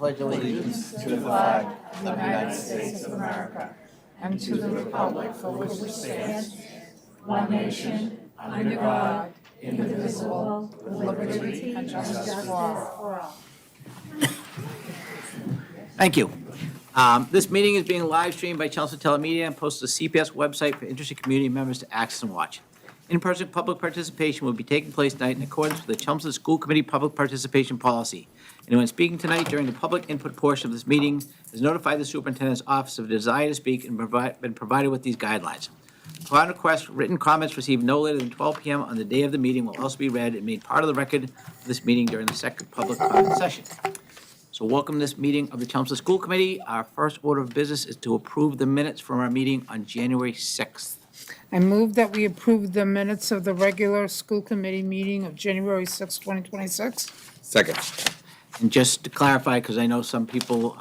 pledge allegiance to the flag of the United States of America and to the republic for which it stands, one nation, under God, indivisible, with liberty and justice for all. Thank you. This meeting is being live streamed by Chelmsford Telemedia and posted to the CPS website for interested community members to access and watch. In-person public participation will be taking place tonight in accordance with the Chelmsford School Committee Public Participation Policy. Anyone speaking tonight during the public input portion of this meeting has notified the superintendent's office of a desire to speak and been provided with these guidelines. Upon request, written comments received no later than 12 p.m. on the day of the meeting will also be read and made part of the record of this meeting during the second public comment session. So welcome this meeting of the Chelmsford School Committee. Our first order of business is to approve the minutes from our meeting on January 6th. I move that we approve the minutes of the regular school committee meeting of January 6, 2026. Second. And just to clarify, because I know some people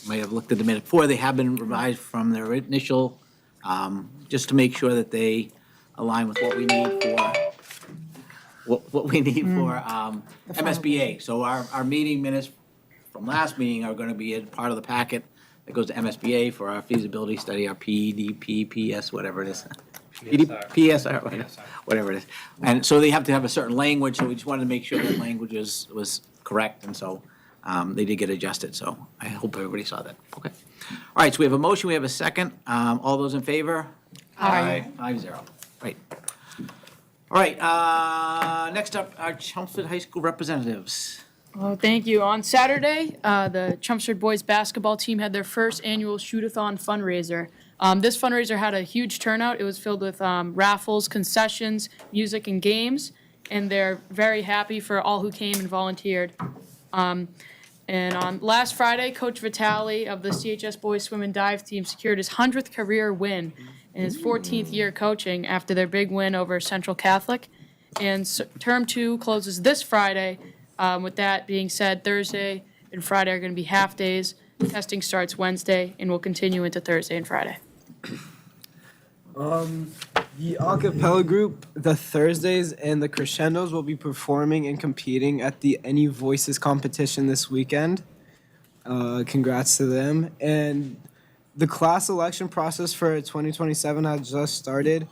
might have looked at the minute before, they have been revised from their initial, just to make sure that they align with what we need for MSBA. So our meeting minutes from last meeting are going to be a part of the packet that goes to MSBA for our feasibility study, our PDP, PS, whatever it is. PSR, whatever it is. And so they have to have a certain language, so we just wanted to make sure that language was correct, and so they did get adjusted, so I hope everybody saw that. Okay. All right, so we have a motion, we have a second. All those in favor? Aye. 5-0. Right. All right, next up, our Chelmsford High School representatives. Oh, thank you. On Saturday, the Chelmsford boys basketball team had their first annual shoot-a-thon fundraiser. This fundraiser had a huge turnout. It was filled with raffles, concessions, music, and games, and they're very happy for all who came and volunteered. And on last Friday, Coach Vitale of the CHS boys swim and dive team secured his 100th career win in his 14th year coaching after their big win over Central Catholic. And term 2 closes this Friday. With that being said, Thursday and Friday are going to be half days. Testing starts Wednesday and will continue into Thursday and Friday. The a cappella group, the Thursdays and the Crescendos will be performing and competing at the Any Voices competition this weekend. Congrats to them. And the class election process for 2027 has just started.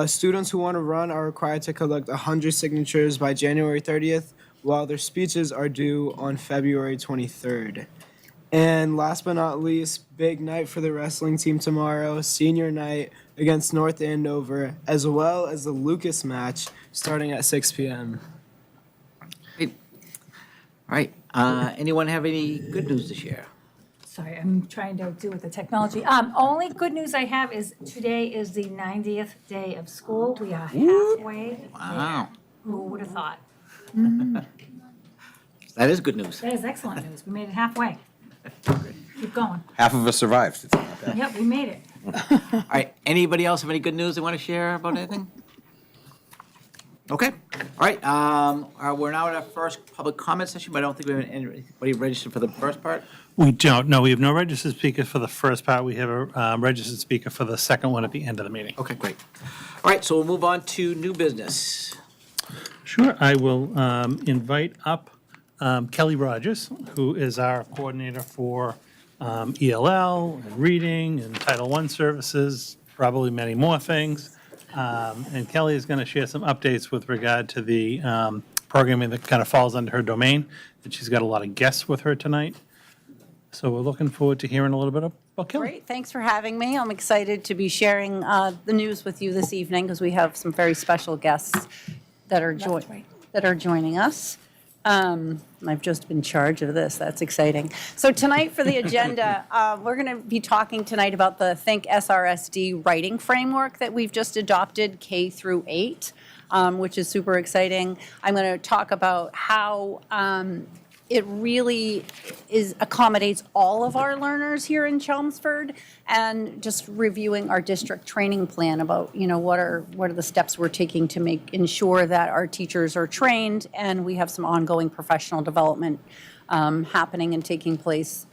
Students who want to run are required to collect 100 signatures by January 30th, while their speeches are due on February 23rd. And last but not least, big night for the wrestling team tomorrow, senior night against North Andover, as well as the Lucas match starting at 6 p.m. All right, anyone have any good news to share? Sorry, I'm trying to do with the technology. Only good news I have is today is the 90th day of school. We are halfway Wow. there. Who would have thought? That is good news. That is excellent news. We made it halfway. Keep going. Half of us survived. It's not bad. Yep, we made it. All right, anybody else have any good news they want to share about anything? Okay, all right, we're now at our first public comment session, but I don't think we have anybody registered for the first part. We don't. No, we have no registered speaker for the first part. We have a registered speaker for the second one at the end of the meeting. Okay, great. All right, so we'll move on to new business. Sure. I will invite up Kelly Rogers, who is our coordinator for ELL and reading and Title I services, probably many more things. And Kelly is going to share some updates with regard to the programming that kind of falls under her domain. And she's got a lot of guests with her tonight. So we're looking forward to hearing a little bit about Kelly. Great, thanks for having me. I'm excited to be sharing the news with you this evening because we have some very special guests that are joining us. I've just been charged of this. That's exciting. So tonight for the agenda, we're going to be talking tonight about the ThinkSRSD writing framework that we've just adopted K through 8, which is super exciting. I'm going to talk about how it really accommodates all of our learners here in Chelmsford, and just reviewing our district training plan about, what are the steps we're taking to ensure that our teachers are trained and we have some ongoing professional development happening and taking place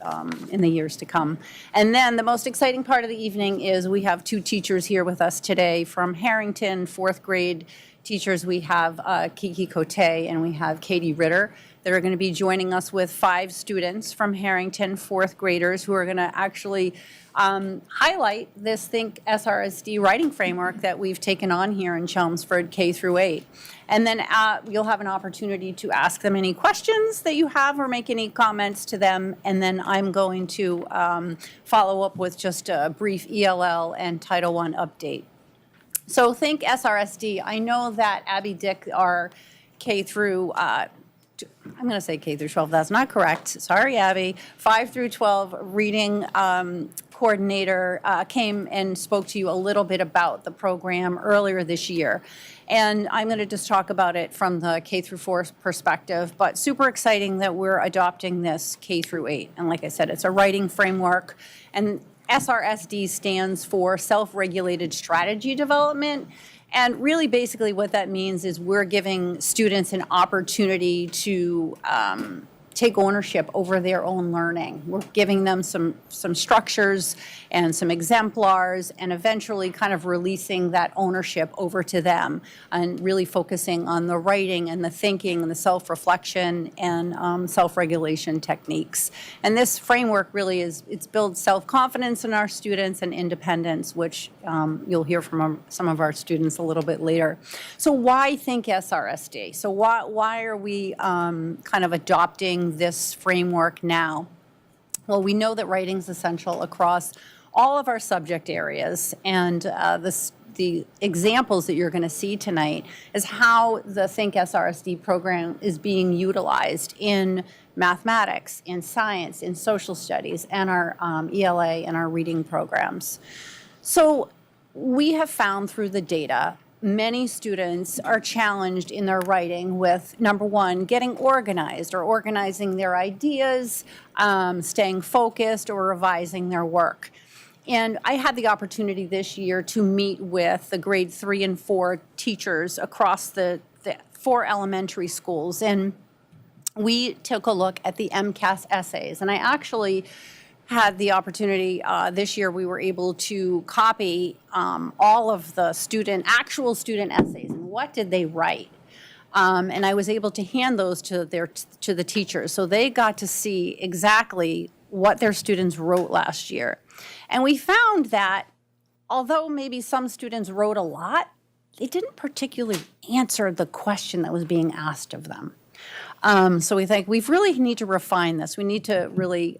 in the years to come. And then the most exciting part of the evening is we have 2 teachers here with us today from Harrington, 4th grade teachers. We have Kiki Cote and we have Katie Ritter. They're going to be joining us with 5 students from Harrington, 4th graders, who are going to actually highlight this ThinkSRSD writing framework that we've taken on here in Chelmsford K through 8. And then you'll have an opportunity to ask them any questions that you have or make any comments to them. And then I'm going to follow up with just a brief ELL and Title I update. So ThinkSRSD, I know that Abby Dick, our K through I'm going to say K through 12. That's not correct. Sorry, Abby. 5 through 12 reading coordinator came and spoke to you a little bit about the program earlier this year. And I'm going to just talk about it from the K through 4 perspective, but super exciting that we're adopting this K through 8. And like I said, it's a writing framework, and SRSD stands for Self-Regulated Strategy Development. And really, basically, what that means is we're giving students an opportunity to take ownership over their own learning. We're giving them some structures and some exemplars, and eventually kind of releasing that ownership over to them, and really focusing on the writing and the thinking and the self-reflection and self-regulation techniques. And this framework really it's builds self-confidence in our students and independence, which you'll hear from some of our students a little bit later. So why ThinkSRSD? So why are we kind of adopting this framework now? Well, we know that writing is essential across all of our subject areas, and the examples that you're going to see tonight is how the ThinkSRSD program is being utilized in mathematics, in science, in social studies, and our ELA and our reading programs. So we have found through the data many students are challenged in their writing with, number one, getting organized or organizing their ideas, staying focused, or revising their work. And I had the opportunity this year to meet with the grade 3 and 4 teachers across the 4 elementary schools. And we took a look at the MCAS essays. And I actually had the opportunity this year, we were able to copy all of the actual student essays and what did they write. And I was able to hand those to the teachers. So they got to see exactly what their students wrote last year. And we found that although maybe some students wrote a lot, they didn't particularly answer the question that was being asked of them. So we think we really need to refine this. We need to really,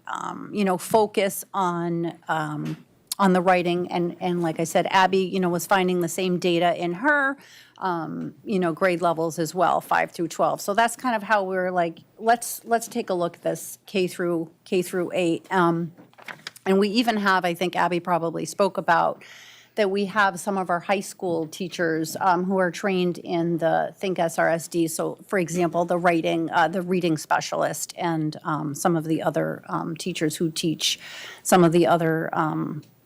focus on the writing. And like I said, Abby, was finding the same data in her, grade levels as well, 5 through 12. So that's kind of how we're like, let's take a look at this K through 8. And we even have, I think Abby probably spoke about, that we have some of our high school teachers who are trained in the ThinkSRSD. So, for example, the reading specialist, and some of the other teachers who teach some of the other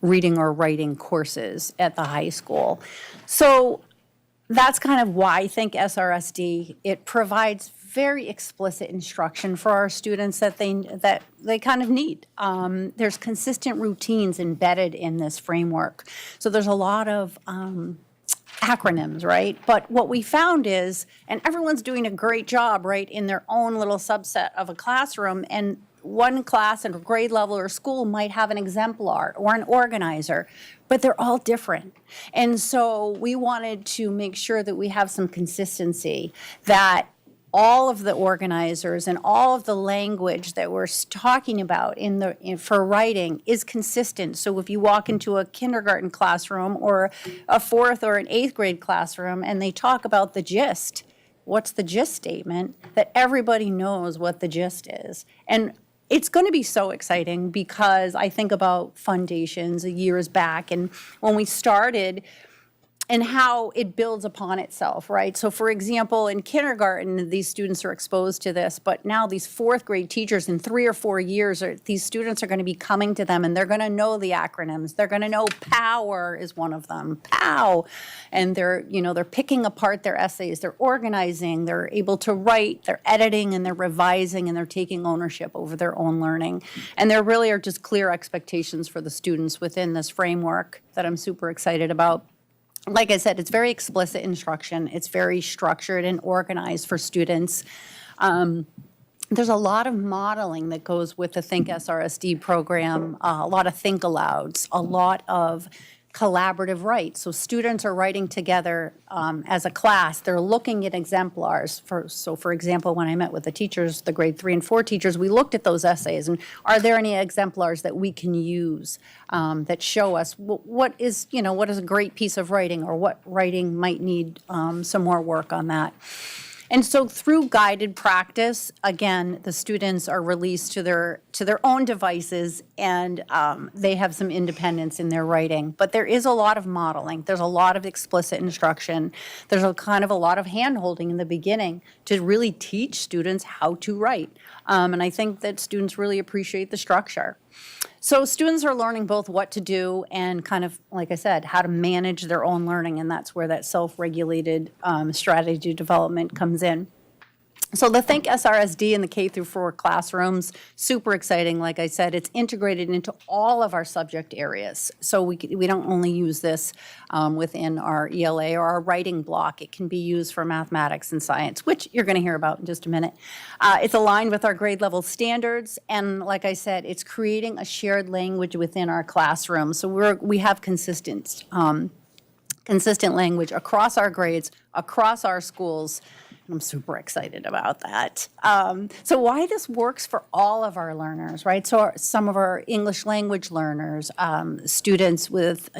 reading or writing courses at the high school. So that's kind of why ThinkSRSD. It provides very explicit instruction for our students that they kind of need. There's consistent routines embedded in this framework. So there's a lot of acronyms, right? But what we found is, and everyone's doing a great job, right, in their own little subset of a classroom, and one class at a grade level or school might have an exemplar or an organizer, but they're all different. And so we wanted to make sure that we have some consistency, that all of the organizers and all of the language that we're talking about for writing is consistent. So if you walk into a kindergarten classroom or a 4th or an 8th grade classroom and they talk about the gist, what's the gist statement? That everybody knows what the gist is. And it's going to be so exciting, because I think about foundations years back and when we started, and how it builds upon itself, right? So for example, in kindergarten, these students are exposed to this, but now these 4th grade teachers in 3 or 4 years, these students are going to be coming to them and they're going to know the acronyms. They're going to know POWER is one of them, POW. And they're picking apart their essays, they're organizing, they're able to write, they're editing, and they're revising, and they're taking ownership over their own learning. And there really are just clear expectations for the students within this framework that I'm super excited about. Like I said, it's very explicit instruction. It's very structured and organized for students. there's a lot of modeling that goes with the ThinkSRSD program, a lot of think alouds, a lot of collaborative write. So students are writing together as a class. They're looking at exemplars. For example, when I met with the teachers, the grade 3 and 4 teachers, we looked at those essays and are there any exemplars that we can use that show us what is a great piece of writing or what writing might need some more work on that. And so through guided practice, again, the students are released to their own devices and they have some independence in their writing. But there is a lot of modeling. There's a lot of explicit instruction. There's a lot of hand-holding in the beginning to really teach students how to write. And I think that students really appreciate the structure. So students are learning both what to do and kind of, like I said, how to manage their own learning, and that's where that self-regulated strategy development comes in. So the ThinkSRSD in the K through 4 classrooms, super exciting. Like I said, it's integrated into all of our subject areas. So we don't only use this within our ELA or our writing block. It can be used for mathematics and science, which you're going to hear about in just a minute. It's aligned with our grade level standards. And like I said, it's creating a shared language within our classroom. So we have consistent language across our grades, across our schools. I'm super excited about that. So why this works for all of our learners, right? So some of our English language learners, students with,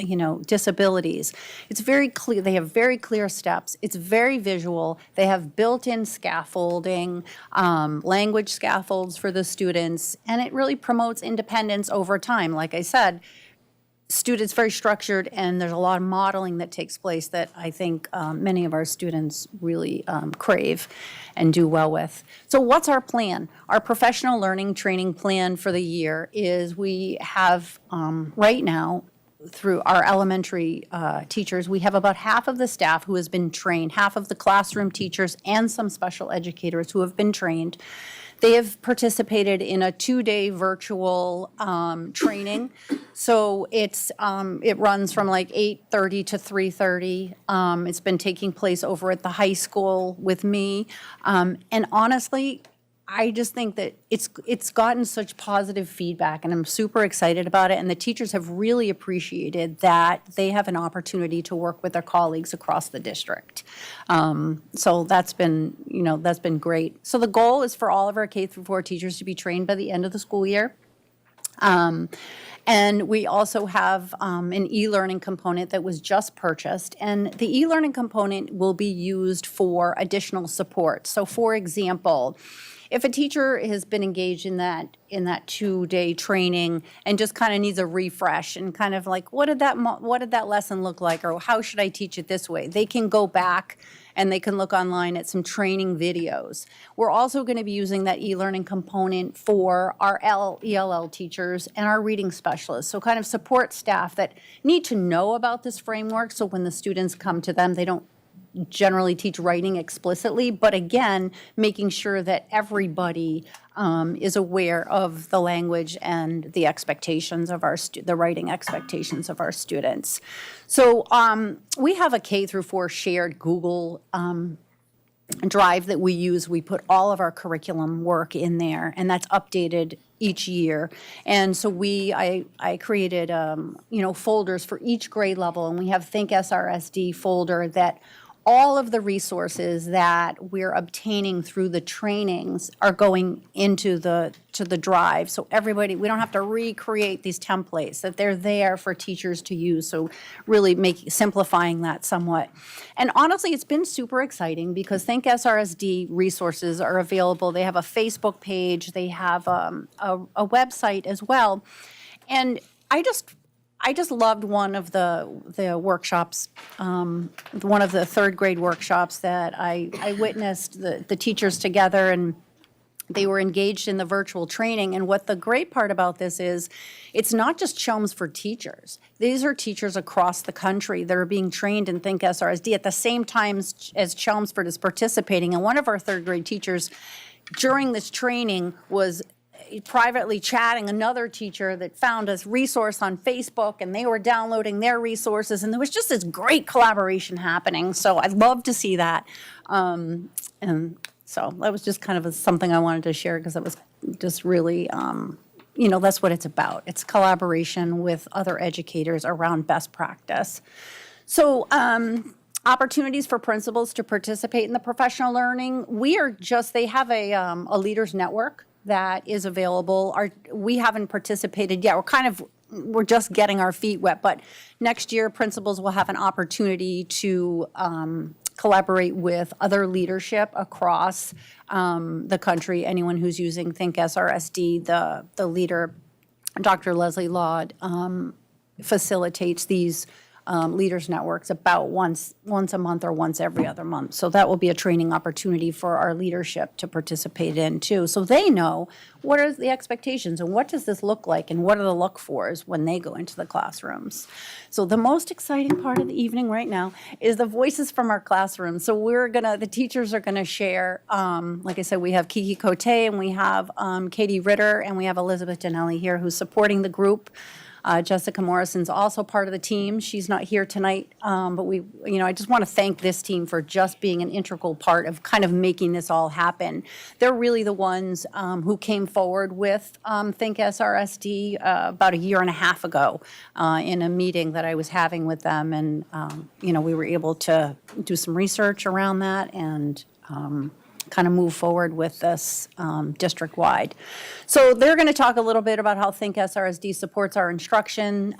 disabilities, it's very clear. They have very clear steps. It's very visual. They have built-in scaffolding, language scaffolds for the students, and it really promotes independence over time. Like I said, students very structured, and there's a lot of modeling that takes place that I think many of our students really crave and do well with. So what's our plan? Our professional learning training plan for the year is we have right now through our elementary teachers, we have about half of the staff who has been trained, half of the classroom teachers and some special educators who have been trained. They have participated in a 2-day virtual training. So it runs from like 8:30 to 3:30. It's been taking place over at the high school with me. And honestly, I just think that it's gotten such positive feedback, and I'm super excited about it. And the teachers have really appreciated that they have an opportunity to work with their colleagues across the district. So that's been great. So the goal is for all of our K through 4 teachers to be trained by the end of the school year. And we also have an e-learning component that was just purchased, and the e-learning component will be used for additional support. So for example, if a teacher has been engaged in that 2-day training and just kind of needs a refresh and kind of like, what did that lesson look like, or how should I teach it this way? They can go back and they can look online at some training videos. We're also going to be using that e-learning component for our ELL teachers and our reading specialists. So kind of support staff that need to know about this framework, so when the students come to them, they don't generally teach writing explicitly, but again, making sure that everybody is aware of the language and the expectations of the writing expectations of our students. So we have a K through 4 shared Google Drive that we use. We put all of our curriculum work in there, and that's updated each year. And so I created folders for each grade level, and we have ThinkSRSD folder that all of the resources that we're obtaining through the trainings are going into the drive. So everybody, we don't have to recreate these templates, that they're there for teachers to use. So really simplifying that somewhat. And honestly, it's been super exciting because ThinkSRSD resources are available. They have a Facebook page. They have a website as well. And I just loved one of the workshops, one of the 3rd grade workshops that I witnessed the teachers together, and they were engaged in the virtual training. And what the great part about this is, it's not just Chelmsford teachers. These are teachers across the country that are being trained in ThinkSRSD at the same time as Chelmsford is participating. And one of our 3rd grade teachers during this training was privately chatting another teacher that found a resource on Facebook, and they were downloading their resources, and there was just this great collaboration happening. So I'd love to see that. And So that was just kind of something I wanted to share because it was just really, that's what it's about. It's collaboration with other educators around best practice. So opportunities for principals to participate in the professional learning. They have a leaders network that is available. We haven't participated yet. We're just getting our feet wet, but next year principals will have an opportunity to collaborate with other leadership across the country. Anyone who's using ThinkSRSD, the leader, Dr. Leslie Laud, facilitates these leaders networks about once a month or once every other month. So that will be a training opportunity for our leadership to participate in too. So they know what are the expectations and what does this look like and what are the look fors when they go into the classrooms. So the most exciting part of the evening right now is the voices from our classrooms. So the teachers are gonna share, like I said, we have Kiki Cote and we have Katie Ritter and we have Elizabeth Dinelli here who's supporting the group. Jessica Morrison's also part of the team. She's not here tonight, but I just want to thank this team for just being an integral part of kind of making this all happen. They're really the ones who came forward with ThinkSRSD about a year and a half ago in a meeting that I was having with them, and we were able to do some research around that and kind of move forward with this district-wide. So they're going to talk a little bit about how ThinkSRSD supports our instruction,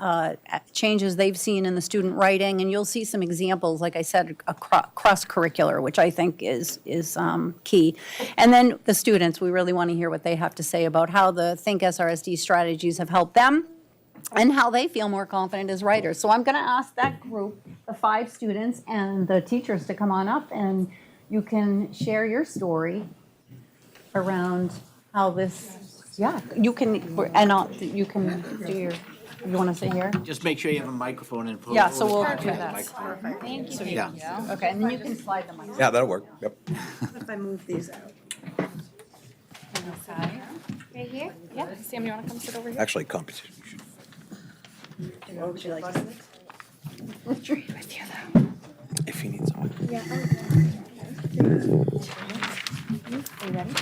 changes they've seen in the student writing, and you'll see some examples, like I said, cross-curricular, which I think is key. And then the students, we really want to hear what they have to say about how the ThinkSRSD strategies have helped them and how they feel more confident as writers. So I'm going to ask that group, the 5 students and the teachers, to come on up and you can share your story around how this, you can do your, you want to say here? Just make sure you have a microphone and. Yeah, so we'll do that. Microphone. Thank you. Yeah. Okay, and then you can slide the mic. Yeah, that'll work. Yep. If I move these out. Right here? Yeah. Sam, you want to come sit over here? Actually, competition. What would you like? With you, though. If he needs someone. Yeah. Are you ready?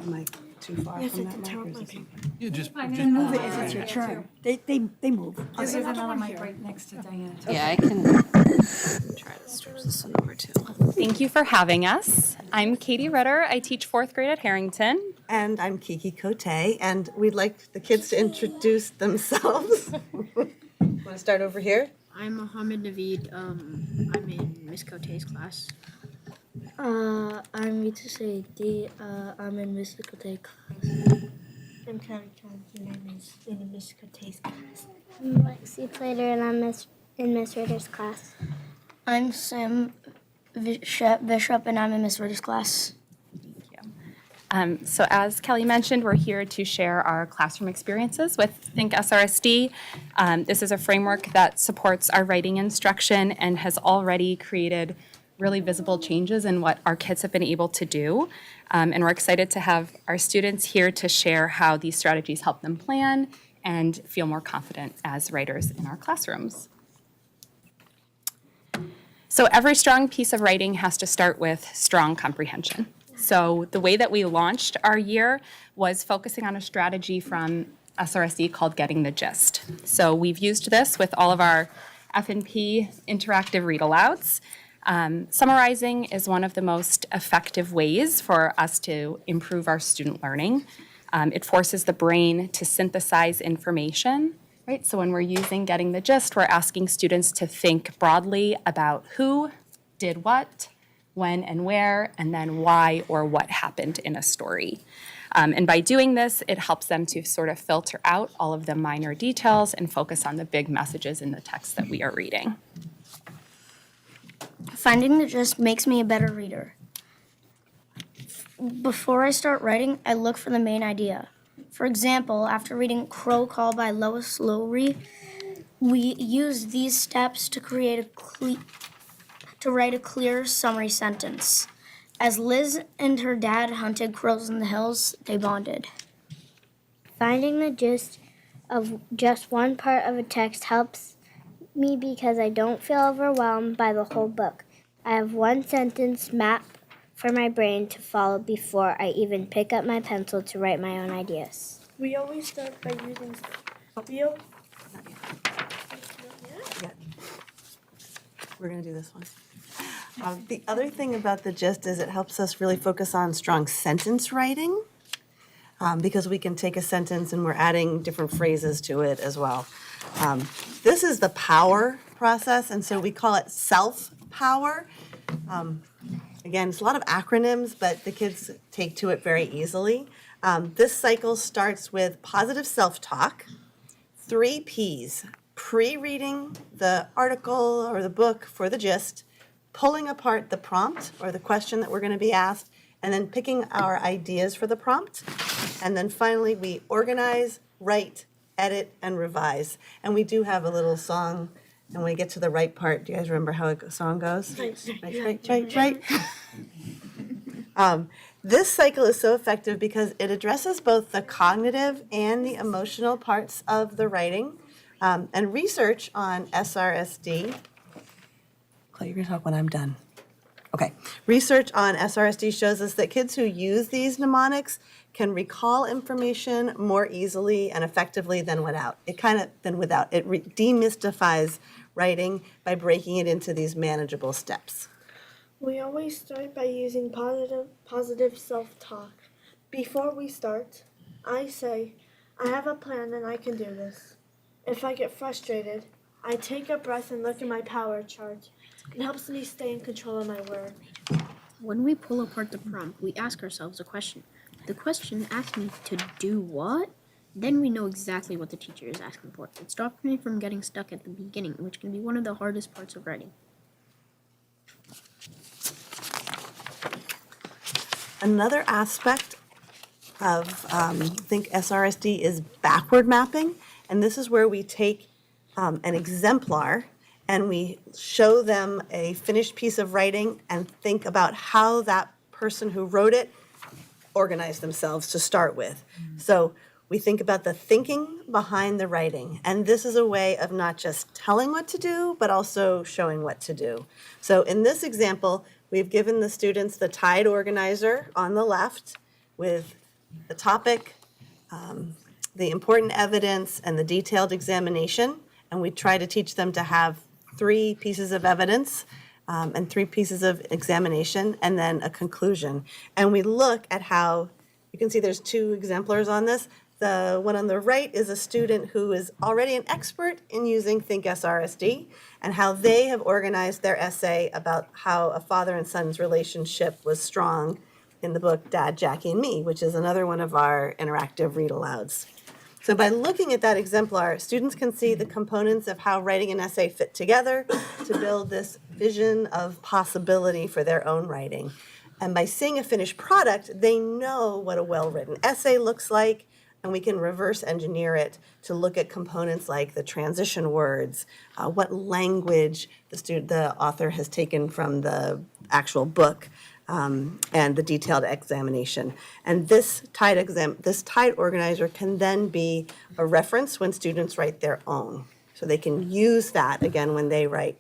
Am I too far from that mic or is it? You just Move it if it's your turn. They move. There's another mic right next to Diana. Yeah, I can. Try to switch this one over too. Thank you for having us. I'm Katie Ritter. I teach 4th grade at Harrington. And I'm Kiki Cote, and we'd like the kids to introduce themselves. Want to start over here? I'm Mohammed Naveed. I'm in Miss Cote's class. I'm Rita Saidi. I'm in Miss Cote's class. I'm Kelly Johnson. I'm in Miss Cote's class. I'm Lexi Plater, and I'm in Miss Ritter's class. I'm Sam Bishop, and I'm in Miss Ritter's class. So as Kelly mentioned, we're here to share our classroom experiences with ThinkSRSD. This is a framework that supports our writing instruction and has already created really visible changes in what our kids have been able to do. And we're excited to have our students here to share how these strategies help them plan and feel more confident as writers in our classrooms. So every strong piece of writing has to start with strong comprehension. So the way that we launched our year was focusing on a strategy from SRSD called Getting the Gist. So we've used this with all of our F&P interactive read-alouds. Summarizing is one of the most effective ways for us to improve our student learning. It forces the brain to synthesize information, right? So when we're using Getting the Gist, we're asking students to think broadly about who did what, when and where, and then why or what happened in a story. And by doing this, it helps them to sort of filter out all of the minor details and focus on the big messages in the text that we are reading. Finding the gist makes me a better reader. Before I start writing, I look for the main idea. For example, after reading Crow Call by Lois Lowry, we use these steps to write a clear summary sentence. As Liz and her dad hunted crows in the hills, they bonded. Finding the gist of just one part of a text helps me because I don't feel overwhelmed by the whole book. I have one sentence map for my brain to follow before I even pick up my pencil to write my own ideas. We always start by using We're going to do this one. The other thing about the gist is it helps us really focus on strong sentence writing because we can take a sentence and we're adding different phrases to it as well. This is the power process, and so we call it self-power. Again, it's a lot of acronyms, but the kids take to it very easily. This cycle starts with positive self-talk, 3 Ps, pre-reading the article or the book for the gist, pulling apart the prompt or the question that we're going to be asked, and then picking our ideas for the prompt. And then finally, we organize, write, edit, and revise. And we do have a little song, and when we get to the right part, do you guys remember how a song goes? Right. This cycle is so effective because it addresses both the cognitive and the emotional parts of the writing. And research on SRSD, Clay, you're going to talk when I'm done. Okay. Research on SRSD shows us that kids who use these mnemonics can recall information more easily and effectively than without. It demystifies writing by breaking it into these manageable steps. We always start by using positive self-talk. Before we start, I say, I have a plan and I can do this. If I get frustrated, I take a breath and look at my power chart. It helps me stay in control of my work. When we pull apart the prompt, we ask ourselves a question. The question asks me to do what? Then we know exactly what the teacher is asking for. It stops me from getting stuck at the beginning, which can be one of the hardest parts of writing. Another aspect of ThinkSRSD is backward mapping. And this is where we take an exemplar and we show them a finished piece of writing and think about how that person who wrote it organized themselves to start with. So we think about the thinking behind the writing. And this is a way of not just telling what to do, but also showing what to do. So in this example, we've given the students the Tide organizer on the left with the topic, the important evidence, and the detailed examination. And we try to teach them to have 3 pieces of evidence and 3 pieces of examination, and then a conclusion. And we look at how, you can see there's 2 exemplars on this. The one on the right is a student who is already an expert in using ThinkSRSD and how they have organized their essay about how a father and son's relationship was strong in the book Dad, Jackie, and Me, which is another one of our interactive read-alouds. So by looking at that exemplar, students can see the components of how writing an essay fit together to build this vision of possibility for their own writing. And by seeing a finished product, they know what a well-written essay looks like, and we can reverse engineer it to look at components like the transition words, what language the author has taken from the actual book, and the detailed examination. And this Tide organizer can then be a reference when students write their own. So they can use that again when they write.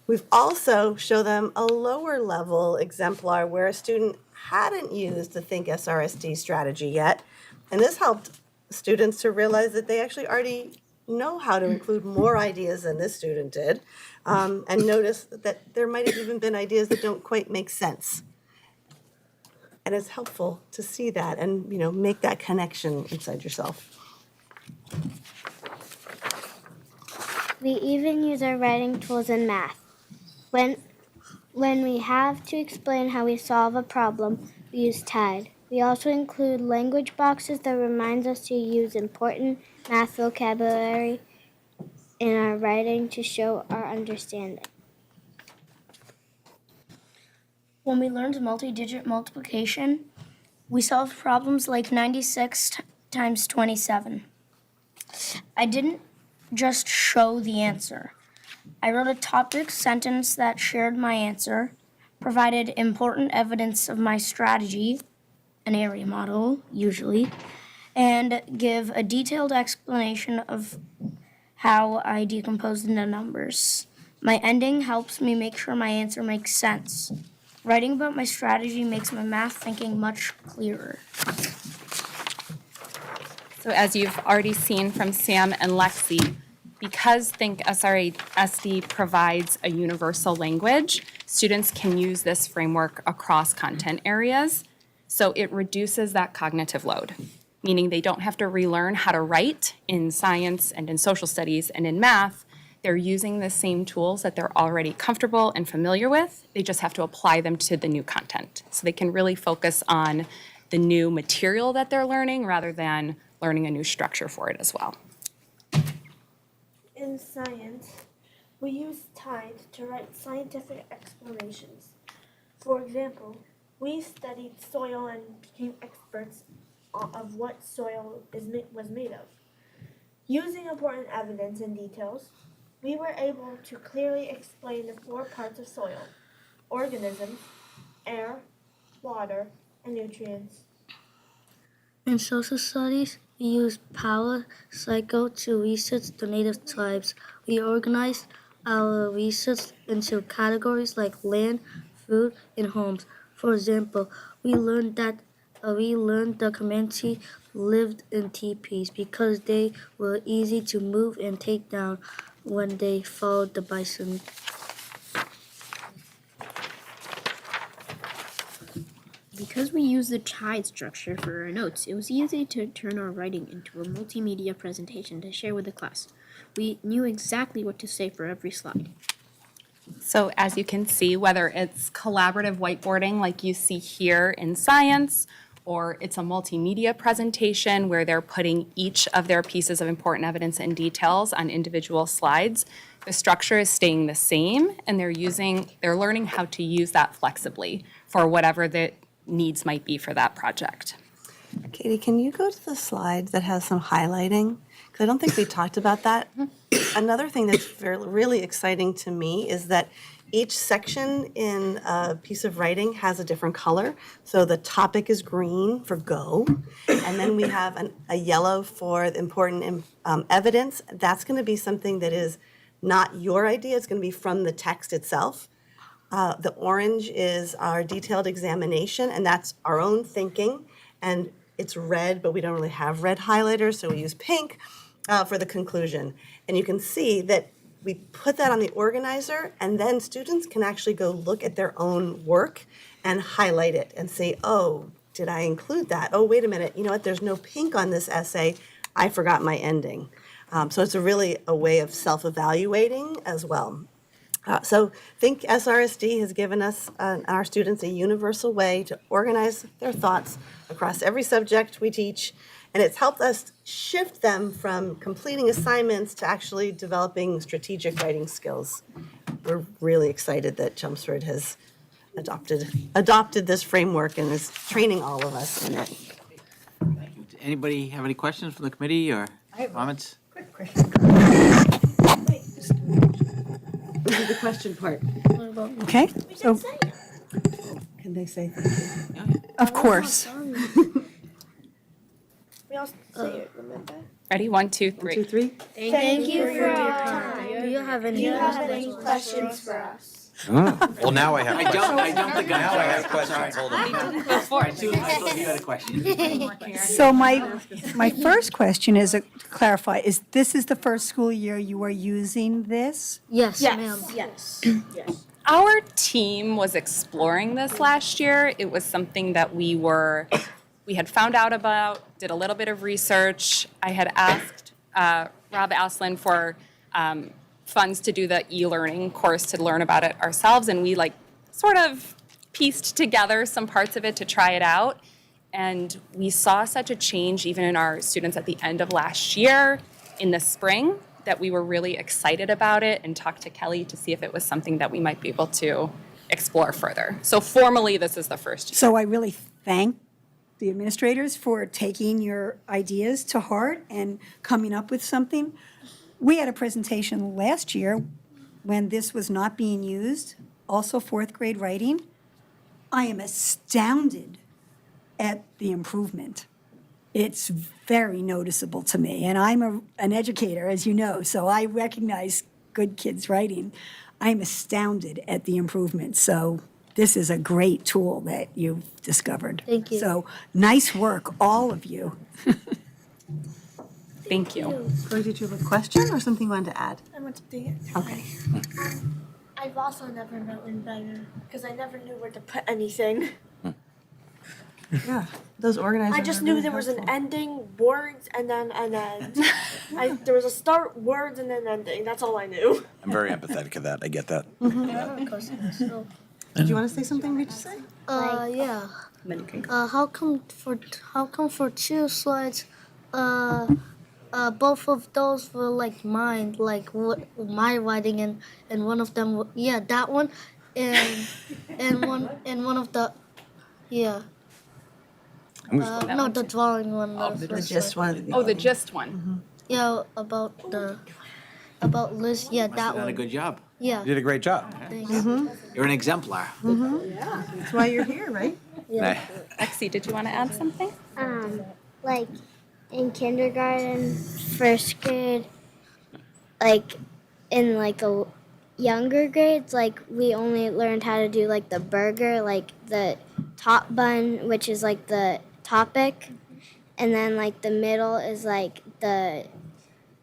We've also shown them a lower level exemplar where a student hadn't used the ThinkSRSD strategy yet. And this helped students to realize that they actually already know how to include more ideas than this student did, and notice that there might have even been ideas that don't quite make sense. And it's helpful to see that and, make that connection inside yourself. We even use our writing tools in math. When we have to explain how we solve a problem, we use Tide. We also include language boxes that reminds us to use important math vocabulary in our writing to show our understanding. When we learned multi-digit multiplication, we solved problems like 96 times 27. I didn't just show the answer. I wrote a topic sentence that shared my answer, provided important evidence of my strategy, an area model, usually, and give a detailed explanation of how I decomposed into numbers. My ending helps me make sure my answer makes sense. Writing about my strategy makes my math thinking much clearer. So as you've already seen from Sam and Lexi, because ThinkSRSD provides a universal language, students can use this framework across content areas. So it reduces that cognitive load, meaning they don't have to relearn how to write in science and in social studies and in math. They're using the same tools that they're already comfortable and familiar with. They just have to apply them to the new content. So they can really focus on the new material that they're learning rather than learning a new structure for it as well. In science, we use TIDE to write scientific explanations. For example, we studied soil and became experts of what soil was made of. Using important evidence and details, we were able to clearly explain the 4 parts of soil: organisms, air, water, and nutrients. In social studies, we use power cycle to research the native tribes. We organized our research into categories like land, food, and homes. For example, we learned the community lived in teepees because they were easy to move and take down when they followed the bison. Because we used the TIDE structure for our notes, it was easy to turn our writing into a multimedia presentation to share with the class. We knew exactly what to say for every slide. So as you can see, whether it's collaborative whiteboarding like you see here in science, or it's a multimedia presentation where they're putting each of their pieces of important evidence and details on individual slides, the structure is staying the same, and they're learning how to use that flexibly for whatever the needs might be for that project. Katie, can you go to the slide that has some highlighting? Because I don't think we talked about that. Another thing that's really exciting to me is that each section in a piece of writing has a different color. So the topic is green for go, and then we have a yellow for important evidence. That's going to be something that is not your idea. It's going to be from the text itself. The orange is our detailed examination, and that's our own thinking. And it's red, but we don't really have red highlighters, so we use pink for the conclusion. And you can see that we put that on the organizer, and then students can actually go look at their own work and highlight it and say, oh, did I include that? Oh, wait a minute, you know what, there's no pink on this essay. I forgot my ending. So it's really a way of self-evaluating as well. So ThinkSRSD has given us and our students a universal way to organize their thoughts across every subject we teach, and it's helped us shift them from completing assignments to actually developing strategic writing skills. We're really excited that Chelmsford has adopted this framework and is training all of us in it. Anybody have any questions from the committee or comments? Quick question. This is the question part. Okay, so, Can they say thank you? of course. We all say it, remember? Ready? 1, 2, 3. 1, 2, 3. Thank you for your time. Do you have any questions for us? Well, now I have I questions. don't think I Now I have questions, hold on. Before, Susan, I thought you had a question. So my first question is to clarify, is this is the first school year you are using this? Yes, ma'am. Yes. Our team was exploring this last year. It was something that we had found out about, did a little bit of research. I had asked Rob Aslin for funds to do the e-learning course to learn about it ourselves, and we sort of pieced together some parts of it to try it out. And we saw such a change even in our students at the end of last year, in the spring, that we were really excited about it and talked to Kelly to see if it was something that we might be able to explore further. So formally, this is the first year. So I really thank the administrators for taking your ideas to heart and coming up with something. We had a presentation last year when this was not being used, also 4th grade writing. I am astounded at the improvement. It's very noticeable to me, and I'm an educator, as you know, so I recognize good kids writing. I'm astounded at the improvement, so this is a great tool that you've discovered. Thank you. So nice work, all of you. Thank you. Chloe, did you have a question or something you wanted to add? I want to do it. Okay. I've also never known better because I never knew where to put anything. Yeah, those organizers. I just are knew really there was an helpful. ending, words, and then an end. There was a start, words, and then ending. That's all I knew. I'm very empathetic of that. I get that. Did you want to say something? Did you say? Yeah. How come for 2 slides, both of those were like mine, like what my writing, and one of them, that one, and one of the, no, the drawing one. The gist one. Oh, the gist one. Yeah, about Liz. Yeah, Must have that done a one. good job. Yeah. You did a great job. Thanks. You're an exemplar. That's why you're here, right? Yeah. Lexi, did you want to add something? Like in kindergarten, first grade, like in like a younger grades, like we only learned how to do like the burger, like the top bun, which is like the topic, and then like the middle is like the,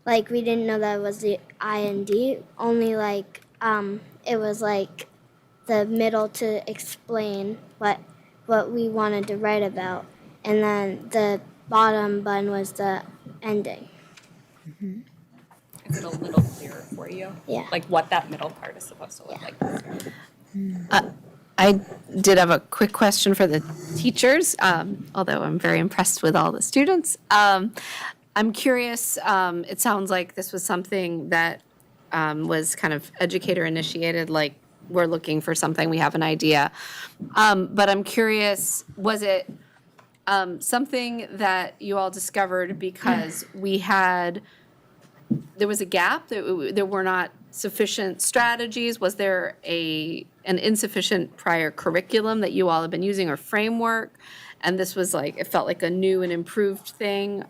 like we didn't know that was the IND, only like it was like the middle to explain what we wanted to write about, and then the bottom bun was the ending. Is it a little clearer for you? Yeah. Like what that middle part is supposed to look like? I did have a quick question for the teachers, although I'm very impressed with all the students. I'm curious, it sounds like this was something that was kind of educator initiated, like we're looking for something, we have an idea. But I'm curious, was it something that you all discovered because there was a gap, there were not sufficient strategies? Was there an insufficient prior curriculum that you all have been using or framework? And this was like, it felt like a new and improved thing.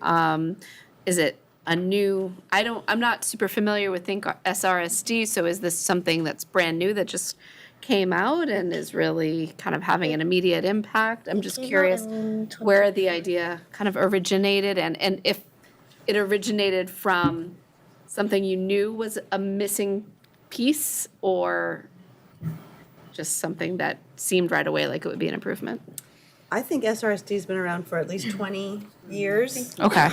Is it a new, I'm not super familiar with ThinkSRSD, so is this something that's brand new that just came out and is really kind of having an immediate impact? I'm just curious where the idea kind of originated and if it originated from something you knew was a missing piece or just something that seemed right away like it would be an improvement? I think SRSD's been around for at least 20 years. Okay.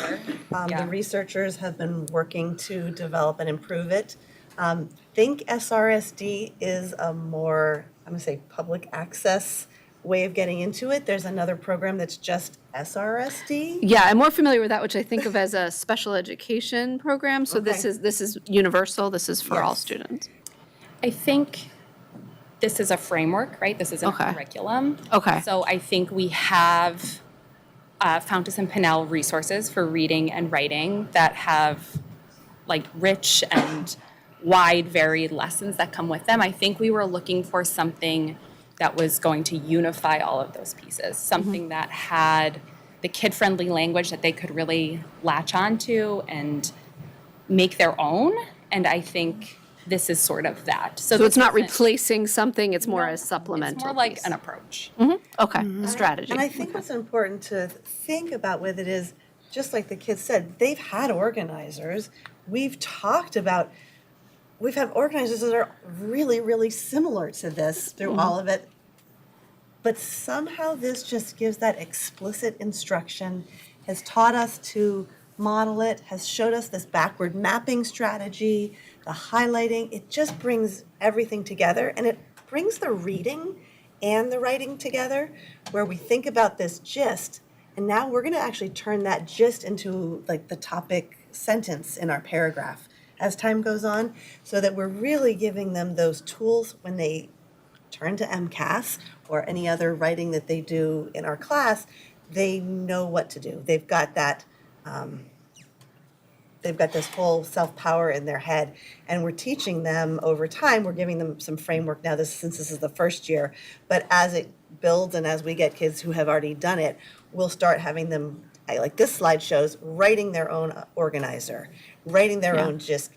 The researchers have been working to develop and improve it. ThinkSRSD is a more, I'm going to say, public access way of getting into it. There's another program that's just SRSD. Yeah, I'm more familiar with that, which I think of as a special education program. So this is universal, this is for all students. I think this is a framework, right? This isn't a curriculum. Okay. So I think we have Fountas and Pinnell resources for reading and writing that have like rich and wide, varied lessons that come with them. I think we were looking for something that was going to unify all of those pieces, something that had the kid-friendly language that they could really latch onto and make their own. And I think this is sort of that. So it's not replacing something, it's more a supplemental It's more like piece. an approach. Okay, a strategy. And I think what's important to think about with it is, just like the kids said, they've had organizers. We've talked about, we've had organizers that are really, really similar to this through all of it. But somehow this just gives that explicit instruction, has taught us to model it, has showed us this backward mapping strategy, the highlighting. It just brings everything together, and it brings the reading and the writing together, where we think about this gist, and now we're going to actually turn that gist into like the topic sentence in our paragraph as time goes on, so that we're really giving them those tools when they turn to MCAS or any other writing that they do in our class. They know what to do. They've got that, they've got this whole self-power in their head, and we're teaching them over time. We're giving them some framework now, since this is the first year, but as it builds and as we get kids who have already done it, we'll start having them, like this slide shows, writing their own organizer, writing their own gist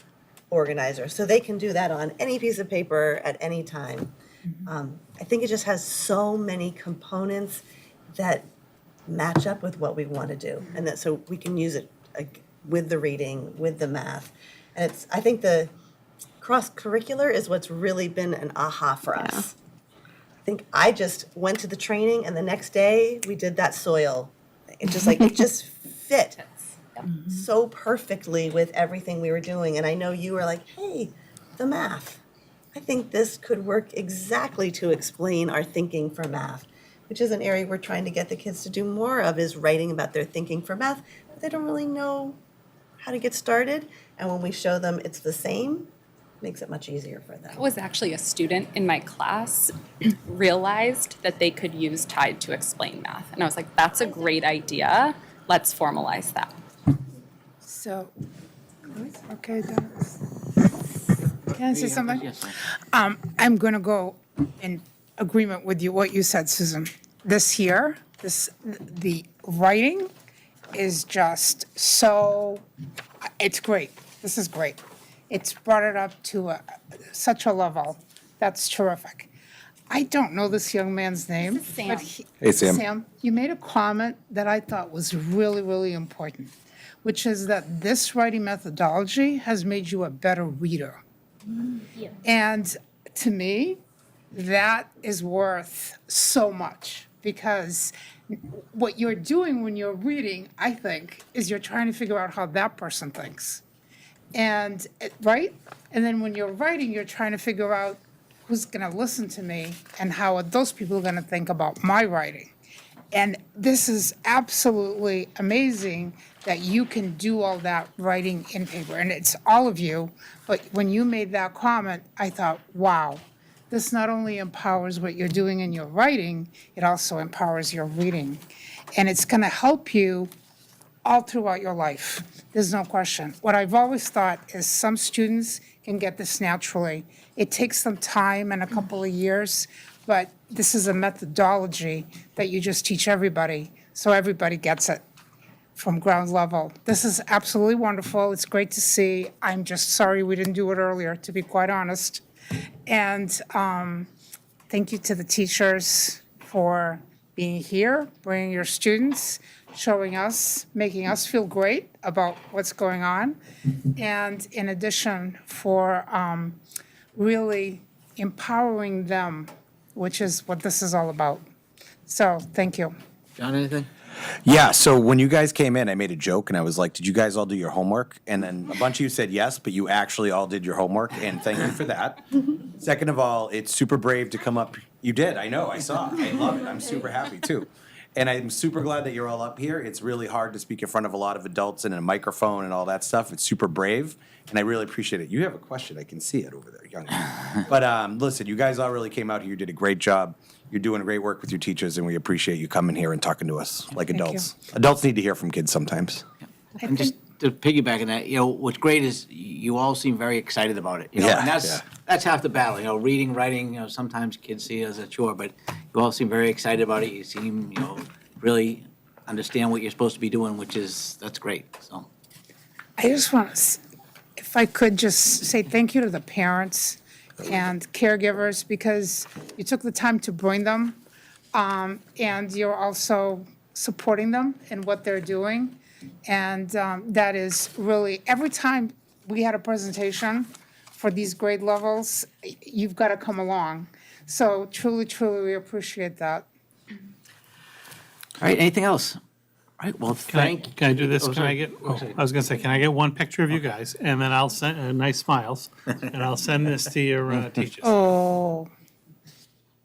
organizer, so they can do that on any piece of paper at any time. I think it just has so many components that match up with what we want to do, and that so we can use it like, with the reading, with the math. And I think the cross-curricular is what's really been an aha for us. I think I just went to the training, and the next day we did that soil. It just fit so perfectly with everything we were doing. And I know you were like, hey, the math. I think this could work exactly to explain our thinking for math, which is an area we're trying to get the kids to do more of, is writing about their thinking for math, but they don't really know how to get started. And when we show them it's the same, it makes it much easier for them. That was actually a student in my class realized that they could use TIDE to explain math. And I was like, that's a great idea. Let's formalize that. So, okay, Dennis. Can I say something? Yes, sir. I'm going to go in agreement with you, what you said, Susan. This here, the writing is just so, it's great. This is great. It's brought it up to such a level. That's terrific. I don't know this young man's name. This is Sam. But Hey, Sam. Sam, you made a comment that I thought was really, really important, which is that this writing methodology has made you a better reader. And to me, that is worth so much, because what you're doing when you're reading, I think, is you're trying to figure out how that person thinks. And, right? And then when you're writing, you're trying to figure out who's going to listen to me and how are those people going to think about my writing. And this is absolutely amazing that you can do all that writing in paper. And it's all of you, but when you made that comment, I thought, wow, this not only empowers what you're doing in your writing, it also empowers your reading. And it's going to help you all throughout your life. There's no question. What I've always thought is some students can get this naturally. It takes some time and a couple of years, but this is a methodology that you just teach everybody, so everybody gets it from ground level. This is absolutely wonderful. It's great to see. I'm just sorry we didn't do it earlier, to be quite honest. And thank you to the teachers for being here, bringing your students, showing us, making us feel great about what's going on. And in addition, for really empowering them, which is what this is all about. So, thank you. John, anything? Yeah, so when you guys came in, I made a joke and I was like, did you guys all do your homework? And then a bunch of you said yes, but you actually all did your homework, and thank you for that. Second of all, it's super brave to come up. You did, I know, I saw. I love it. I'm super happy too. And I'm super glad that you're all up here. It's really hard to speak in front of a lot of adults and a microphone and all that stuff. It's super brave, and I really appreciate it. You have a question. I can see it over there, young man. But listen, you guys all really came out here. You did a great job. You're doing great work with your teachers, and we appreciate you coming here and talking to us like adults. Adults need to hear from kids sometimes. And just to piggyback on that, what's great is you all seem very excited about it. Yeah, And yeah. that's half the battle. Reading, writing, sometimes kids see it as a chore, but you all seem very excited about it. You seem, really understand what you're supposed to be doing, that's great, so. I just want to, if I could just say thank you to the parents and caregivers, because you took the time to bring them, and you're also supporting them in what they're doing. And that is really, every time we had a presentation for these grade levels, you've got to come along. So truly, truly, we appreciate that. All right, anything else? All right, well, Can I do this? Oh, Can I sorry. get, Oh, sorry. I was gonna say, can I get one picture of you guys? And then I'll send, nice smiles, and I'll send this to your teachers. Oh,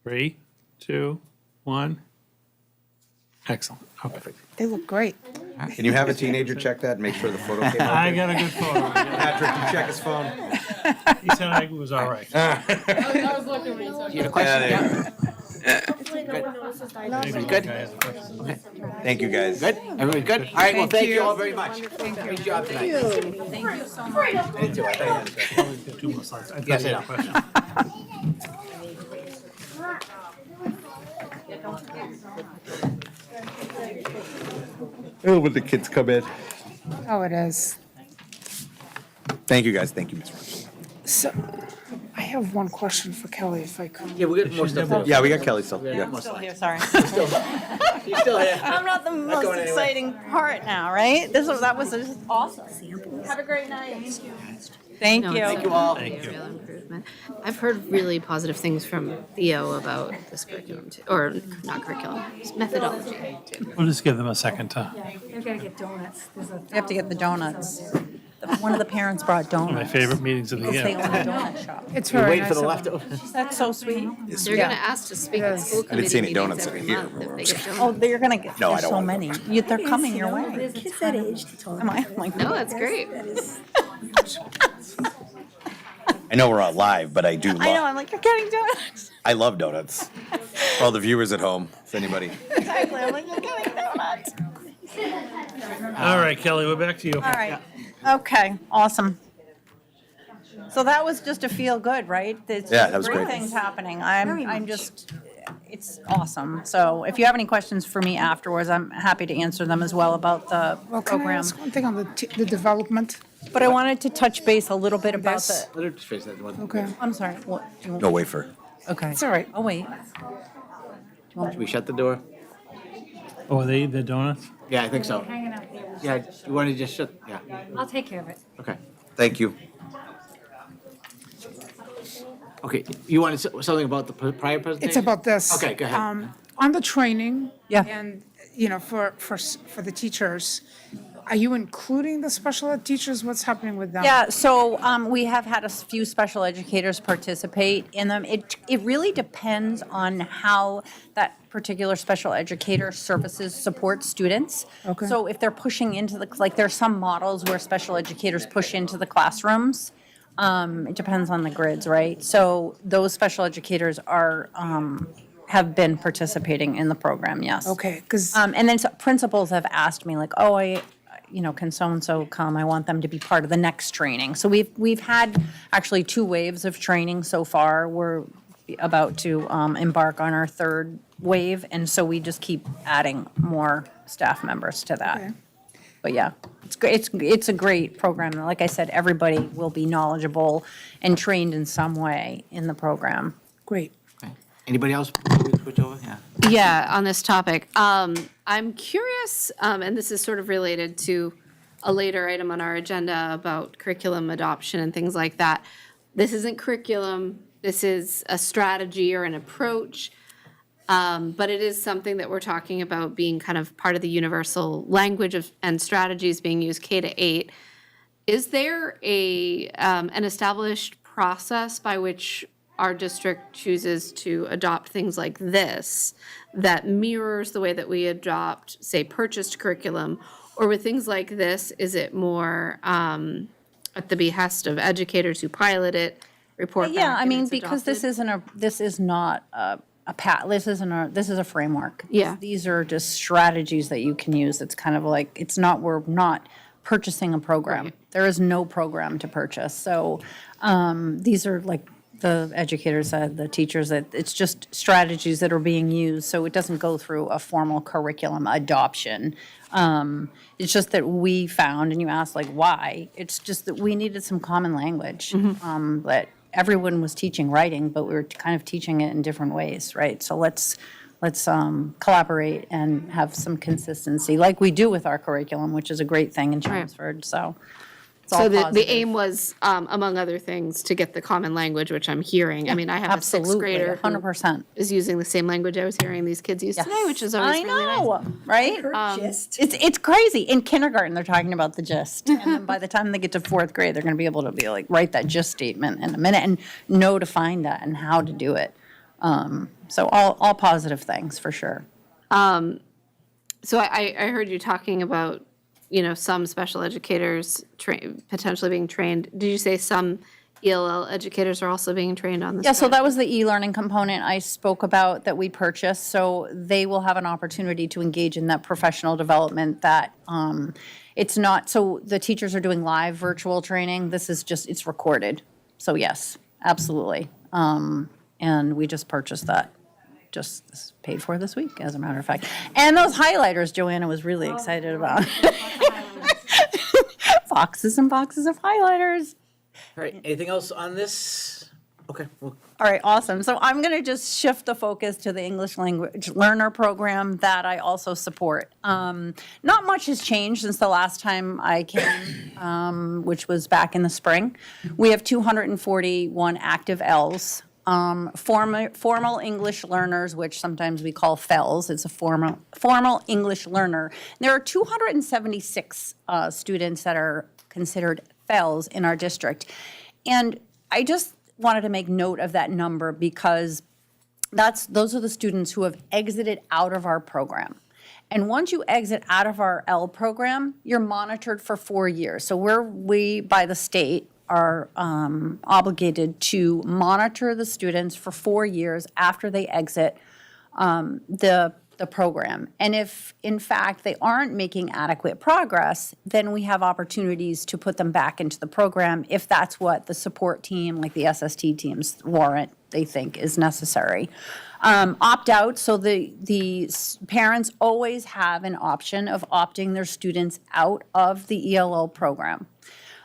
3, 2, 1. Excellent, okay. they look great. Can you have a teenager check that and make sure the photo came out? I good? got a good photo. Patrick, you check his phone. He said it was all right. I was looking when you said You have a question? Yeah. Maybe Good. the guy has a question. Okay. Thank you, guys. Good? Everybody good? All right, well, thank you you. all very much. Great job tonight. Thank you so much. Me too, I thought you had a question. Always get 2 more slides. I thought Yes, you had yeah. a question. Oh, when the kids come in. Oh, it is. Thank you, guys. Thank you, Ms. Rogers. So, I have one question for Kelly, if I could. Yeah, we got more stuff. Yeah, we got Kelly still. Yeah. More slides. Sorry. She's still here. I'm not the most going anywhere. exciting part now, right? That was just awesome. Have a great night. Thank you. Thank you all. Thank you. Real improvement. I've heard really positive things from Theo about this curriculum, too, or not curriculum, it's methodology, too. We'll just give them a second to, They've got to get donuts. There's a You have to get the donuts. One of the parents brought one of my donuts. favorite meetings of the Because they year. own a donut shop. It's We're very waiting for nice the of them. leftovers. That's so sweet. They're gonna ask to speak at school I didn't see committee any meetings donuts every in here. month if they get Oh, donuts. you're gonna get, No, I there's don't so want many. They're coming your way. There's kids that age to talk. Am I? I'm like, No, that's great. I know we're on live, but I do love. I know, I'm like, you're getting donuts. I love donuts. For all the viewers at home, if anybody. Exactly, I'm like, you're getting donuts. All right, Kelly, we're back to you. All right, okay, awesome. So that was just a feel good, right? There's Yeah, that was great. things happening. I'm just, it's awesome. So if you have any questions for me afterwards, I'm happy to answer them as well about the Well, can I program. ask one thing on the development? But I wanted to touch base a little bit about This? the, Let her just face that one. Okay. I'm sorry, what? do you- No wafer. Okay. It's all right. Oh, wait. Should we shut the door? Oh, they eat the donuts? Yeah, I think so. Hanging out there. Yeah, you want to just shut, yeah, I'll take care of it. okay. Thank you. Okay, you wanted something about the prior presentation? It's about this. Okay, go ahead. On the training. Yeah. And, for the teachers, are you including the special ed teachers? What's happening with them? Yeah, so we have had a few special educators participate in them. It really depends on how that particular special educator services support students. Okay. So if they're pushing into like there's some models where special educators push into the classrooms. It depends on the grids, right? So those special educators have been participating in the program, yes. Okay, because And then principals have asked me like, oh, can so-and-so come? I want them to be part of the next training. So we've had actually 2 waves of training so far. We're about to embark on our 3rd wave, and so we just keep adding more staff members to that. Okay. But yeah, it's great. It's a great program. Like I said, everybody will be knowledgeable and trained in some way in the program. great. Okay. Anybody else? Before we switch over? Yeah. Yeah, on this topic. I'm curious, and this is sort of related to a later item on our agenda about curriculum adoption and things like that. This isn't curriculum, this is a strategy or an approach, but it is something that we're talking about being kind of part of the universal language and strategies being used K to 8. Is there an established process by which our district chooses to adopt things like this that mirrors the way that we adopt, say, purchased curriculum? Or with things like this, is it more at the behest of educators who pilot it, report back? Yeah, I and mean, it's because this adopted? is not this is a framework. Yeah. These are just strategies that you can use. It's kind of like, we're not purchasing a program. Right. There is no program to purchase. So these are like the educators said, the teachers, that it's just strategies that are being used. So it doesn't go through a formal curriculum adoption. It's just that we found, and you asked like why, it's just that we needed some common language. That everyone was teaching writing, but we were kind of teaching it in different ways, right? So let's collaborate and have some consistency, like we do with our curriculum, which is a great thing in Chelmsford. So it's all So the positive. aim was, among other things, to get the common language, which I'm hearing. I mean, I have a 6th Absolutely, grader who 100%. is using the same language I was hearing these kids use today, which is always I really nice. know, right? It's crazy. In kindergarten, they're talking about the gist, and then by the time they get to 4th grade, they're going to be able to be like write that gist statement in a minute and know to find that and how to do it. So all positive things for sure. So I heard you talking about, some special educators potentially being trained. Did you say some ELL educators are also being trained on this? Yeah, so that was the e-learning component I spoke about that we purchased. So they will have an opportunity to engage in that professional development that it's not, so the teachers are doing live virtual training. This is just, it's recorded. So yes, absolutely. And we just purchased that, just paid for this week, as a matter of fact. And those highlighters Joanna was really excited about. Boxes and boxes of highlighters. All right, anything else on this? Okay, well, All right, awesome. So I'm going to just shift the focus to the English language learner program that I also support. Not much has changed since the last time I came, which was back in the spring. We have 241 active Ls. Formal English learners, which sometimes we call FELs, it's a formal English learner. There are 276 students that are considered FELs in our district. And I just wanted to make note of that number because those are the students who have exited out of our program. And once you exit out of our L program, you're monitored for 4 years. So we, by the state, are obligated to monitor the students for 4 years after they exit the program. And if, in fact, they aren't making adequate progress, then we have opportunities to put them back into the program if that's what the support team, like the SST teams, warrant, they think is necessary. Opt out, so the parents always have an option of opting their students out of the ELL program.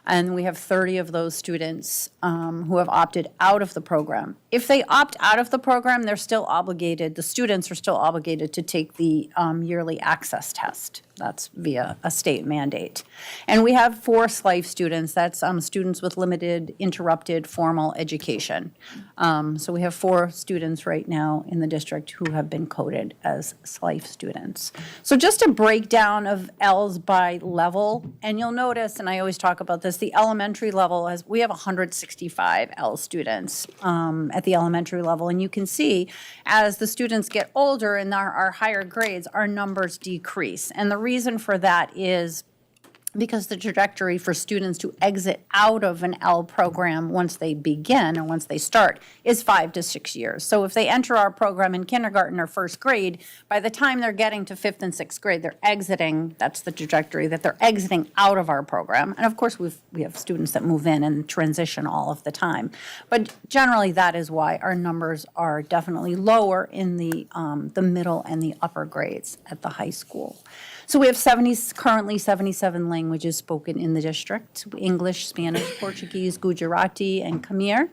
And we have 30 of those students who have opted out of the program. If they opt out of the program, they're still obligated, the students are still obligated to take the yearly access test. That's via a state mandate. And we have 4 SLIFE students, that's students with limited interrupted formal education. So we have 4 students right now in the district who have been coded as SLIFE students. So just a breakdown of Ls by level, and you'll notice, and I always talk about this, the elementary level, we have 165 L students at the elementary level. And you can see as the students get older and our higher grades, our numbers decrease. And the reason for that is because the trajectory for students to exit out of an L program once they begin or once they start is 5 to 6 years. So if they enter our program in kindergarten or first grade, by the time they're getting to 5th and 6th grade, they're exiting, that's the trajectory, that they're exiting out of our program. And of course, we have students that move in and transition all of the time. But generally, that is why our numbers are definitely lower in the middle and the upper grades at the high school. So we have currently 77 languages spoken in the district. English, Spanish, Portuguese, Gujarati, and Khmer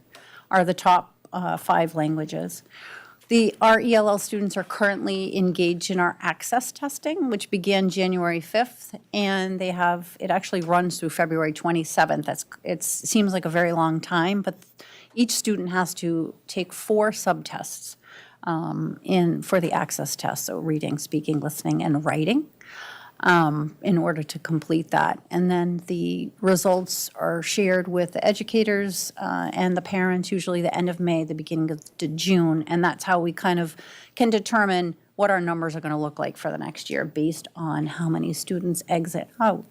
are the top 5 languages. Our ELL students are currently engaged in our access testing, which began January 5th, and it actually runs through February 27th. It seems like a very long time, but each student has to take 4 subtests for the access test, so reading, speaking, listening, and writing. In order to complete that. And then the results are shared with the educators and the parents, usually the end of May, the beginning of June. And that's how we kind of can determine what our numbers are going to look like for the next year based on how many students exit out.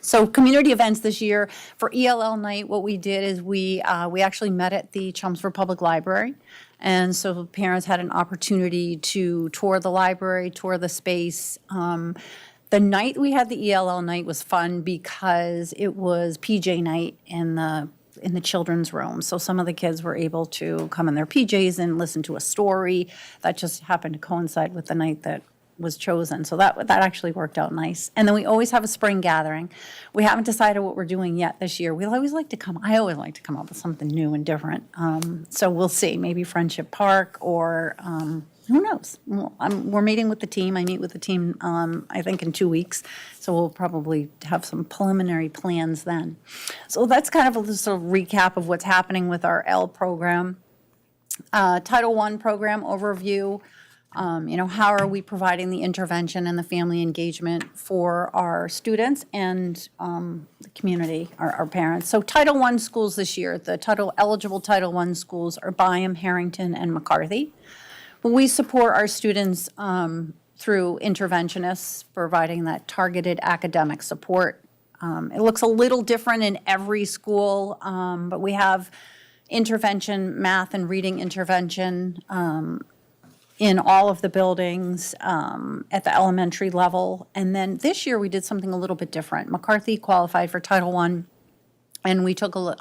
So community events this year for ELL night, what we did is we actually met at the Chelmsford Public Library. And so parents had an opportunity to tour the library, tour the space. The night we had the ELL night was fun because it was PJ night in the children's room. So some of the kids were able to come in their PJs and listen to a story. That just happened to coincide with the night that was chosen. So that actually worked out nice. And then we always have a spring gathering. We haven't decided what we're doing yet this year. I always like to come up with something new and different. So we'll see, maybe Friendship Park or who knows? We're meeting with the team. I meet with the team, I think, in 2 weeks. So we'll probably have some preliminary plans then. So that's kind of just a recap of what's happening with our L program. Title I program overview. How are we providing the intervention and the family engagement for our students and the community, our parents. So Title I schools this year, the eligible Title I schools are Byam, Harrington, and McCarthy. We support our students through interventionists, providing that targeted academic support. It looks a little different in every school, but we have intervention, math and reading intervention in all of the buildings at the elementary level. And then this year we did something a little bit different. McCarthy qualified for Title I And we took a look,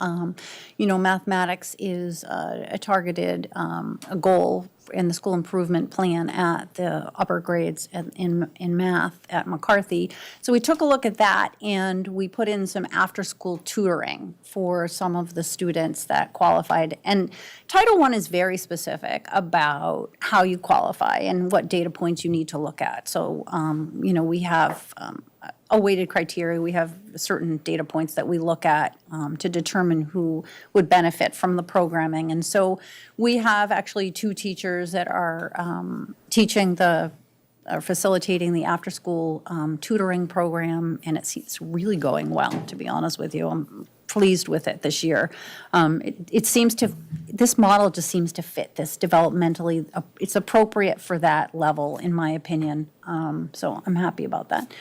mathematics is a targeted, a goal in the school improvement plan at the upper grades in math at McCarthy. So we took a look at that and we put in some after-school tutoring for some of the students that qualified. And Title I is very specific about how you qualify and what data points you need to look at. So, we have a weighted criteria. We have certain data points that we look at to determine who would benefit from the programming. And so we have actually 2 teachers that are teaching facilitating the after-school tutoring program, and it's really going well, to be honest with you. I'm pleased with it this year. This model just seems to fit this developmentally. It's appropriate for that level, in my opinion. So I'm happy about that.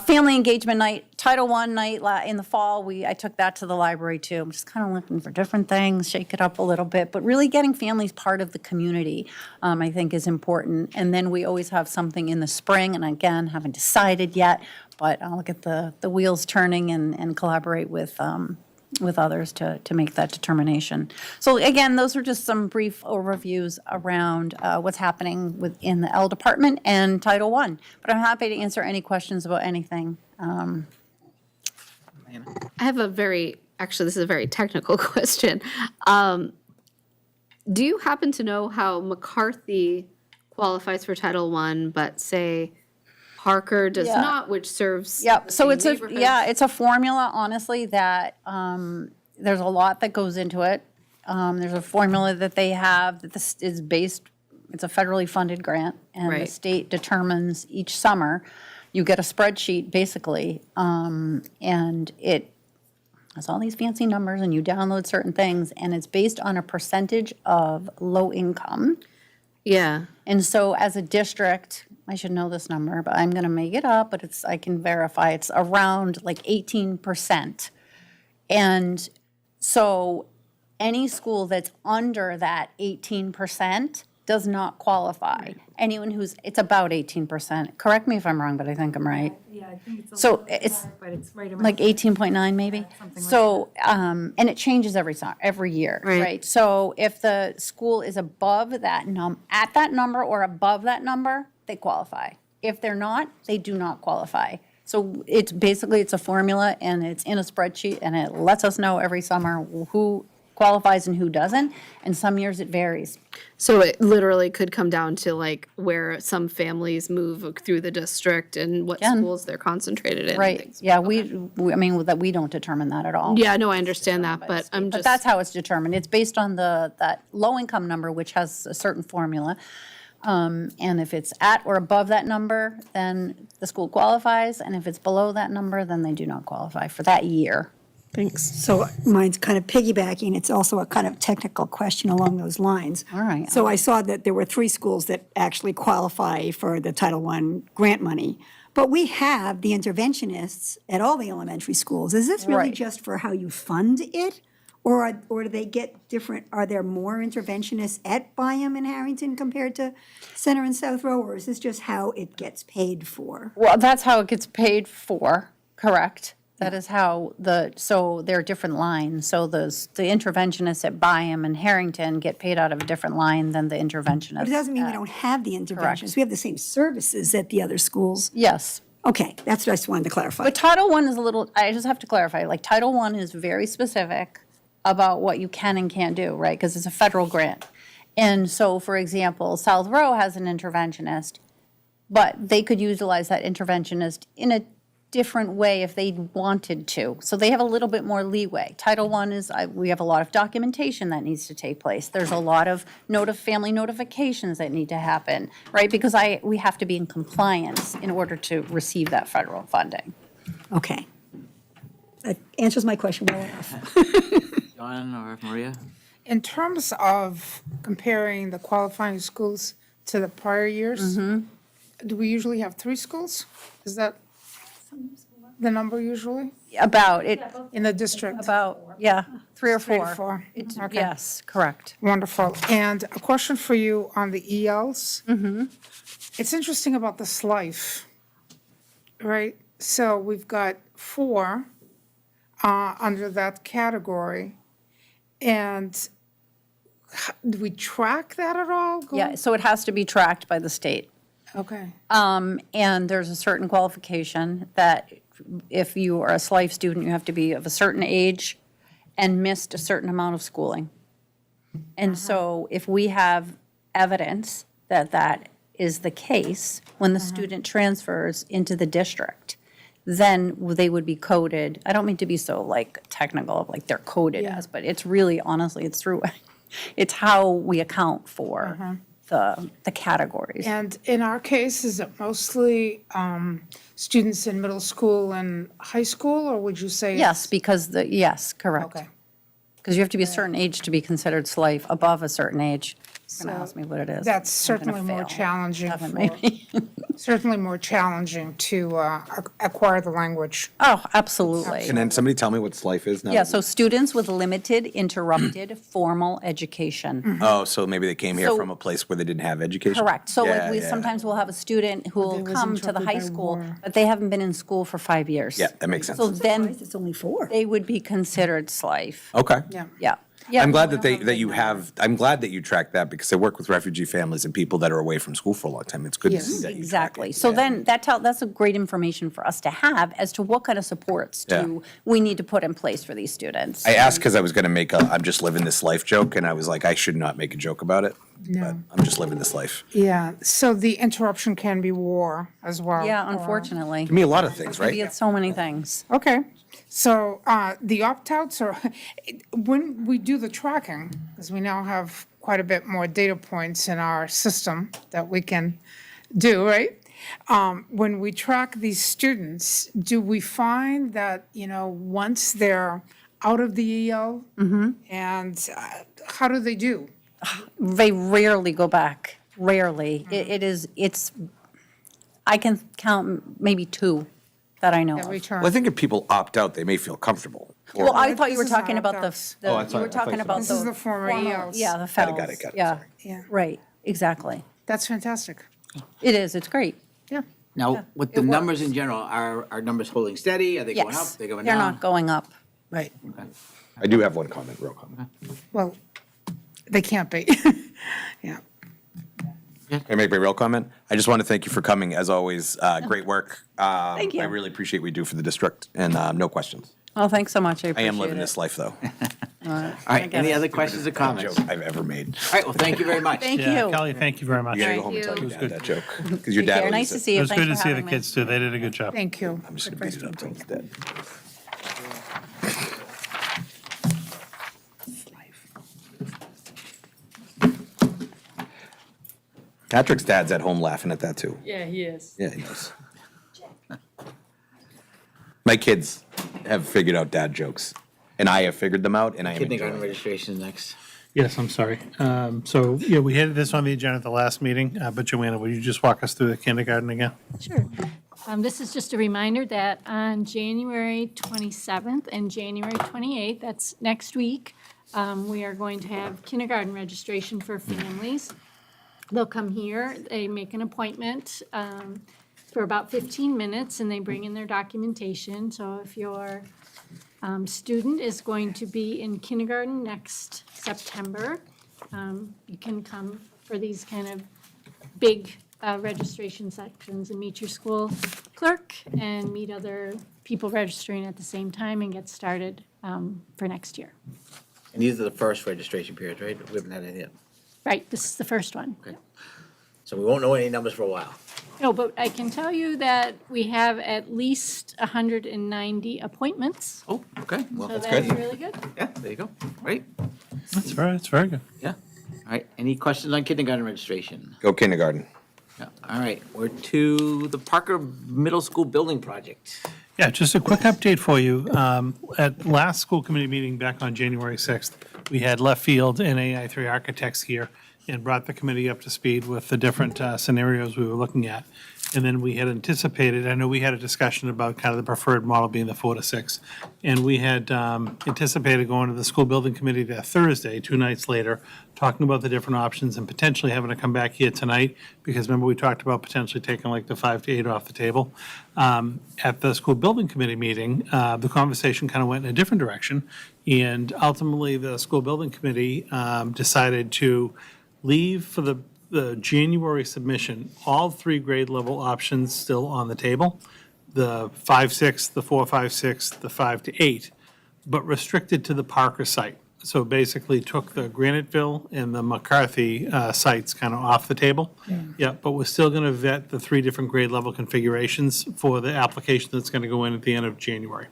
Family engagement night, Title I night in the fall, I took that to the library too. I'm just kind of looking for different things, shake it up a little bit, but really getting families part of the community, I think is important. And then we always have something in the spring, and again, haven't decided yet, but I'll get the wheels turning and collaborate with others to make that determination. So again, those are just some brief overviews around what's happening within the L department and Title I. But I'm happy to answer any questions about anything. I have this is a very technical question. Do you happen to know how McCarthy qualifies for Title I, but say Parker does Yeah. not, which serves Yep, the so same it's neighborhoods? it's a formula, honestly, that there's a lot that goes into it. There's a formula that they have that this is based, it's a federally funded grant, and the Right. state determines each summer. You get a spreadsheet, basically, and it has all these fancy numbers, and you download certain things, and it's based on a percentage of low income. Yeah. And so as a district, I should know this number, but I'm going to make it up, but I can verify, it's around like 18%. And so any school that's under that 18% does not qualify. Anyone it's about 18%. Correct me if I'm wrong, but I think I'm right. Yeah, I think it's So it's but it's right around. like 18.9 maybe? So, and it changes every year, Right. right? So if the school is above that at that number or above that number, they qualify. If they're not, they do not qualify. So it's a formula, and it's in a spreadsheet, and it lets us know every summer who qualifies and who doesn't, and some years it varies. So it literally could come down to like where some families move through the district and what Can. schools they're concentrated in. and Right, things. yeah, we don't determine that at all. Yeah, no, I understand that, but I'm But just. that's how it's determined. It's based on that low-income number, which has a certain formula. And if it's at or above that number, then the school qualifies, and if it's below that number, then they do not qualify for that year. Thanks. So mine's kind of piggybacking. It's also a kind of technical question along those lines. All right. So I saw that there were 3 schools that actually qualify for the Title I grant money. But we have the interventionists at all the elementary schools. Is this really Right. just for how you fund it? Or do they get different, are there more interventionists at Byam and Harrington compared to Center and South Row? Or is this just how it gets paid for? Well, that's how it gets paid for, correct? That is how so there are different lines. So the interventionists at Byam and Harrington get paid out of a different line than the interventionists. But it doesn't mean we at- don't have the interventionists. Correct. We have the same services at the other schools. Yes. Okay, that's what I just wanted to clarify. But Title I is I just have to clarify, like Title I is very specific about what you can and can't do, right? Because it's a federal grant. And so, for example, South Row has an interventionist, but they could utilize that interventionist in a different way if they wanted to. So they have a little bit more leeway. Title I is, we have a lot of documentation that needs to take place. There's a lot of family notifications that need to happen, right? Because we have to be in compliance in order to receive that federal funding. Okay. That answers my question well enough. John or Maria? In terms of comparing the qualifying schools to the prior years, do we usually have 3 schools? Is that the number usually About it, in the district? yeah, 3 or 3 4. to 4. Okay. Yes, correct. Wonderful. And a question for you on the ELs. It's interesting about the SLIFE, right? So we've got 4 under that category. And do we track that at all? Yeah, so it has to be tracked by the state. Okay. And there's a certain qualification that if you are a SLIFE student, you have to be of a certain age and missed a certain amount of schooling. And so if we have evidence that that is the case, when the student transfers into the district, then they would be coded, I don't mean to be so like technical, like they're coded as, but it's really, honestly, it's through, it's how we account for the categories. And in our case, is it mostly students in middle school and high school, or would you say? Yes, because yes, correct. Okay. Because you have to be a certain age to be considered SLIFE, above a certain age. You're going to ask me what it is. That's I'm gonna certainly more fail. challenging. Seven, maybe. Certainly more challenging to acquire the language. Oh, absolutely. And then somebody tell me what SLIFE is now? Yeah, so students with limited interrupted formal education. Oh, so maybe they came here So- from a place where they didn't have education? Correct. So like Yeah, we yeah. sometimes will have a student who will was come to the interrupted high by school, war. but they haven't been in school for 5 years. Yeah, that makes sense. So then It's only 4. they would be considered SLIFE. Okay. Yeah. Yeah. Yeah. I'm glad that you have, I'm glad that you track that because I work with refugee families and people that are away from school for a long time. It's good to Yes. see that you track Exactly. it. So Yeah. then that's a great information for us to have as to what kind of supports Yeah. we need to put in place for these students. I asked because I was going to make a I'm just living this life joke, and I was like, I should not make a joke about it. No. But I'm just living this life. Yeah, so the interruption can be war as well. Yeah, or- unfortunately. It can be a lot of things, Maybe right? it's so many things. Okay, so the opt-outs are, when we do the tracking, because we now have quite a bit more data points in our system that we can do, right? When we track these students, do we find that, once they're out of the EL, and how do they do? They rarely go back, rarely. It's, I can count maybe 2 that I know That of. return? Well, I think if people opt out, they may feel comfortable. Or- Well, I thought you This were is not talking about opt-outs. Oh, I you thought- were I thought talking you about This the. is the former ELs. Yeah, the Got it, fellows. got it, Yeah, sorry. Yeah, right, exactly. that's fantastic. It is, it's great. Yeah. Now, with the numbers in general, are numbers holding steady? Are they going up? Yes, They going they're down? not going up. Right. I do have one comment, real comment. Well, they can't be. Yeah. Can I make my real comment? I just want to thank you for coming, as always. Great work. Thank you. I really appreciate what we do for the district, and no questions. Oh, thanks so much, I I appreciate it. am living this life, though. All right, any other questions or comments? Joke I've ever made. All right, well, thank you very much. Thank Yeah, you. Kelly, thank you very much. You gotta It go home and tell Thank your you. dad that joke, because your dad Take care. will Nice to use it. see you. was Thanks good to for see the having me. kids too. They did a good job. Thank you. I'm just gonna beat it up till he's dead. Patrick's dad's at home laughing at that too. Yeah, he is. Yeah, he does. My kids have figured out dad jokes, and I have figured them out, and I am Kindergarten enjoying it. registration next. Yes, I'm sorry. So, yeah, we had this on the agenda at the last meeting, but Joanna, will you just walk us through the kindergarten again? Sure. This is just a reminder that on January 27th and January 28th, that's next week, we are going to have kindergarten registration for families. They'll come here, they make an appointment for about 15 minutes, and they bring in their documentation. So if your student is going to be in kindergarten next September, you can come for these kind of big registration sections and meet your school clerk and meet other people registering at the same time and get started for next year. And these are the first registration periods, right? We haven't had any yet. Right, this is the first one. Okay. So we won't know any numbers for a while. No, but I can tell you that we have at least 190 appointments. Oh, okay. Well, So that's that's good. really good. Yeah, there you go. Great. That's very good. Yeah. All right, any questions on kindergarten registration? Go kindergarten. Yeah. All right, we're to the Parker Middle School Building Project. Yeah, just a quick update for you. At last school committee meeting back on January 6th, we had Left Field and AI3 Architects here and brought the committee up to speed with the different scenarios we were looking at. And then we had anticipated, I know we had a discussion about kind of the preferred model being the 4 to 6. And we had anticipated going to the school building committee that Thursday, 2 nights later, talking about the different options and potentially having to come back here tonight, because remember we talked about potentially taking like the 5 to 8 off the table. At the school building committee meeting, the conversation kind of went in a different direction. And ultimately, the school building committee decided to leave for the January submission, all 3 grade level options still on the table, the 5-6, the 4-5-6, the 5 to 8, but restricted to the Parker site. So basically took the Graniteville and the McCarthy sites kind of off the table. Yeah, but we're still going to vet the 3 different grade level configurations for the application that's going to go in at the end of January.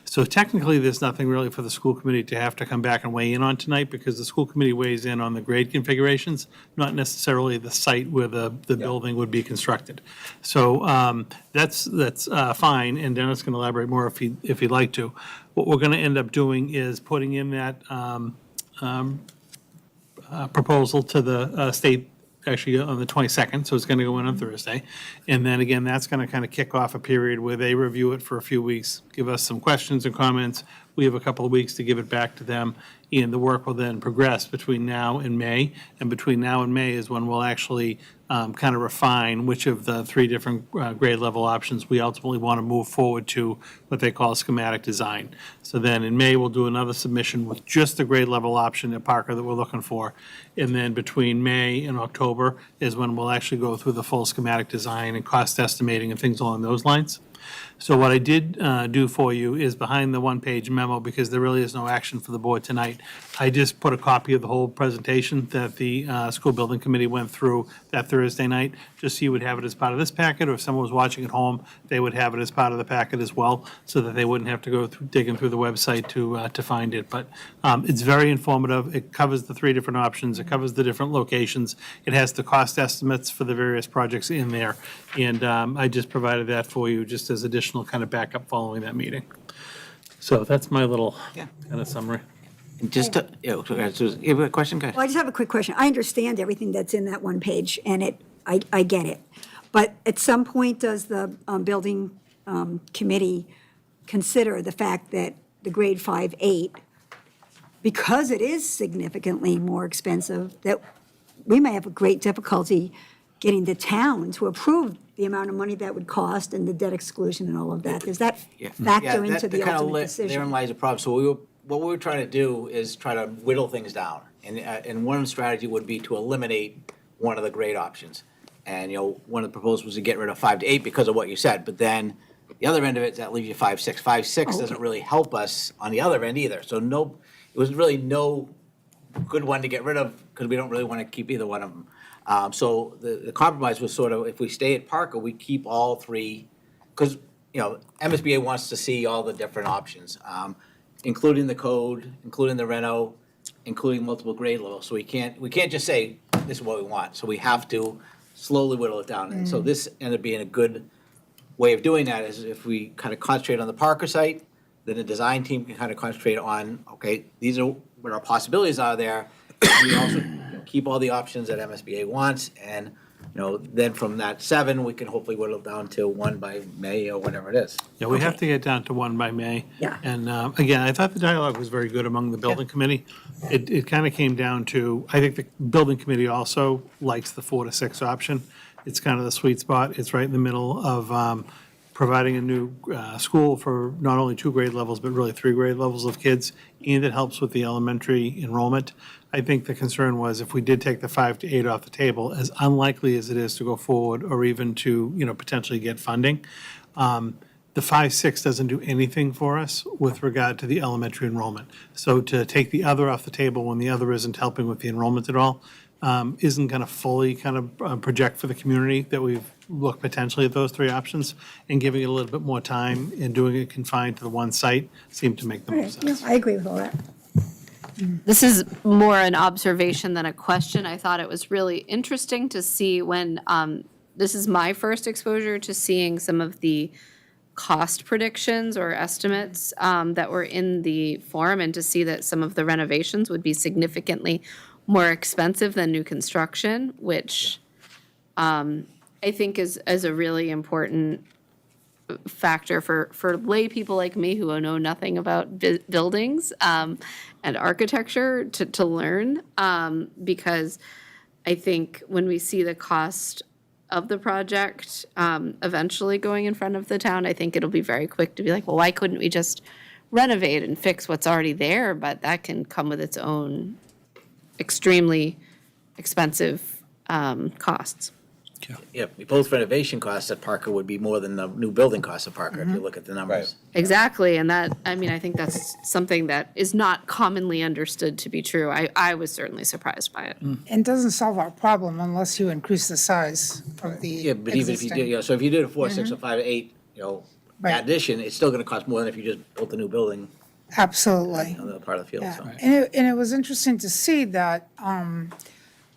So technically, there's nothing really for the school committee to have to come back and weigh in on tonight, because the school committee weighs in on the grade configurations, not necessarily the site where the building would be constructed. So that's fine, and Dennis can elaborate more if he'd like to. What we're going to end up doing is putting in that proposal to the state actually on the 22nd, so it's going to go in on Thursday. And then again, that's going to kind of kick off a period where they review it for a few weeks, give us some questions and comments. We have a couple of weeks to give it back to them, and the work will then progress between now and May. And between now and May is when we'll actually kind of refine which of the 3 different grade level options we ultimately want to move forward to what they call schematic design. So then in May, we'll do another submission with just the grade level option at Parker that we're looking for. And then between May and October is when we'll actually go through the full schematic design and cost estimating and things along those lines. So what I did do for you is behind the one-page memo, because there really is no action for the board tonight, I just put a copy of the whole presentation that the school building committee went through that Thursday night, just so you would have it as part of this packet, or if someone was watching at home, they would have it as part of the packet as well, so that they wouldn't have to go through, digging through the website to find it. But it's very informative. It covers the 3 different options. It covers the different locations. It has the cost estimates for the various projects in there. And I just provided that for you just as additional kind of backup following that meeting. So that's my little kind of summary. Just to, you have a question, guys? Well, I just have a quick question. I understand everything that's in that one page, and I get it. But at some point, does the building committee consider the fact that the grade 5-8, because it is significantly more expensive, that we may have a great difficulty getting the town to approve the amount of money that would cost and the debt exclusion and all of that? Does that factor into the ultimate decision? Therein lies a problem. So what we were trying to do is try to whittle things down. And one strategy would be to eliminate one of the grade options. And, one of the proposals was to get rid of 5 to 8 because of what you said. But then the other end of it, that leaves you 5-6. 5-6 doesn't really help us on the other end either. So it was really no good one to get rid of, because we don't really want to keep either one of them. So the compromise was sort of, if we stay at Parker, we keep all 3, because, MSBA wants to see all the different options, including the code, including the reno, including multiple grade levels. So we can't just say, this is what we want. So we have to slowly whittle it down. And so this ended up being a good way of doing that, is if we kind of concentrate on the Parker site, then the design team can kind of concentrate on, okay, these are what our possibilities are there. We also keep all the options that MSBA wants, and then from that 7, we can hopefully whittle it down to 1 by May or whatever it is. Yeah, we have to get down to 1 by May. Yeah. And again, I thought the dialogue was very good among the building committee. It kind of came down to, I think the building committee also likes the 4 to 6 option. It's kind of the sweet spot. It's right in the middle of providing a new school for not only 2 grade levels, but really 3 grade levels of kids, and it helps with the elementary enrollment. I think the concern was if we did take the 5 to 8 off the table, as unlikely as it is to go forward or even to, potentially get funding, the 5-6 doesn't do anything for us with regard to the elementary enrollment. So to take the other off the table when the other isn't helping with the enrollment at all, isn't going to fully kind of project for the community that we've looked potentially at those 3 options, and giving it a little bit more time and doing it confined to the one site seemed to make the most sense. I agree with all that. This is more an observation than a question. I thought it was really interesting to see when, this is my first exposure to seeing some of the cost predictions or estimates that were in the form, and to see that some of the renovations would be significantly more expensive than new construction, which I think is a really important factor for lay people like me who know nothing about buildings and architecture to learn, because I think when we see the cost of the project eventually going in front of the town, I think it'll be very quick to be like, well, why couldn't we just renovate and fix what's already there? But that can come with its own extremely expensive costs. Yeah, both renovation costs at Parker would be more than the new building costs at Parker, if you look at the numbers. Exactly, and that, I mean, I think that's something that is not commonly understood to be true. I was certainly surprised by it. And doesn't solve our problem unless you increase the size of the Yeah, but even if you did, existing. so if you did a 4, 6, or 5, 8, Right. addition, it's still gonna cost more than if you just built a new building Absolutely. on the part of the field, Yeah, so. and it was interesting to see that,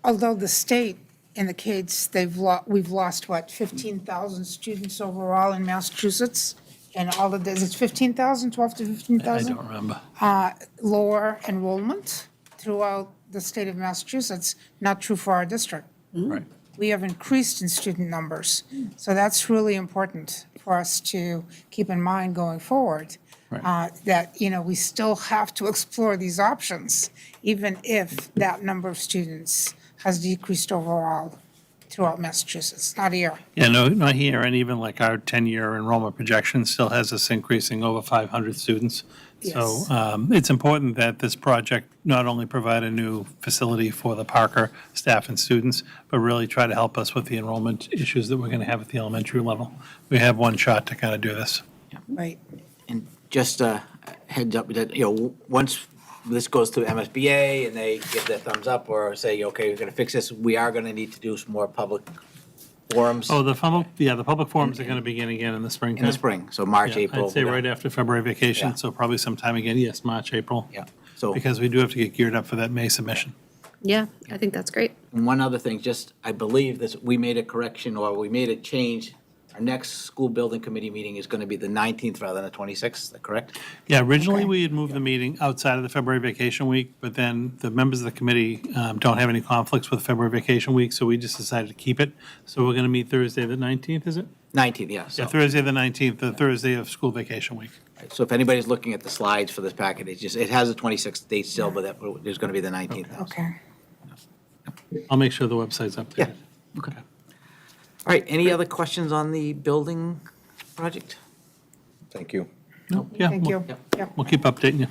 although the state indicates we've lost, what, 15,000 students overall in Massachusetts? And all of this, it's 15,000, 12 to 15,000? I don't remember. Lower enrollment throughout the state of Massachusetts, not true for our district. Right. We have increased in student numbers. So that's really important for us to keep in mind going forward. That, we still have to explore these options, even if that number of students has decreased overall throughout Massachusetts, not here. Yeah, no, not here, and even like our 10-year enrollment projection still has us increasing over 500 students. So it's important that this project not only provide a new facility for the Parker staff and students, but really try to help us with the enrollment issues that we're going to have at the elementary level. We have one shot to kind of do this. Right. And just a heads up that, once this goes to MSBA and they give their thumbs up or say, okay, we're gonna fix this, we are gonna need to do some more public forums Oh, the public forums are going to begin again in the springtime. in the spring, so March, Yeah, April. I'd say we're right gonna- after February vacation, Yeah. so probably sometime again, yes, March, April. Yeah, so. Because we do have to get geared up for that May submission. Yeah, I think that's great. And one other thing, just, I believe this, we made a correction or we made a change. Our next school building committee meeting is gonna be the 19th rather than the 26th, is that correct? Yeah, originally, we had moved the meeting outside of the February vacation week, but then the members of the committee don't have any conflicts with February vacation week, so we just decided to keep it. So we're going to meet Thursday, the 19th, is it? 19th, yeah, Yeah, so. Thursday, the 19th, the Thursday of school vacation week. So if anybody's looking at the slides for this packet, it has the 26th date still, but there's gonna be the 19th now. Okay. I'll make sure the website's updated. Okay. All right, any other questions on the building project? Thank you. No, yeah, Thank we'll- you. Yep. We'll keep updating you.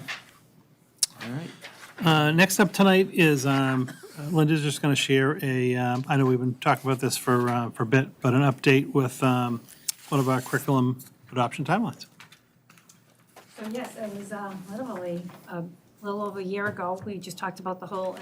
All right. Next up tonight is Linda's just going to share I know we've been talking about this for a bit, but an update with one of our curriculum adoption timelines. So yes, it was literally a little over a year ago, we just talked about the whole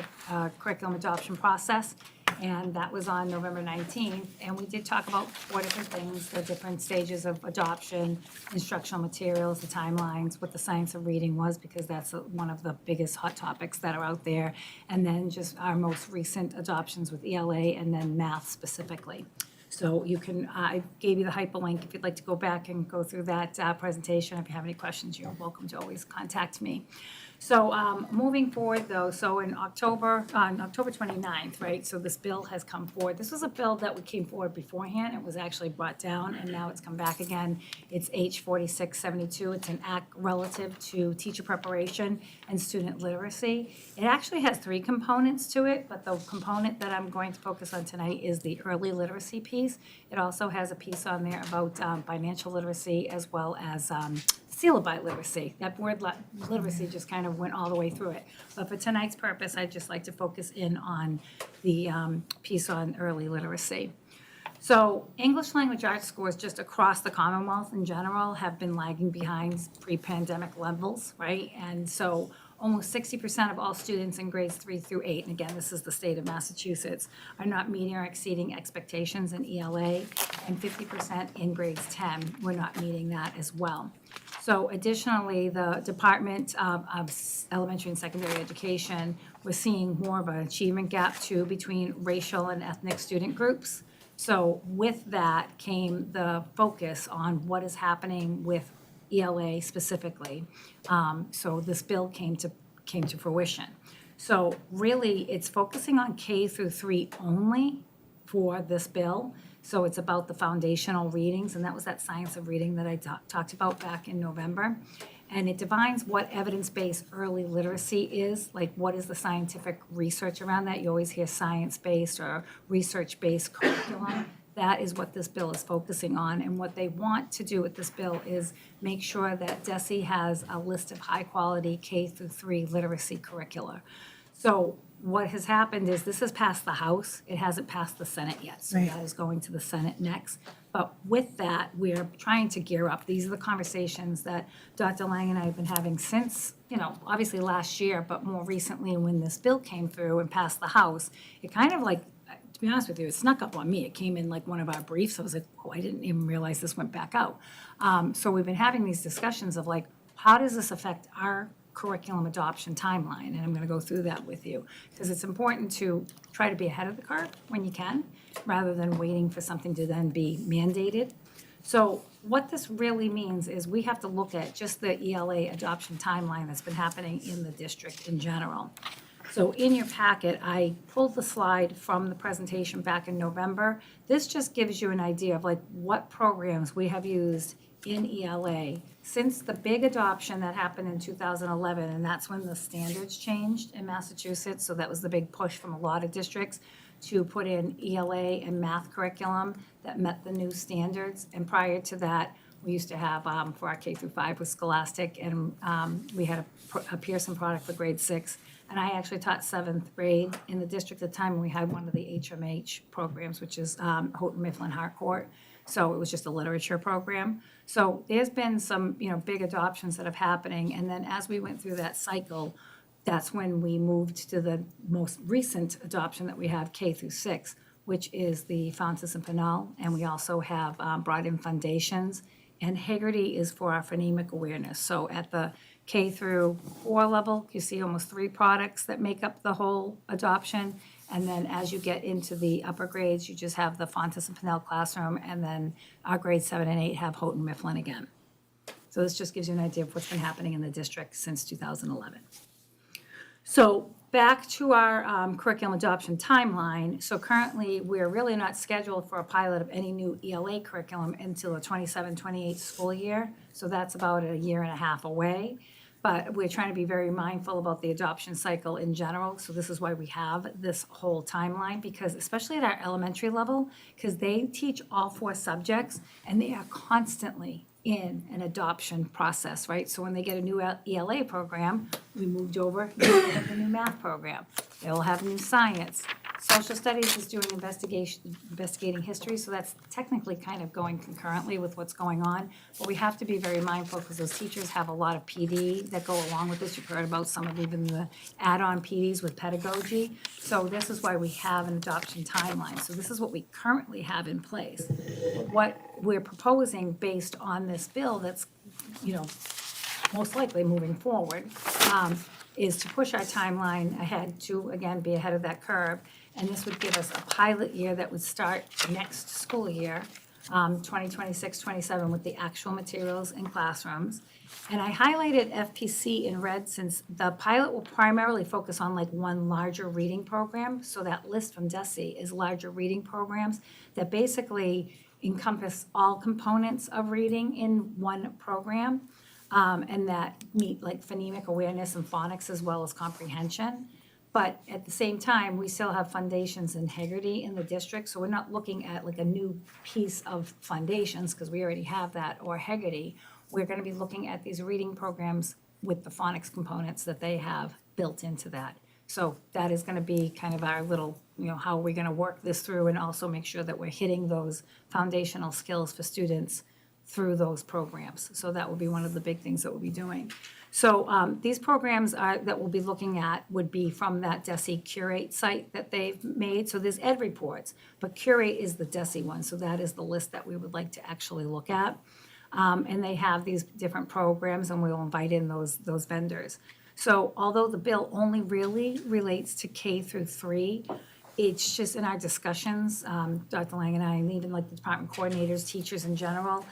curriculum adoption process, and that was on November 19th. And we did talk about 4 different things, the different stages of adoption, instructional materials, the timelines, what the science of reading was, because that's one of the biggest hot topics that are out there, and then just our most recent adoptions with ELA and then math specifically. So you can, I gave you the hyperlink if you'd like to go back and go through that presentation. If you have any questions, you're welcome to always contact me. So moving forward, though, so on October 29th, right, so this bill has come forward. This was a bill that came forward beforehand. It was actually brought down, and now it's come back again. It's H 4672. It's an act relative to teacher preparation and student literacy. It actually has 3 components to it, but the component that I'm going to focus on tonight is the early literacy piece. It also has a piece on there about financial literacy as well as syllabi literacy. That word literacy just kind of went all the way through it. But for tonight's purpose, I'd just like to focus in on the piece on early literacy. So English language arts scores just across the Commonwealth in general have been lagging behind pre-pandemic levels, right? And so almost 60% of all students in grades 3 through 8, and again, this is the state of Massachusetts, are not meeting or exceeding expectations in ELA, and 50% in grades 10 were not meeting that as well. So additionally, the Department of Elementary and Secondary Education was seeing more of an achievement gap too between racial and ethnic student groups. So with that came the focus on what is happening with ELA specifically. So this bill came to fruition. So really, it's focusing on K through 3 only for this bill. So it's about the foundational readings, and that was that science of reading that I talked about back in November. And it defines what evidence-based early literacy is, like what is the scientific research around that? You always hear science-based or research-based curriculum. That is what this bill is focusing on. And what they want to do with this bill is make sure that DESE has a list of high-quality K through 3 literacy curricula. So what has happened is this has passed the House. It hasn't passed the Senate yet. So that is going to the Senate next. But with that, we're trying to gear up. These are the conversations that Dr. Lang and I have been having since, obviously last year, but more recently when this bill came through and passed the House. It kind of like, to be honest with you, it snuck up on me. It came in like one of our briefs. I was like, oh, I didn't even realize this went back out. So we've been having these discussions of like, how does this affect our curriculum adoption timeline? And I'm going to go through that with you because it's important to try to be ahead of the curve when you can, rather than waiting for something to then be mandated. So what this really means is we have to look at just the ELA adoption timeline that's been happening in the district in general. So in your packet, I pulled the slide from the presentation back in November. This just gives you an idea of like what programs we have used in ELA since the big adoption that happened in 2011, and that's when the standards changed in Massachusetts. So that was the big push from a lot of districts to put in ELA and math curriculum that met the new standards. And prior to that, we used to have, for our K through 5 with Scholastic, and we had a Pearson product for grade 6. And I actually taught 7th grade in the district at the time, and we had one of the HMH programs, which is Houghton Mifflin Harcourt. So it was just a literature program. So there's been some, big adoptions that are happening. And then as we went through that cycle, that's when we moved to the most recent adoption that we have, K through 6, which is the Fountas and Pinnell. And we also have brought in Foundations. And Haggerty is for our phonemic awareness. So at the K through 4 level, you see almost 3 products that make up the whole adoption. And then as you get into the upper grades, you just have the Fountas and Pinnell classroom, and then our grades 7 and 8 have Houghton Mifflin again. So this just gives you an idea of what's been happening in the district since 2011. So back to our curriculum adoption timeline. So currently, we're really not scheduled for a pilot of any new ELA curriculum until the 27-28 school year. So that's about a year and a half away. But we're trying to be very mindful about the adoption cycle in general. So this is why we have this whole timeline, because especially at our elementary level, because they teach all 4 subjects and they are constantly in an adoption process, right? So when they get a new ELA program, we moved over, they have the new math program. They'll have new science. Social studies is doing investigating history, so that's technically kind of going concurrently with what's going on. But we have to be very mindful because those teachers have a lot of PD that go along with this. You've heard about some of even the add-on PDs with pedagogy. So this is why we have an adoption timeline. So this is what we currently have in place. What we're proposing based on this bill that's, most likely moving forward, is to push our timeline ahead to, again, be ahead of that curve. And this would give us a pilot year that would start next school year, 2026-27, with the actual materials in classrooms. And I highlighted FPC in red since the pilot will primarily focus on like one larger reading program. So that list from DESE is larger reading programs that basically encompass all components of reading in one program. And that meet like phonemic awareness and phonics as well as comprehension. But at the same time, we still have Foundations and Haggerty in the district, so we're not looking at like a new piece of Foundations, because we already have that, or Haggerty. We're gonna be looking at these reading programs with the phonics components that they have built into that. So that is gonna be kind of our little, how are we gonna work this through and also make sure that we're hitting those foundational skills for students through those programs. So that will be one of the big things that we'll be doing. So these programs that we'll be looking at would be from that DESE Curate site that they've made. So there's ed reports, but Curate is the DESE one. So that is the list that we would like to actually look at. And they have these different programs, and we'll invite in those vendors. So although the bill only really relates to K through 3, it's just in our discussions, Dr. Lang and I, and even like the department coordinators, teachers in general,